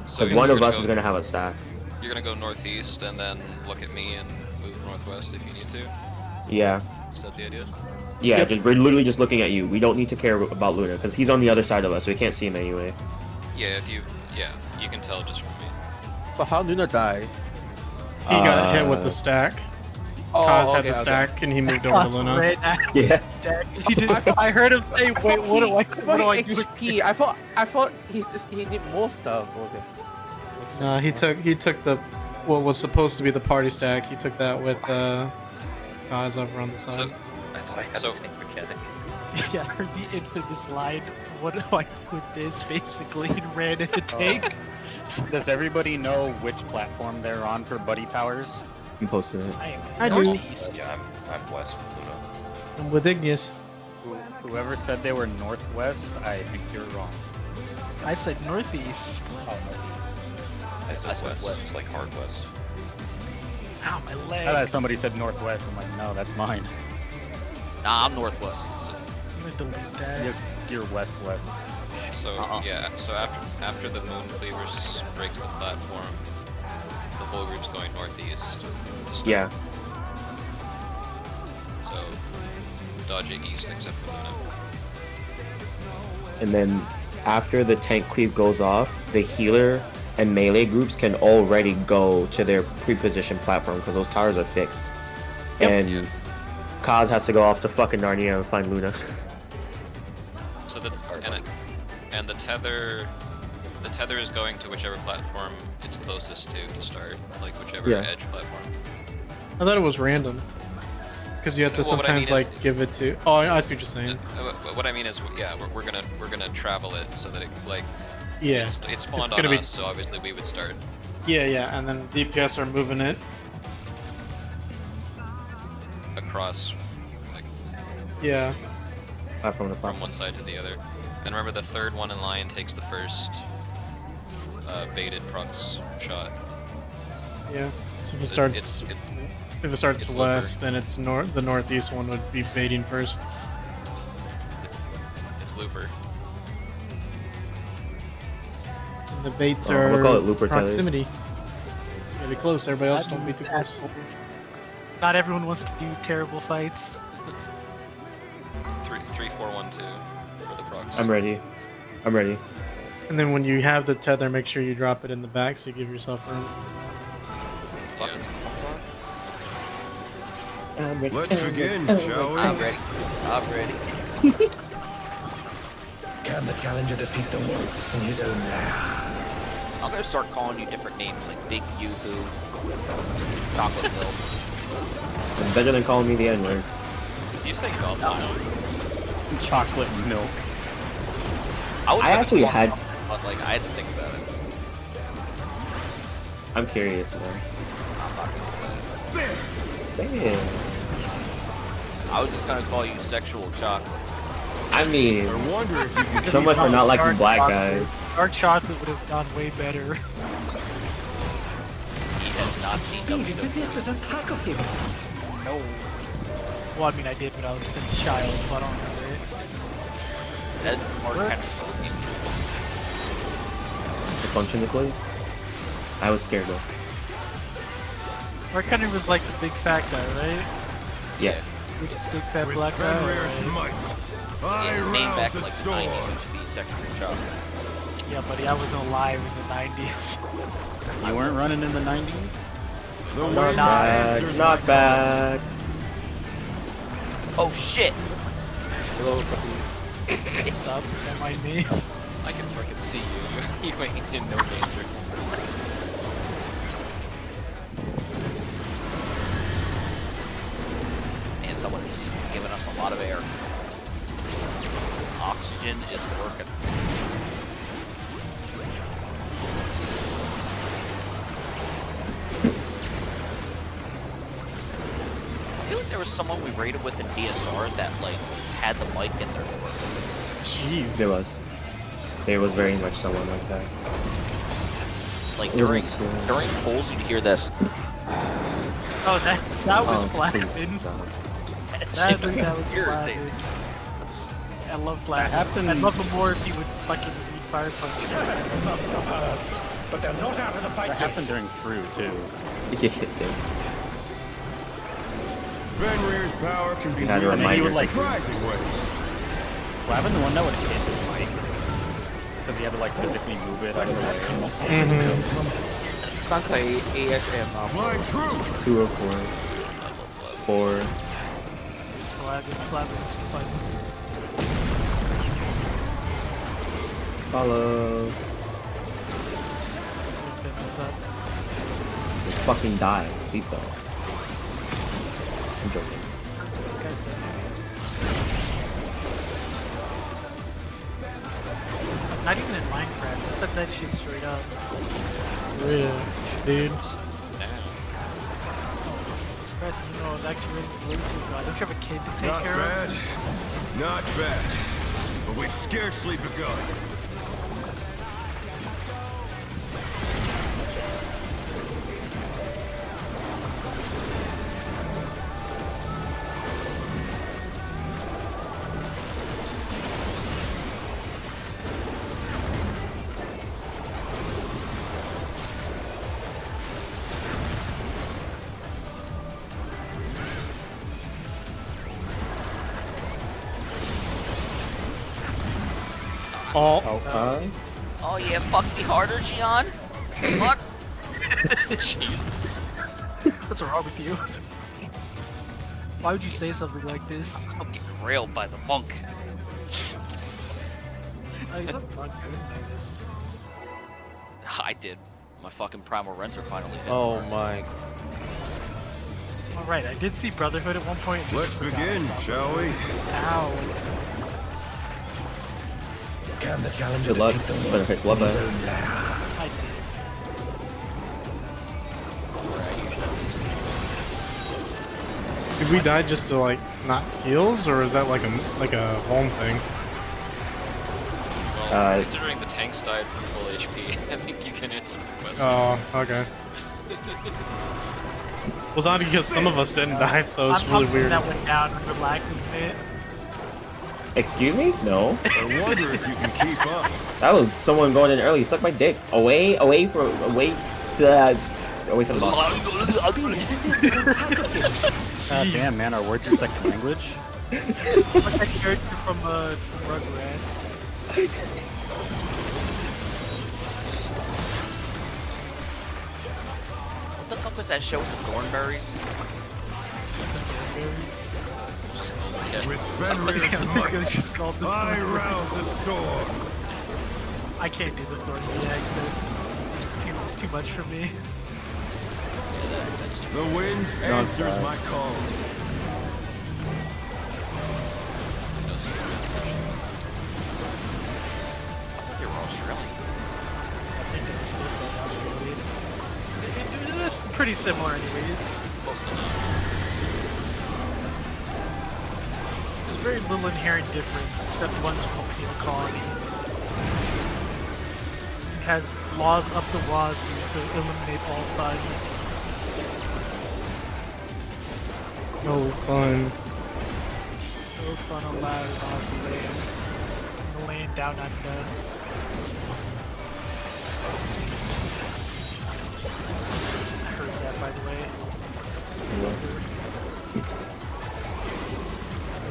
So Like one you're of gonna us go- is gonna have a stack. You're gonna go northeast and then look at me and move northwest if you need to. Yeah. Is that the idea? Yeah, Yep. we're literally just looking at you. We don't need to care about Luna because he's on the other side of us, so we can't see him anyway. Yeah, you can tell just from me. But how Luna die? He got hit with Uh, the stack. Oh, Kaz had okay, the okay. stack, and he moved over to Luna. Right now, Yeah. he did, I heard him say, "Wait, what do I? I What do I do?" HP. I thought he did more stuff. Okay. He took the what was supposed to be the party stack. He took that with Kaz over on the side. So, I thought I had So- a tank mechanic. Yeah, I heard the infamous line. What do I do with this? Basically, and ran at the tank. does everybody know which platform they're on for buddy powers? I'm posting it. I do. Northeast. Yeah, I'm west from Luna. I'm with Igneous. Whoever said they were northwest, I think you're wrong. I said northeast. I said west, like hard west. Ow, my leg. I thought somebody said northwest. I'm like, no, that's mine. Nah, I'm northwest. I'm gonna delete that. Yes, you're west-west. so yeah. So after the Moon Cleavers breaks the platform, the whole group's going northeast. To start. Yeah. So dodge it east except for Luna. And then after the tank cleave goes off, the healer and melee groups can already go to their pre-positioned platform because those towers are fixed. Yep. And Kaz has to go off to fucking Narnia and find Luna. So and the tether is going to whichever platform it's closest to start, like whichever Yeah. edge platform. I thought it was random. Because you have to Well, what I sometimes mean is- like give it to. Oh, I see what you're saying. What I mean is, yeah, we're gonna travel it so that it like Yeah. it spawned gonna on be- us, so obviously we would start. Yeah, and then DPS are moving it. Across, like Yeah. Platform to from platform. one side to the other. And remember, the third one in line takes the first baited prox shot. Yeah. So if it So starts, if it starts it's west, then it's north. The northeast one would be baiting first. It's Looper. And the baits Oh, we'll are call it Looper Tether. proximity. It's gotta be close. Everybody else don't be too close. Not everyone wants to do terrible fights. 3, 4, 1, 2 for the prox. I'm ready. I'm ready. And then when you have the tether, make sure you drop it in the back so you give yourself room. Yeah. Let's begin, shall we? I'm ready. I'm ready. Can the challenger defeat the wolf in his own lair? I'm gonna start calling you different names like Big Yoo-Hoo, Chocolate Milk. It's better than calling me the N-word. Do you say goblin? Chocolate milk. I was I gonna actually call had- him, but like I had to think about it. I'm curious, man. I'm not gonna say it. Say it. I was just gonna call you Sexual Chocolate. I mean, I wonder if you can so much for not liking Dark black chocolate. guys. Dark chocolate would have gone way better. He has not seen WWE. It's as if there's a pack of him. No. Well, I mean, I did when I was a child, so I don't remember it. That or kind Works. of The function deploy? I was scared though. Mark Henry was like the big fat guy, right? Yes. Big fat With black guy. Fenrir's right? might, yeah, I his name back rouse in a like the storm. 90s used to be Sexual Chocolate. Yeah, buddy, I wasn't alive in the 90s. You weren't running in the 90s? The No, wind not Bad, answers not my bad. Oh shit! Hello, puppy. What's up? Don't mind me. I can fucking see you. You ain't in no danger. And someone is giving us a lot of air. Oxygen is working. I feel like there was someone we raided with in DSR that like had the mic in their door. Jeez. There was very much someone like that. Like It wasn't scary. during polls, you'd hear this. Oh, that was Oh, Flavin. please, Sadly, that was irritating. Flavin. I love Flavin. happened- I'd love him more if he would fucking read Fire Punch. Must have hurt, but they're not out of the fight That yet. happened during Crew too. Fenrir's power can be You had to wielded remind in yourself. surprising ways. Flavin, the one that would hit his mic because he had to like physically move it. Sounds like ASM. Flying true. 2 or 4. 4. Flavin's fun. Follow. Pick this up. Just fucking die. Please don't. I'm joking. This guy said. Not even in Minecraft. I said that shit straight up. Yeah, dude. Jesus Christ, I didn't know I was actually ready to lose you. God, don't you have a kid to take Not care bad. of? Not bad. But we've scarcely begun. Oh yeah, fuck me harder, Gian. Fuck. Jesus. What's wrong with you? Why would you say something like this? I'm getting railed by the monk. Oh, he's not doing this. I did. My fucking primal renter finally hit. Oh my. Alright, I did see Brotherhood at one point. and Let's just forgot begin, myself. shall we? Ow. Can the challenger Good luck. defeat the Better pick one his back. own lair? I did. Did we die just to like not heals, or is that like a home thing? Well, considering the tanks died from full HP, I think you can answer the question. Oh, okay. Well, it's not because some of us didn't die, so it's I'm really pumping weird. That went down under lag a bit. Excuse me? No. I wonder if you can keep up. That was someone going in early. Suck my dick. Away from the boss. God damn, man, our words are second language. Like that character from Rugrats. What the fuck was that show with the Thornberries? Just call it, yeah. With It Fenrir's was just called the I Thornberries. rouse the storm. I can't do the Thornberry accent. It's too much for me. The wind answers my call. I thought they were Australian. I think it was supposed to have Australian. This is pretty similar anyways. Close enough. There's very little inherent difference, except one's from a penal colony. It has laws up the wazoo to eliminate all fun. No fun. No fun allowed in Aussie land. In the land down under. I heard that, by the way.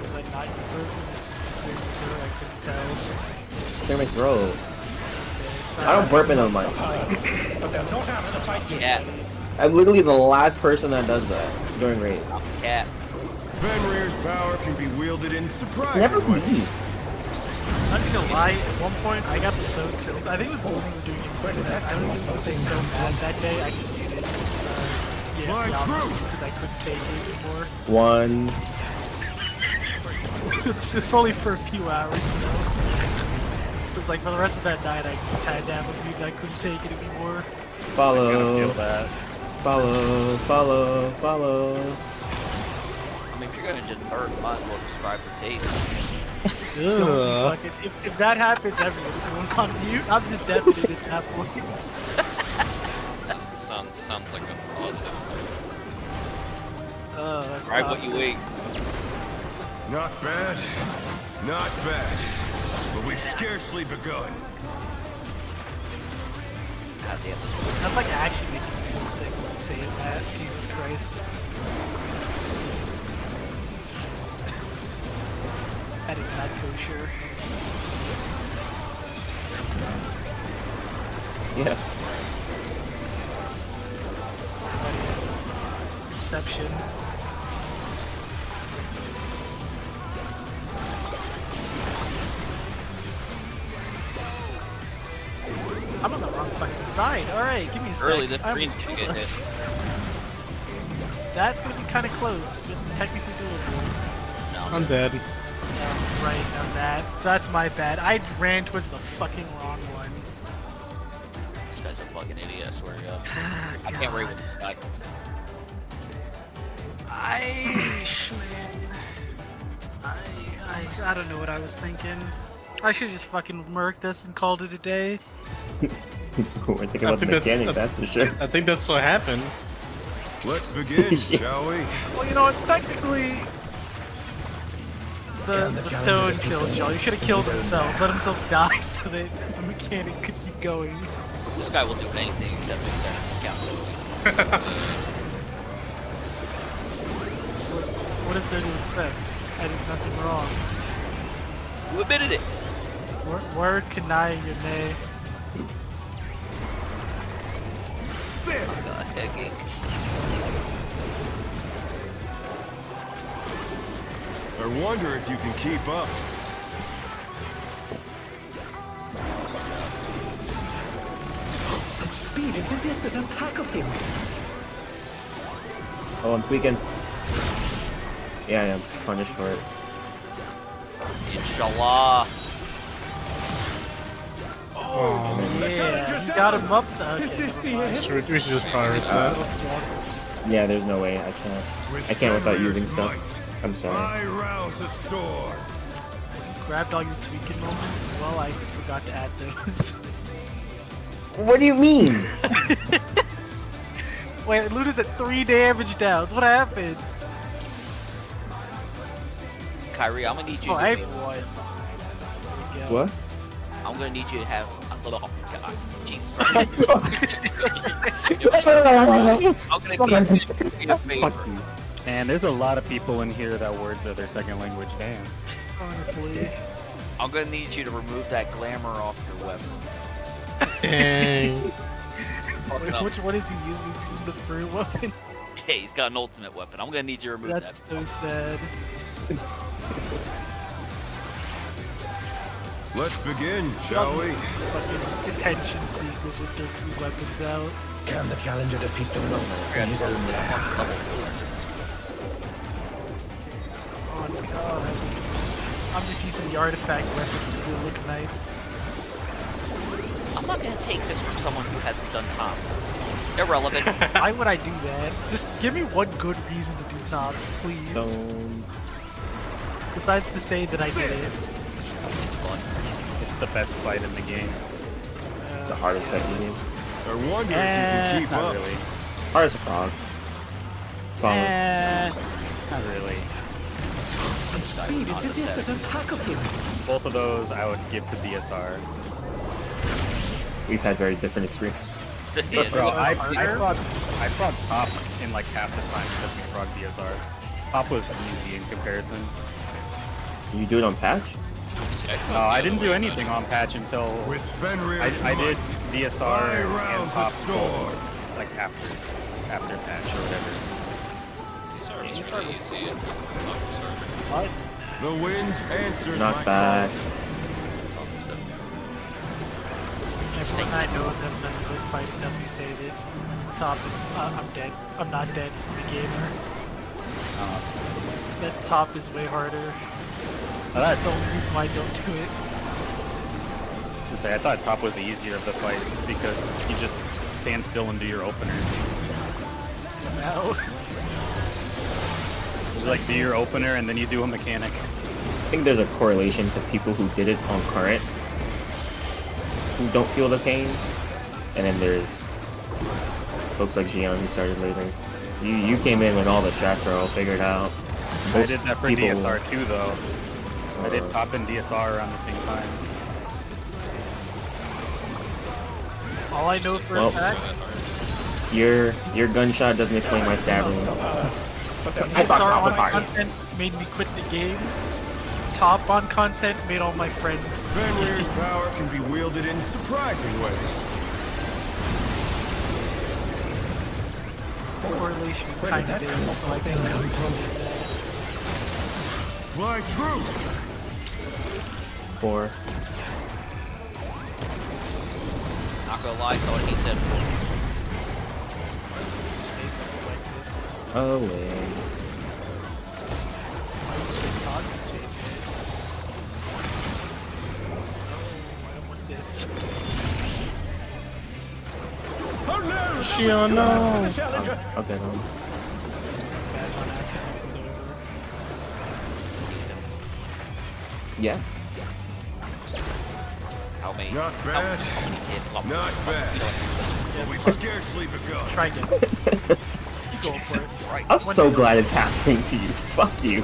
Was that not your version? It's just a clear I couldn't tell. Clear my throat. It's, I don't burp in on my. But they're not out of the fight yet. Cat. I'm literally the last person that does that during raid. Cat. Fenrir's power can be wielded in surprising Never ways. me. I'm not gonna lie, at one point I got so tilted. I think it was the one we were doing games that I was just so mad that day. I just muted. Fly true. Just because I couldn't take it anymore. One. It's only for a few hours though. It was like for the rest of that night I just had to have a mute. I couldn't take it anymore. Follow. Feel that. Follow. Follow. Follow. I mean, if you're gonna just burn, might as well describe the taste. Ugh. If that happens, everyone's going on mute. I'm just deafening at that point. Sounds like a positive. That's Right, what toxic. you ate. Not bad. Not bad. But we've scarcely begun. God damn this. That's like actually making me feel sick when you say that. Jesus Christ. That is not kosher. Yeah. Inception. I'm on the wrong fucking side. Alright, give me a sec. Early, the I'm green can get close. hit. That's gonna be kind of close, but technically doable. No, I'm dead. Right on that. That's my bad. I ran towards the fucking wrong one. this guy's a fucking idiot, I swear to God. I can't read with this guy. I don't know what I was thinking. I should just fucking murked this and called it a day. We're thinking about the mechanic, that's for sure. I think that's what happened. Let's begin, shall we? Well, you know what? Technically, the stone killed Joel. He should have killed himself. Let himself die so that the mechanic could keep going. This guy will do anything except accept the count. What is there to accept? I did nothing wrong. You admitted it. Word Kanai Yone. God, heck, I wonder if you can keep up. Such speed, it is yet there's a pack of him. Oh, I'm tweaking. Yeah, I am punished for it. Inshallah. Yeah, you got him up though. Is this the end? We should just probably reset. Yeah, there's no way I can't. I can't without using stuff. I'm sorry. I rouse a storm. Grabbed all your tweaking moments as well. I forgot to add those. What do you mean? Wait, Luna's at 3 damage downs. What happened? Kyrie, I'm gonna need you Oh, to I be- have one. There we go. What? I'm gonna need you to have a little. Oh, God, Jesus. I'm gonna need you to be a favor. And there's a lot of people in here that words are their second language. Damn. Honestly. I'm gonna need you to remove that glamour off your weapon. Dang. Wait, which one is he using? He's using the free weapon? Hey, he's got an ultimate weapon. I'm gonna need you to remove That's that. so sad. Let's begin, shall we? This fucking detention seekers with their free weapons out. Can the challenger defeat the rover in his own lair? Oh my god. I'm just using the artifact weapons because they look nice. I'm not gonna take this from someone who hasn't done top. Irrelevant. Why would I do that? Just give me one good reason to do top, please. Don't. Besides to say that I did it. It's the best fight in the game. The hardest fight in the game. I wonder if you can keep Not up. really. Hardest prog. Follow. Not really. Such speed, it is yet there's a pack of him. Both of those I would give to BSR. We've had very different experiences. Yeah, Bro, I harder? prog top in like half the time that we prog BSR. Top was easy in comparison. You do it on patch? No, I didn't do anything on patch until With Fenrir's I did might, BSR I and rouse a top storm. like after patch or whatever. pretty easy in Conquest. The wind answers my Not bad. Everyone I know of them that good fights definitely say that top is I'm dead. I'm not dead. I'm a gamer. That top is way harder. That's the only reason why I don't do it. I thought top was the easier of the fights because you just stand still and do your openers. No. You like do your opener and then you do a mechanic. I think there's a correlation to people who did it on current who don't feel the pain, and then there's folks like Xian who started later. You came in when all the strats are all figured out. I did that for DSR too, though. I did top and DSR around the same time. All I know for a fact, your gunshot doesn't explain my stab room. DSR on content made me quit the game. Top on content made all my friends. Fenrir's power can be wielded in surprising ways. Correlation is kind of there, so I think Fly true. 4. Not gonna lie, thought he said one. say something like this. Oh, wait. Why would you talk to JJ? I don't want this. Oh no! Shion, no! I'll get him. Bad on accident, it's over. Yes. How many? Not bad. How many hit? Not bad. But we've scarcely begun. Try again. Keep going for it. Right. I'm so glad it's happening to you. Fuck you.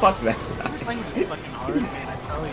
Fuck that. Playing is fucking hard, man, I tell you.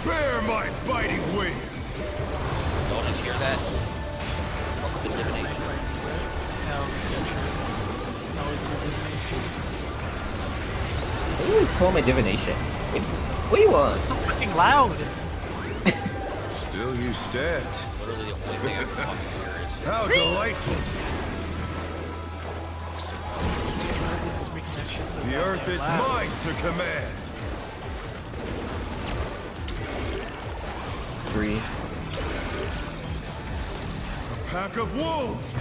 Bear my biting wings. Don't you hear that? Must have been divination. No, it's your divination. What do you always call my divination? What do you want? It's so fucking loud! Still you stand. Literally the only thing I can fucking hear is. How delightful. It's making that shit so The earth goddamn is loud. mine to command. 3. A pack of wolves.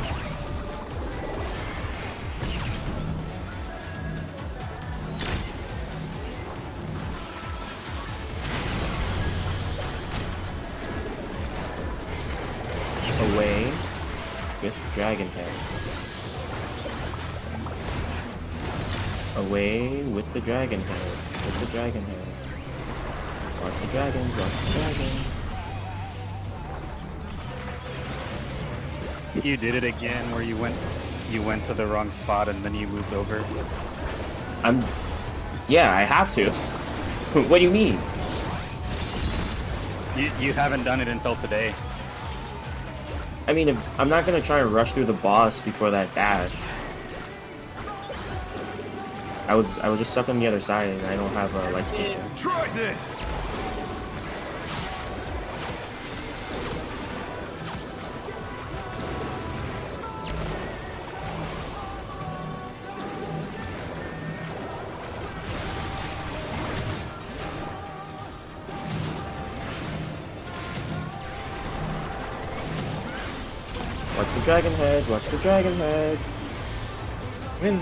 Away with Dragon Head. Away with the Dragon Head. With the Dragon Head. Watch the dragons, watch the dragons. You did it again where you went to the wrong spot and then you moved over. Yeah, I have to. What do you mean? You haven't done it until today. I mean, I'm not gonna try and rush through the boss before that dash. I was just stuck on the other side and I don't have a light switch. Try this. Watch the dragon head, watch the dragon head. Win.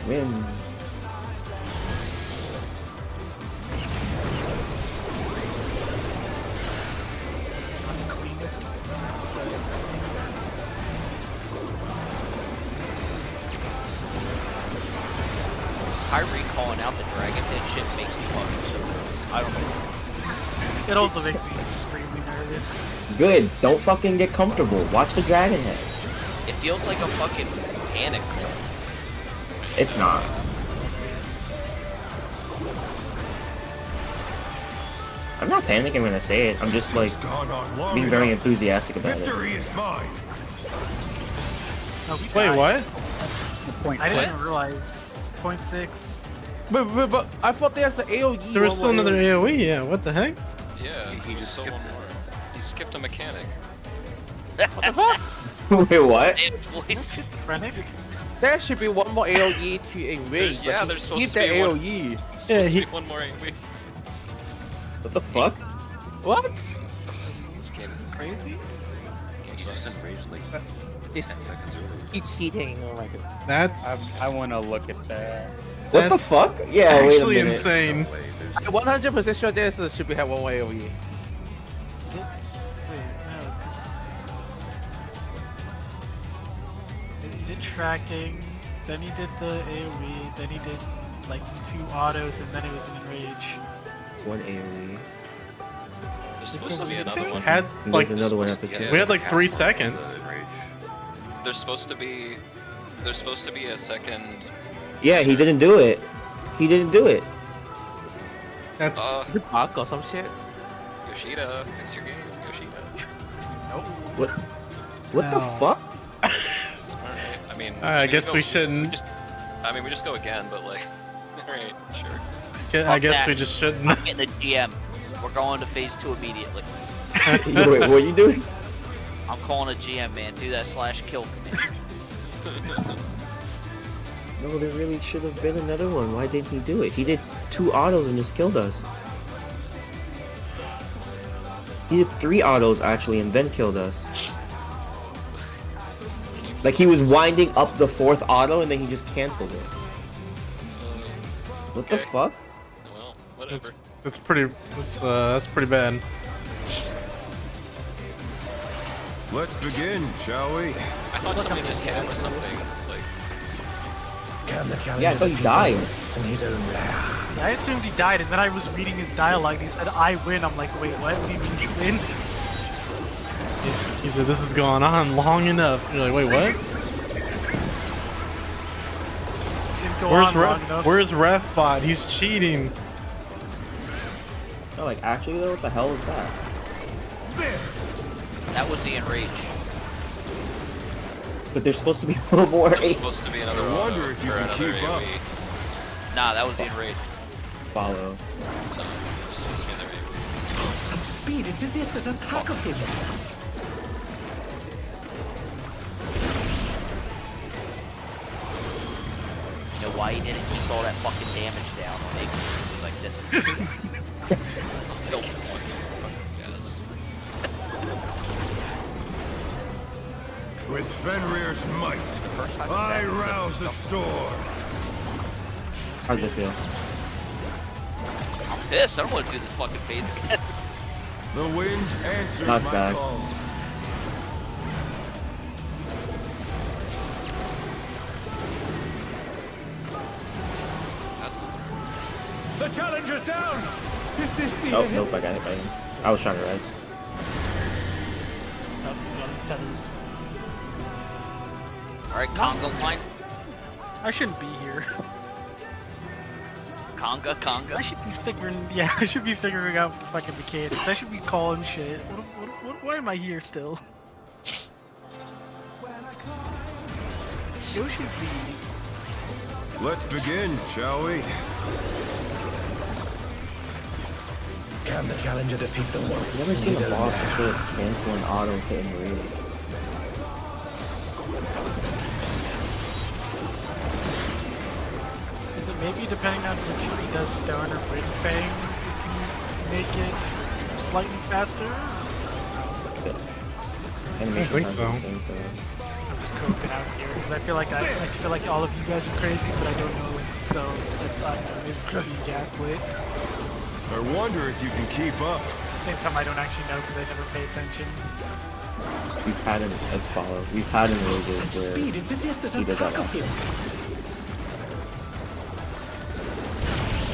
Win. Not the cleanest. Kyrie calling out the Dragon Pit shit makes me fucking so nervous. I don't know. It also makes me extremely nervous. Good. Don't fucking get comfortable. Watch the dragon head. It feels like a fucking panic call. It's not. I'm not panicking when I say it. I'm just like Gone on long being very enough. enthusiastic about it. Victory is mine. Oh, we Wait, died. what? Point I six. didn't realize. 0.6. But I thought there's the AOE. There was one still more another AoE, yeah, what the heck? Yeah, He just still skipped one it. more. He skipped a mechanic. What the fuck? Wait, what? His voice. Schizophrenic? There should be one more AOE to enrage. Yeah, but there's he supposed skipped to the be one. AOE. It's Yeah, supposed to he- be one more AoE. What the fuck? What? This game Crazy? sucks. Rage like It's 10 seconds early. it's heating. Oh my god. That's I want to look at that. What the That's fuck? Yeah, wait a actually minute. insane. Play, there's I'm 100% sure there's should be have one more AOE. It's. Wait, no. He did tracking, then he did the AoE, then he did like 2 autos, and then it was an enrage. One AoE. There's supposed to be another one. Had And like there's another one supposed after to two. be- we had like cast 3 mark seconds. for the rage. There's supposed to be. There's supposed to be a second. Yeah, he didn't do it. He didn't do it. That's The bug or some shit. Yoshida, fix your game, Yoshida. What? What the No. fuck? Alright, I mean. I can guess go- we shouldn't. we just go again, but like. Alright, sure. I Fuck guess that. we just shouldn't. I'm getting a GM. We're going to phase 2 immediately. Wait, what are you doing? I'm calling a GM, man. Do that /kill command. No, there really should have been another one. Why didn't he do it? He did 2 autos and just killed us. He did 3 autos actually and then killed us. Like he was winding up the 4th auto and then he just canceled it. What the Okay. fuck? Well, whatever. That's pretty. That's pretty bad. Let's begin, shall we? I thought somebody just hit him with something. Like, Can the challenger Yeah, I thought he died. in his own lair? Yeah, I assumed he died, and then I was reading his dialogue, and he said, I win. I'm like, wait, what? What do you mean you win? He said this has gone on long enough. You're like, wait, what? Didn't go Where's on long enough. Where's Refbot? He's cheating. No, like actually though, what the hell is that? That was the enrage. But there's supposed to be one more. there's supposed to be another I wonder auto if you or can another keep up. AoE. Nah, that was the enrage. Follow. No, there's supposed to be another AoE. Such speed, it is it that attack of him. You know why he did it? He saw that fucking damage down on Ignis. He was like, this is no point. Yes. With Fenrir's might, first time I he's ever rouse the storm. How'd that feel? I'm pissed. I don't want to do this fucking phase again. The wind answers Not my bad. call. That's not The challenger's down! Is this the Oh, end? nope, I got hit by him. I was trying to res. Oh, no, these tethers. Alright, Conga line. I shouldn't be here. Conga. I should be figuring, yeah, I should be figuring out the fucking mechanics. I should be calling shit. Why am I here still? So should be. Let's begin, shall we? Can the challenger defeat the wolf? I've never in seen his a own boss lair? just sort of cancel an auto to enrage. Is it maybe depending on which he does Stone or Wind Fang, it can make it slightly faster? Animation think time's so. the same for us. just coping out here because I feel like all of you guys are crazy, but I don't know. So it's maybe could be Gatwick. I wonder if you can keep up. At the same time, I don't actually know because I never pay attention. We've had him as follow. We've had him rages where he does that last time.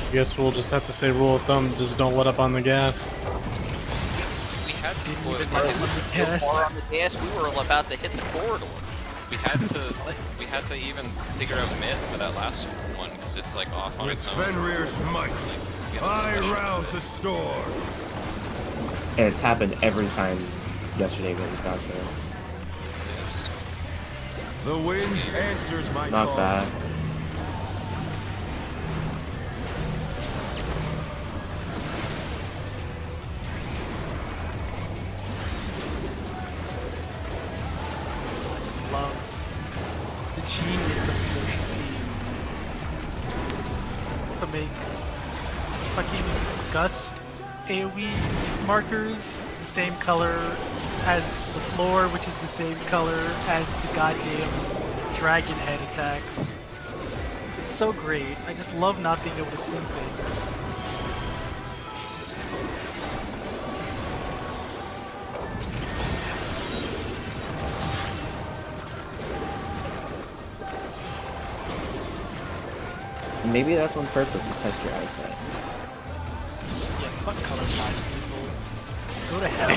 I guess we'll just have to say rule of thumb, just don't let up on the gas. We had people even like let so gas. far on the gas, we were about to hit the corridor. We had to even figure out mid for that last one because it's like off on With its own. Fenrir's might, We have I special- rouse a storm. And it's happened every time yesterday when we got there. The wind answers my Not call. bad. I just love the genius of Yoshi P to make fucking gust AoE markers the same color as the floor, which is the same color as the goddamn dragon head attacks. It's so great. I just love not being able to see things. Maybe that's on purpose to test your eyesight. Yeah, fuck colorblind people. Go to hell.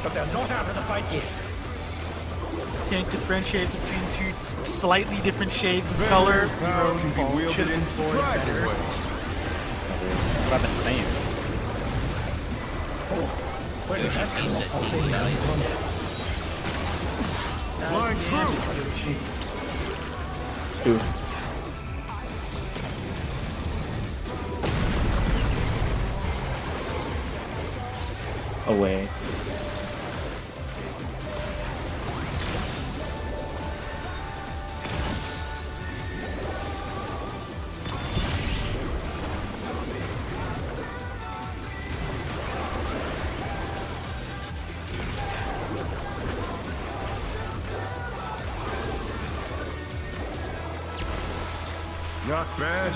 But they're not out of the fight yet. Can't differentiate between two slightly different shades of color. Fenrir's power Your own can fault. be wielded Should've in been born surprising better. ways. What I've been saying. Where did that come from? Flying Yoshi. Two. Away. Not bad,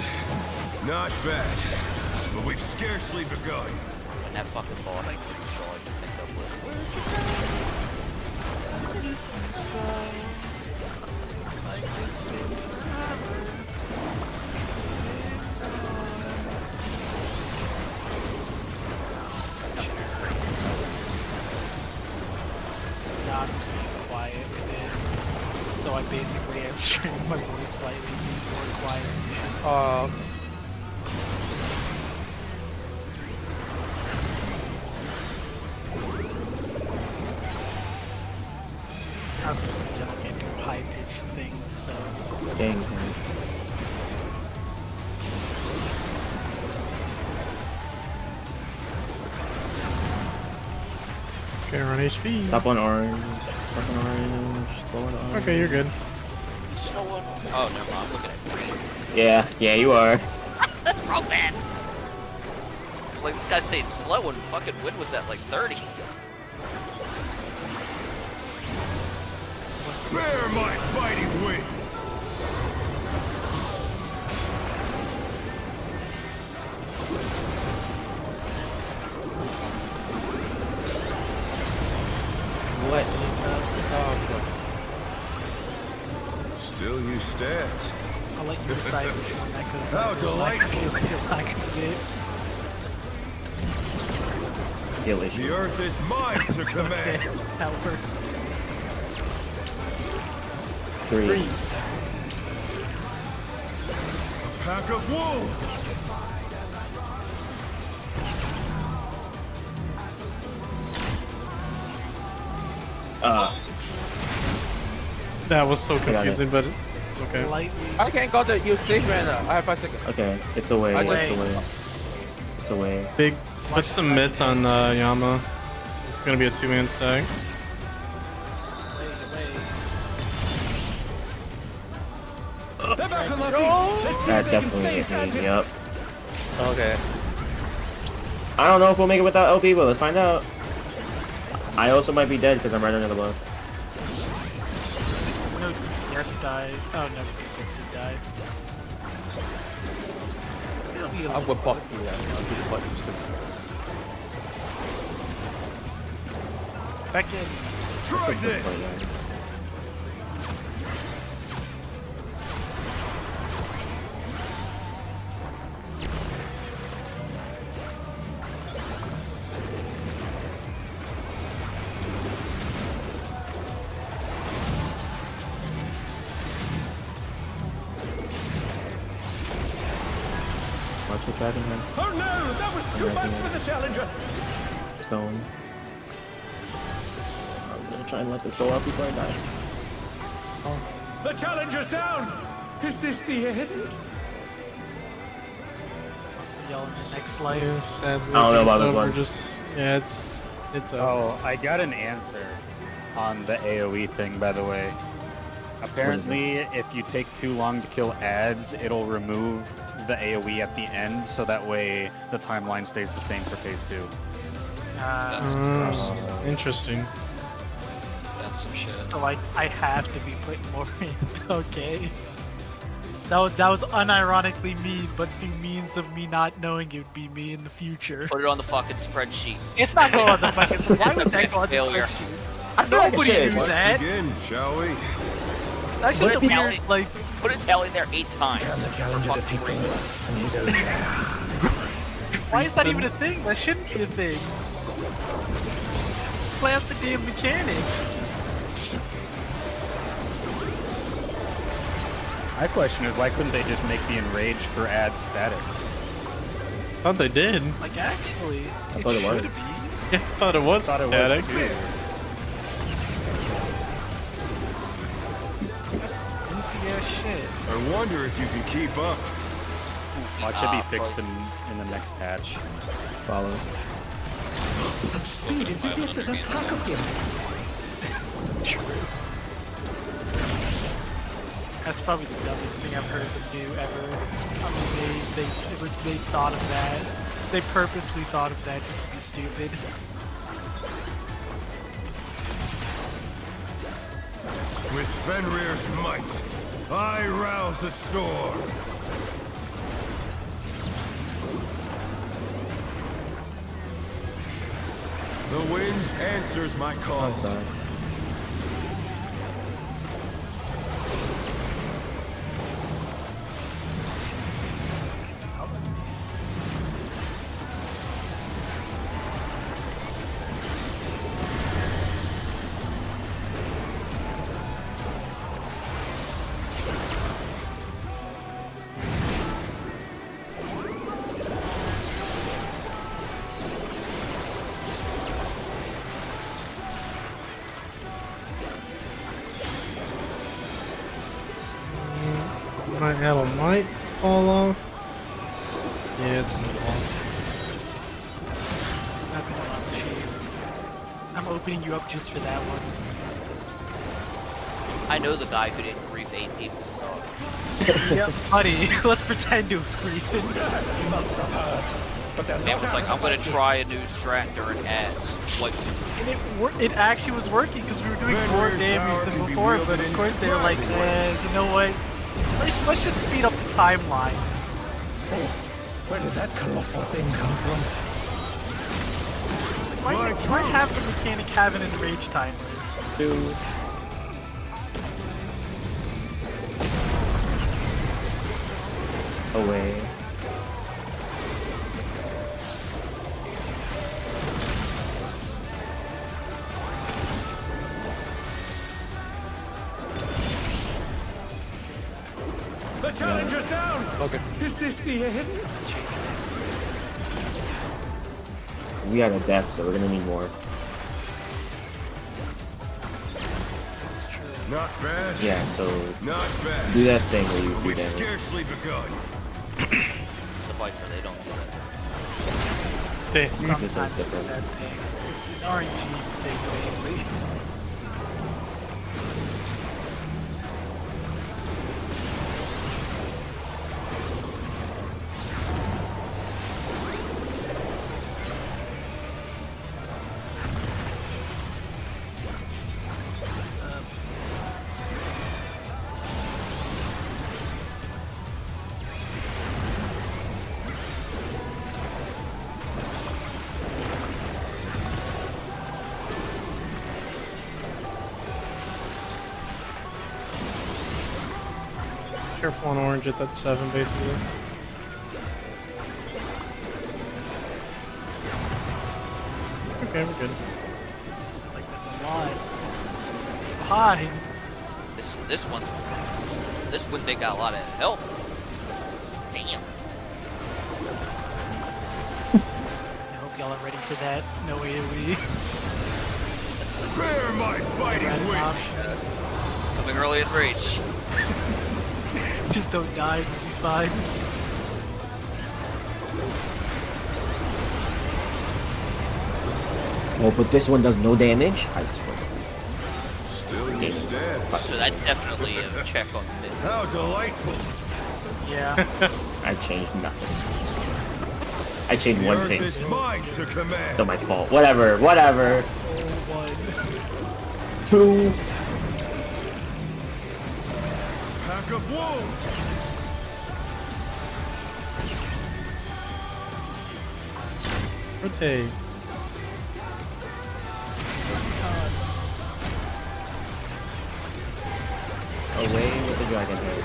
not bad. But we've scarcely begun. When that fucking ball like all I could think of was Nah, I'm just being quiet with it. So I basically am straining my voice slightly, being more quiet. I was just in general can't do high pitched things, so Dang. Okay, run HP. Stop on orange. Stop on orange. Slow on orange. Okay, you're good. someone. Oh, never mind. I'm looking at green. Yeah, you are. Wrong man. Like this guy's saying slow and fucking wind was at like 30. Spare my fighting wits! What? Still you stand. I'll let you decide which one that goes. How delightful. You're not gonna get. Skill issue. The earth is mine to Okay, command. that works. 3. A pack of wolves! That was so got it. confusing, but it's okay. Lightly. I can't go to you safe right now. I have 5 seconds. Okay, it's away. I It's just- away. It's away. Big, put some mitts on Yama. This is gonna be a 2-man stack. They're back on their feet. Let's see That if they can definitely stay hit me. standing. Yep. Okay. I don't know if we'll make it without LP, but let's find out. I also might be dead because I'm right under the bus. first guy. Oh no, this did die. It'll be a I'm little gonna bot you. I'll do the bot you. back in. Try this! Watch the dragon hand. Oh no, that was too much for the challenger. Stone. I'm gonna try and let this go up before I die. The challenger's down. Is this the end? I'll see y'all in the next life. Sadly, I don't know about it's this over. one. Just yeah, it's over. Oh, I got an answer on the AoE thing, by the way. Apparently, if you take too long to kill ads, it'll remove the AoE at the end, so that way the timeline stays the same for phase 2. That's gross. Interesting. That's some shit. So like, I have to be putting more in. Okay. That was unironically me, but through means of me not knowing it would be me in the future. Put it on the fucking spreadsheet. It's not going on the fucking. Why would that go on the Failure. spreadsheet? Nobody do Let's that. begin, shall we? That's just a Put it weird, down. like. Put a tally there 8 times. Can the challenger defeat the wolf in his own lair? Why is that even a thing? That shouldn't be a thing. Play out the damn mechanic. My question is, why couldn't they just make the enrage for ads static? Thought they did. Like actually, I thought it was. should be. Yeah, I thought it was static. That's goofy ass shit. I wonder if you can keep up. Watch it be fixed in the next patch. Follow. Such speed, it's as if there's a pack of him. That's probably the dumbest thing I've heard them do ever. I'm amazed they thought of that. They purposely thought of that just to be stupid. With Fenrir's might, I rouse a storm. The wind answers my call. My arrow might fall off. Yeah, it's gonna fall off. That's one on the sheet. I'm opening you up just for that one. I know the guy who didn't grief 8 people. Yep, buddy. Let's pretend it was grieving. You must have heard. But they're Man not was like, out I'm of gonna it. try a new strat during ads. What? And it actually was working because we were doing Fenrir's more power damage can than be before. wielded But of in course they were like, surprising ways. you know what? Let's just speed up the timeline. Oh, where did that colossal thing come from? Why have the mechanic have an enrage timer? Dude. Away. The challenger's down. Okay. Is this the end? We have a death, so we're gonna need more. That's true. Not bad. Yeah, so Not bad. do that thing where you do We've damage. scarcely begun. The Viper, they don't do that. This. Sometimes one's different. that thing. It's an RNG thing mainly. Careful on orange, it's at 7 basically. Okay, we're good. Like that's a lot. Behind. This one they got a lot of health. Damn. I hope y'all are ready for that. No AoE. Bear my biting wings! Coming early in range. Just don't die, you'll be fine. Oh, but this one does no damage? I swear. Still in your stats. So that definitely a check on this. How delightful! Yeah. I changed nothing. I changed The one earth thing. is mine to command. Still my fault. Whatever, whatever. 2. Pack of wolves! Rotate. Away with the dragon head.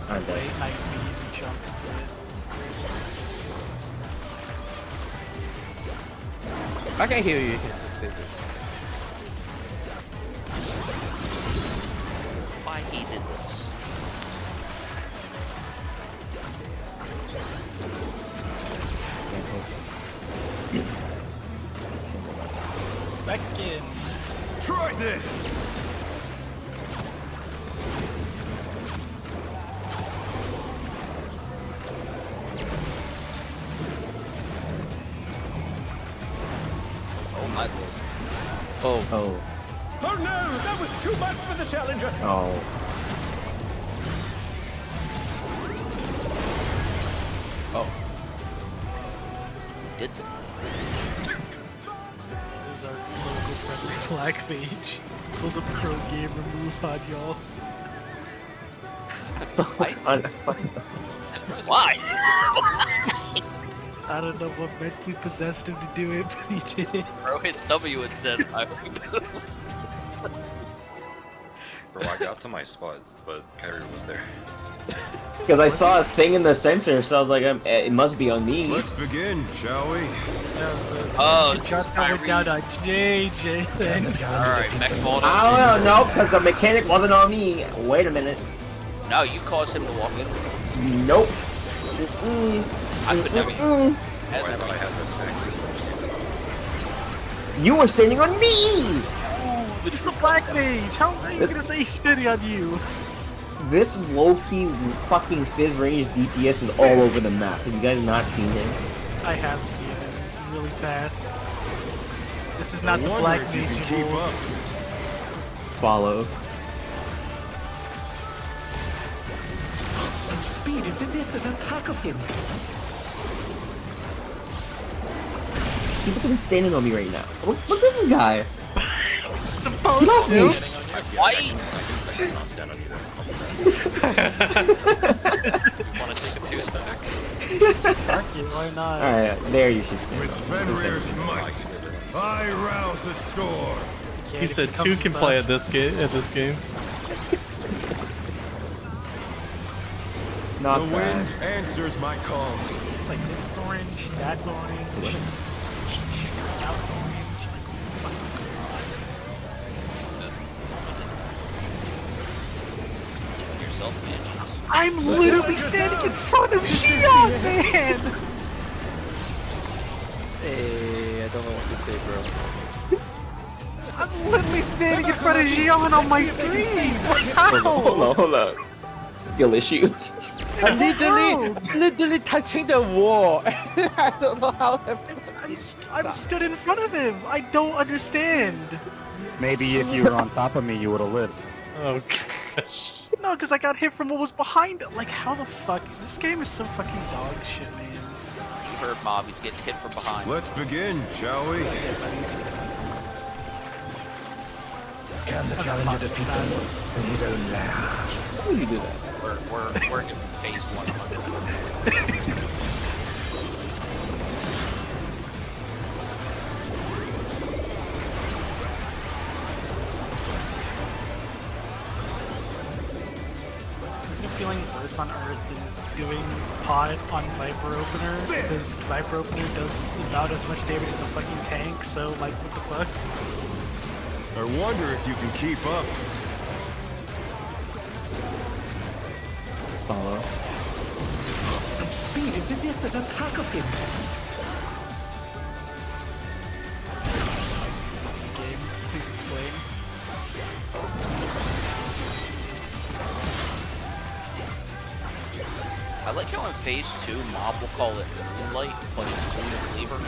I'm dead. Late night immediately jumps to it. I can hear you hit the scissors. Why he did this? Back in. Try this! Oh my lord. Oh. Oh. Oh no, that was too much for the challenger. Oh. Oh. Did This is our local friendly Black Mage. Pull the pro gamer move on y'all. So Why? I don't know what mentally possessed him to do it, but he did it. Bro hit W and said, Bro, I got to my spot, but Kyrie was there. Because I saw a thing in the center, so I was like, it must be on me. Let's begin, shall we? Yeah, so Oh, just went down on JJ then. Alright, mech vault. I don't know, because the mechanic wasn't on me. Wait a minute. No, you caused him to walk in. Nope. I could never. I thought I had this You were standing on me! It's the Black Mage! How are you gonna say he's standing on you? This low-key fucking fizz range DPS is all over the map. Have you guys not seen him? I have seen it. It's really fast. This is not the Wonder Black if you Mage can of keep old. up. Follow. Such speed, it's as if there's a pack of him. See, look at him standing on me right now. Look at this guy. Supposed to. Why? not stand on either. Want to take a 2-stack? Fuck it, why not? Alright, there you should stand. With Fenrir's might, I rouse a storm. Can't He if said it 2 comes can to play us. at this game. Not The bad. wind answers my call. It's like this is orange, that's orange. That orange. Like, what the fuck is going on? Yourself, man. I'm literally standing in front of Xion, man! Hey, I don't know what to say, bro. I'm literally standing in front of Xion on my screen! How? Hold on. Skill issue. I'm literally touching the wall. I don't know how I'm stood in front of him! I don't understand! Maybe if you were on top of me, you would have lived. Oh gosh. No, because I got hit from what was behind it. Like, how the fuck? This game is so fucking dog shit, man. You heard Mob, he's getting hit from behind. Let's begin, shall we? Can the challenger defeat them in his own lair? How do you do that? We're in phase 1. There's no feeling worse on Earth than doing pot on Viper Opener, because Viper Opener does about as much damage as a fucking tank, so like, what the fuck? I wonder if you can keep up. Follow. Such speed, it's as if there's a pack of him. Game, please explain. I like how in phase 2, Mob will call it Moonlight, but it's Lunar Cleaver.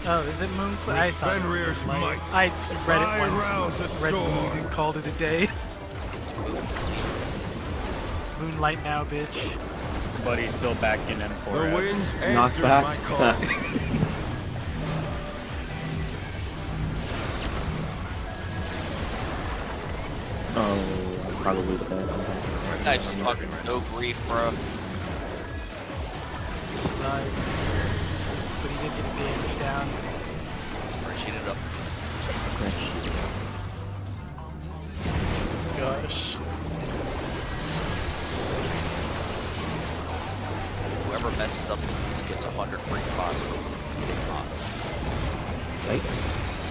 Oh, is it Moon? I thought it was Fenrir's Moonlight. might, I read I it rouse once, the read Moon storm. and called it a day. It's Moon Cleaver. It's Moonlight now, bitch. But he's still back in M4S. The wind Knock answers back. my call. Oh, probably the bad. I just fucking no grief, bro. He survived. But he did get damage down. Spreadsheet it up. Gosh. Whoever messes up these gets 100 free pots. Like,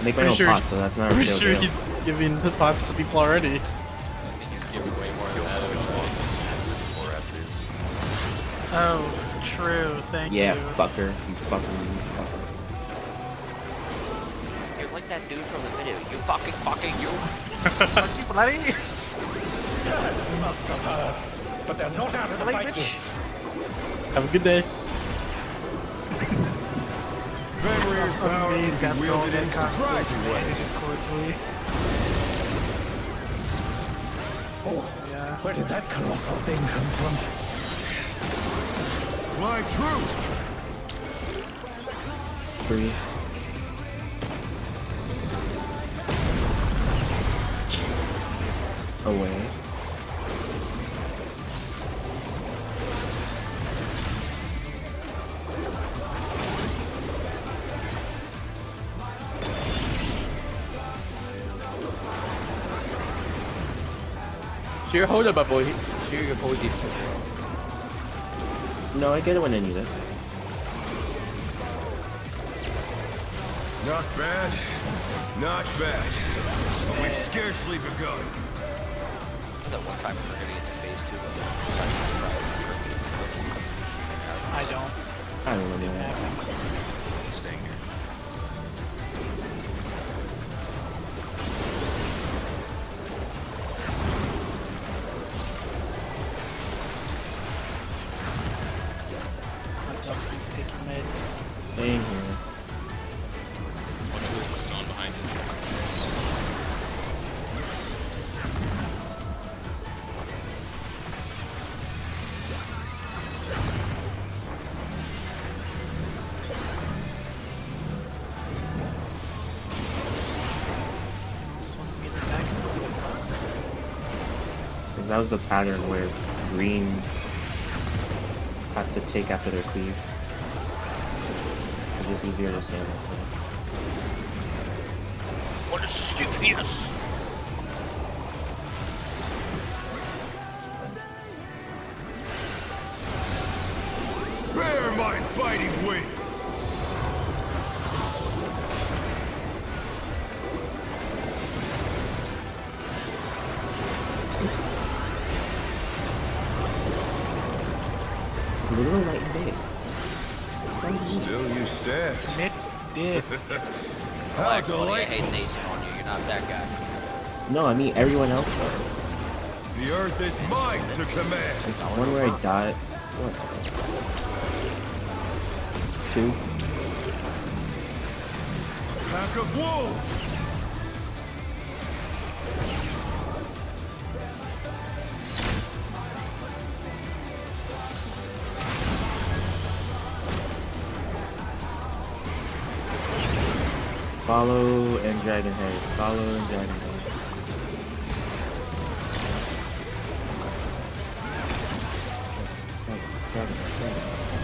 make my Pretty own sure- pot, so that's not a Pretty real sure deal. he's giving the pots to people already. I think he's giving way more than that eventually. Or after his. Oh, true. Thank Yeah, you. fucker. You fucking fucker. You're like that dude from the video. You fucking you. Fuck you, bloody. Must have hurt. But they're not out of the Like, fight bitch. yet. Have a good day. Fenrir's power Amazing can be after all wielded that in surprising conversation. ways. Cordially. Oh, Yeah. where did that colossal thing come from? Fly true. 3. Away. Sure, hold up, boy. Sure, you hold it. No, I get it when I need it. Not bad. Not bad. But we've scarcely begun. That one time we were gonna get to phase 2, but then decided to try it. I don't. I don't remember that. Staying here. My dogs need to take your meds. Staying here. Watch the stone behind you. Just wants to get it back in the box. Because that was the pattern where green has to take after their cleave. It's just easier to say that. So. What is this GPS? Bear my biting wings. Literal light and day. Still you stand. Admit this. How Relax, buddy. I hate delightful. Nathan on you. You're not that guy. No, I mean everyone else does. The earth is mine to command. It's one where I die. What? 2. Pack of wolves. Follow and Dragon Head. Follow and Dragon Head. Dragon Head.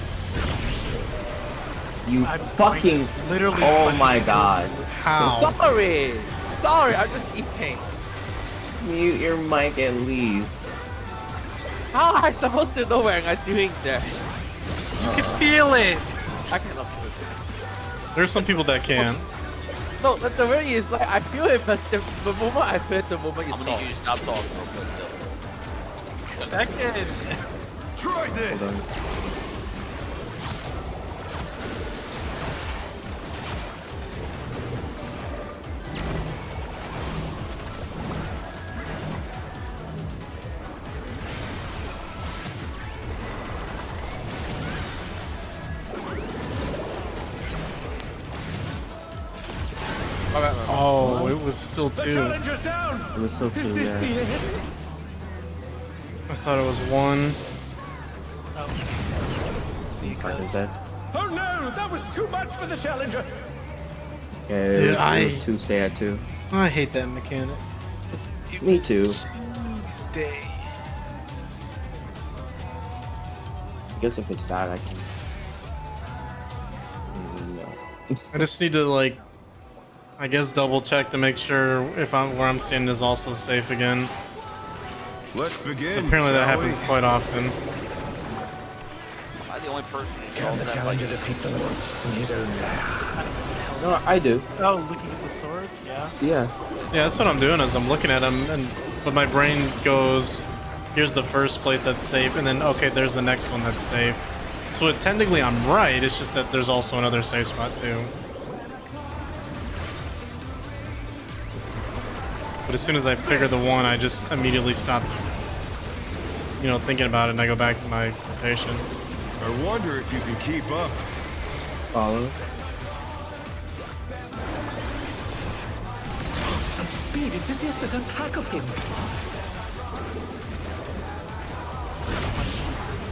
You fucking. literally Oh fucking my killed god. you. How? Sorry, I'm just eating. Mute your mic at least. How am I supposed to know when I'm doing that? You can feel it. I cannot feel it. There's some people that can. No, the thing is like I feel it, but the moment I feel it, the moment is I'm gonna gone. need you to stop talking real quick though. Back in. Try this! Hold on. Oh, it was still The 2. challenger's down! It was so Is cool, this yeah. the end? I thought it was 1. Oh. See, Part is cuz. dead. Oh no, that was too much for the challenger! Yeah, it, Dude, it was 2, stay at 2. I hate that mechanic. Me too. Tuesday. I guess if it's that, I can. No. I just need to like, I guess double check to make sure if I'm where I'm standing is also safe again. Let's begin. 'Cause apparently that shall we? happens quite often. Am I the only person who Can knows the that challenger like defeat the wolf in his own lair? No, I do. Oh, looking at the swords, yeah. Yeah. Yeah, that's what I'm doing is I'm looking at them, but my brain goes, here's the first place that's safe, and then okay, there's the next one that's safe. So technically I'm right. It's just that there's also another safe spot too. But as soon as I figure the one, I just immediately stop, thinking about it, and I go back to my rotation. I wonder if you can keep up. Follow. Such speed, it's as if there's an attack of him.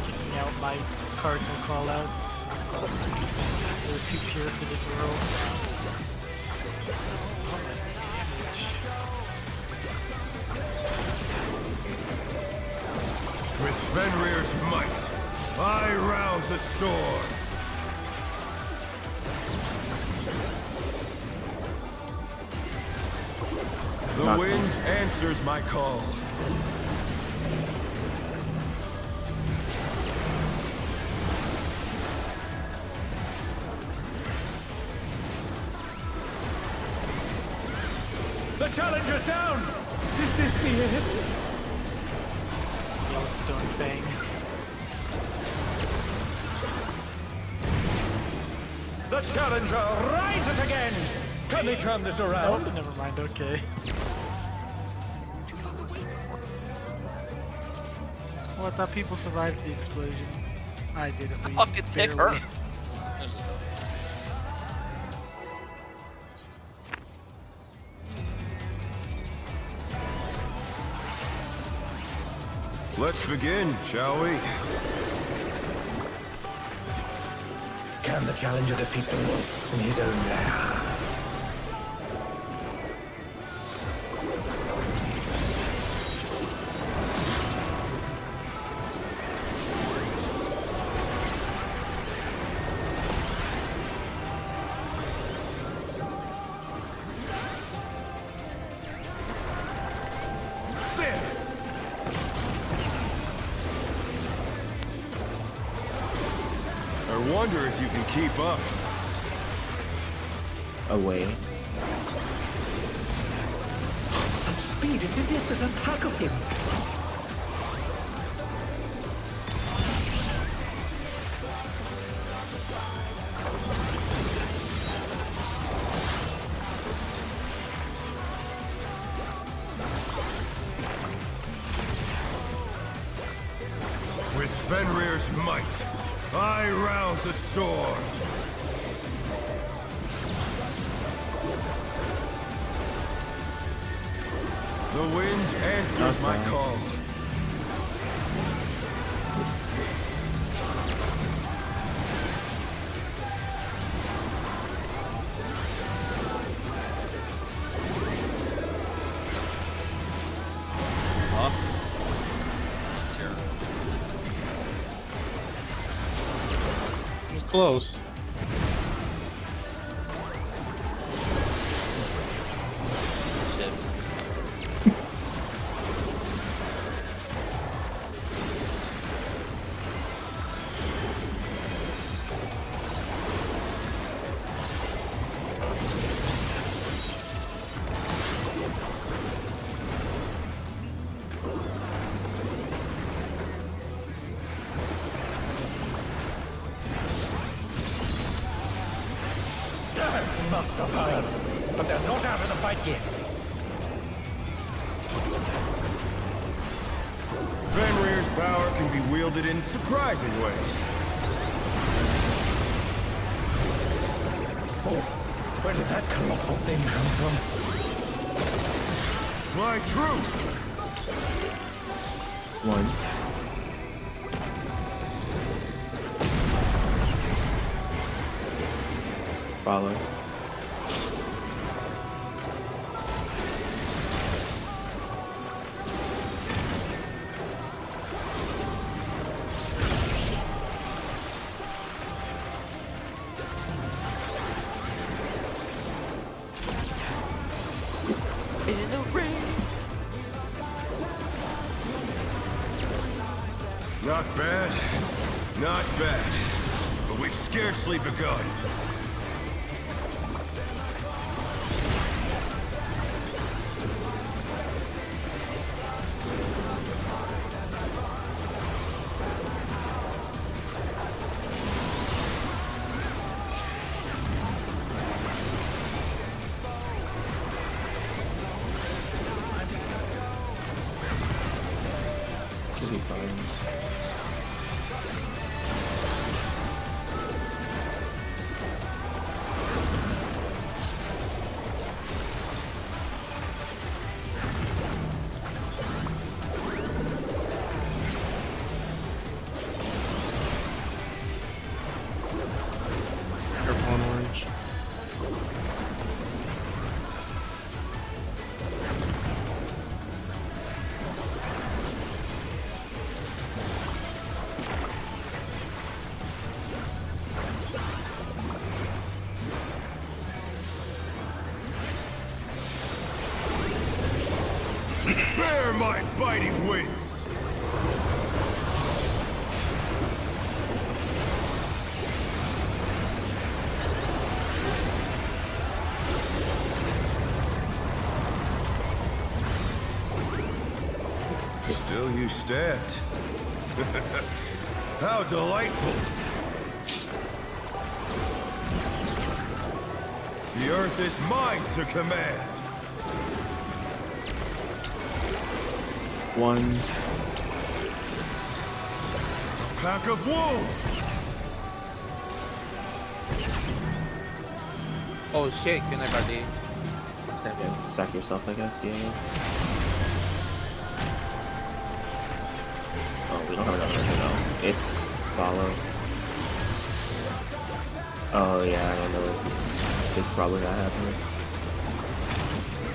Kicking out my cardinal callouts. They're too pure for this world. Oh my damage. With Fenrir's might, I rouse a storm. The Not wind answers my call. The challenger's down! Is this the end? Yellowstone Fang. The challenger rises again! Can they turn this around? Oh, never mind, okay. Well, I thought people survived the explosion. I did at least. fucking pick her. barely. Let's begin, shall we? Can the challenger defeat the wolf in his own lair? I wonder if you can keep up. Away. Such speed, it's as if there's an attack of him. With Fenrir's might, I rouse a storm. The wind answers my call. It was close. must have heard, but they're not out of the fight yet. Fenrir's power can be wielded in surprising ways. Oh, where did that colossal thing come from? Fly true! One. Follow. In the ring. Not bad. Not bad. But we've scarcely begun. Careful on orange. Bear my biting wings! Still you stand. How delightful! The earth is mine to command! One. Pack of wolves! Oh shit, can I got the... Yeah, sack yourself, I guess. Yeah. Oh, we don't have enough right now. It's follow. Oh yeah, I don't know. It's probably not happening.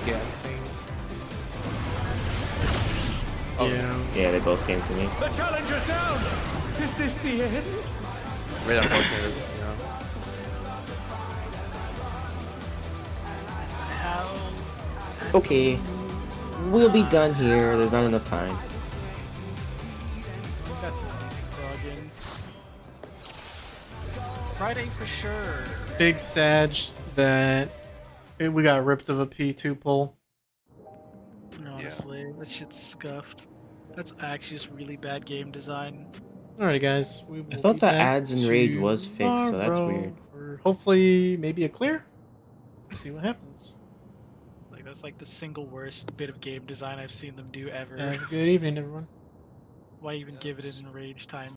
Guessing. Oh. Yeah. Yeah, they both came to me. The challenger's down! Is this the end? Really unfortunate, you know. How? Okay. We'll be done here. There's not enough time. That's an easy plug-in. Friday for sure. Big Sag that we got ripped of a P2 pull. Honestly, that shit's scuffed. That's actually just really bad game design. Alrighty, guys. We will I thought be the back ads and rage was fixed, so that's tomorrow weird. for hopefully maybe a clear. We'll see what happens. Like that's like the single worst bit of game design I've seen them do ever. Have a good evening, everyone. Why even give it an enraged time?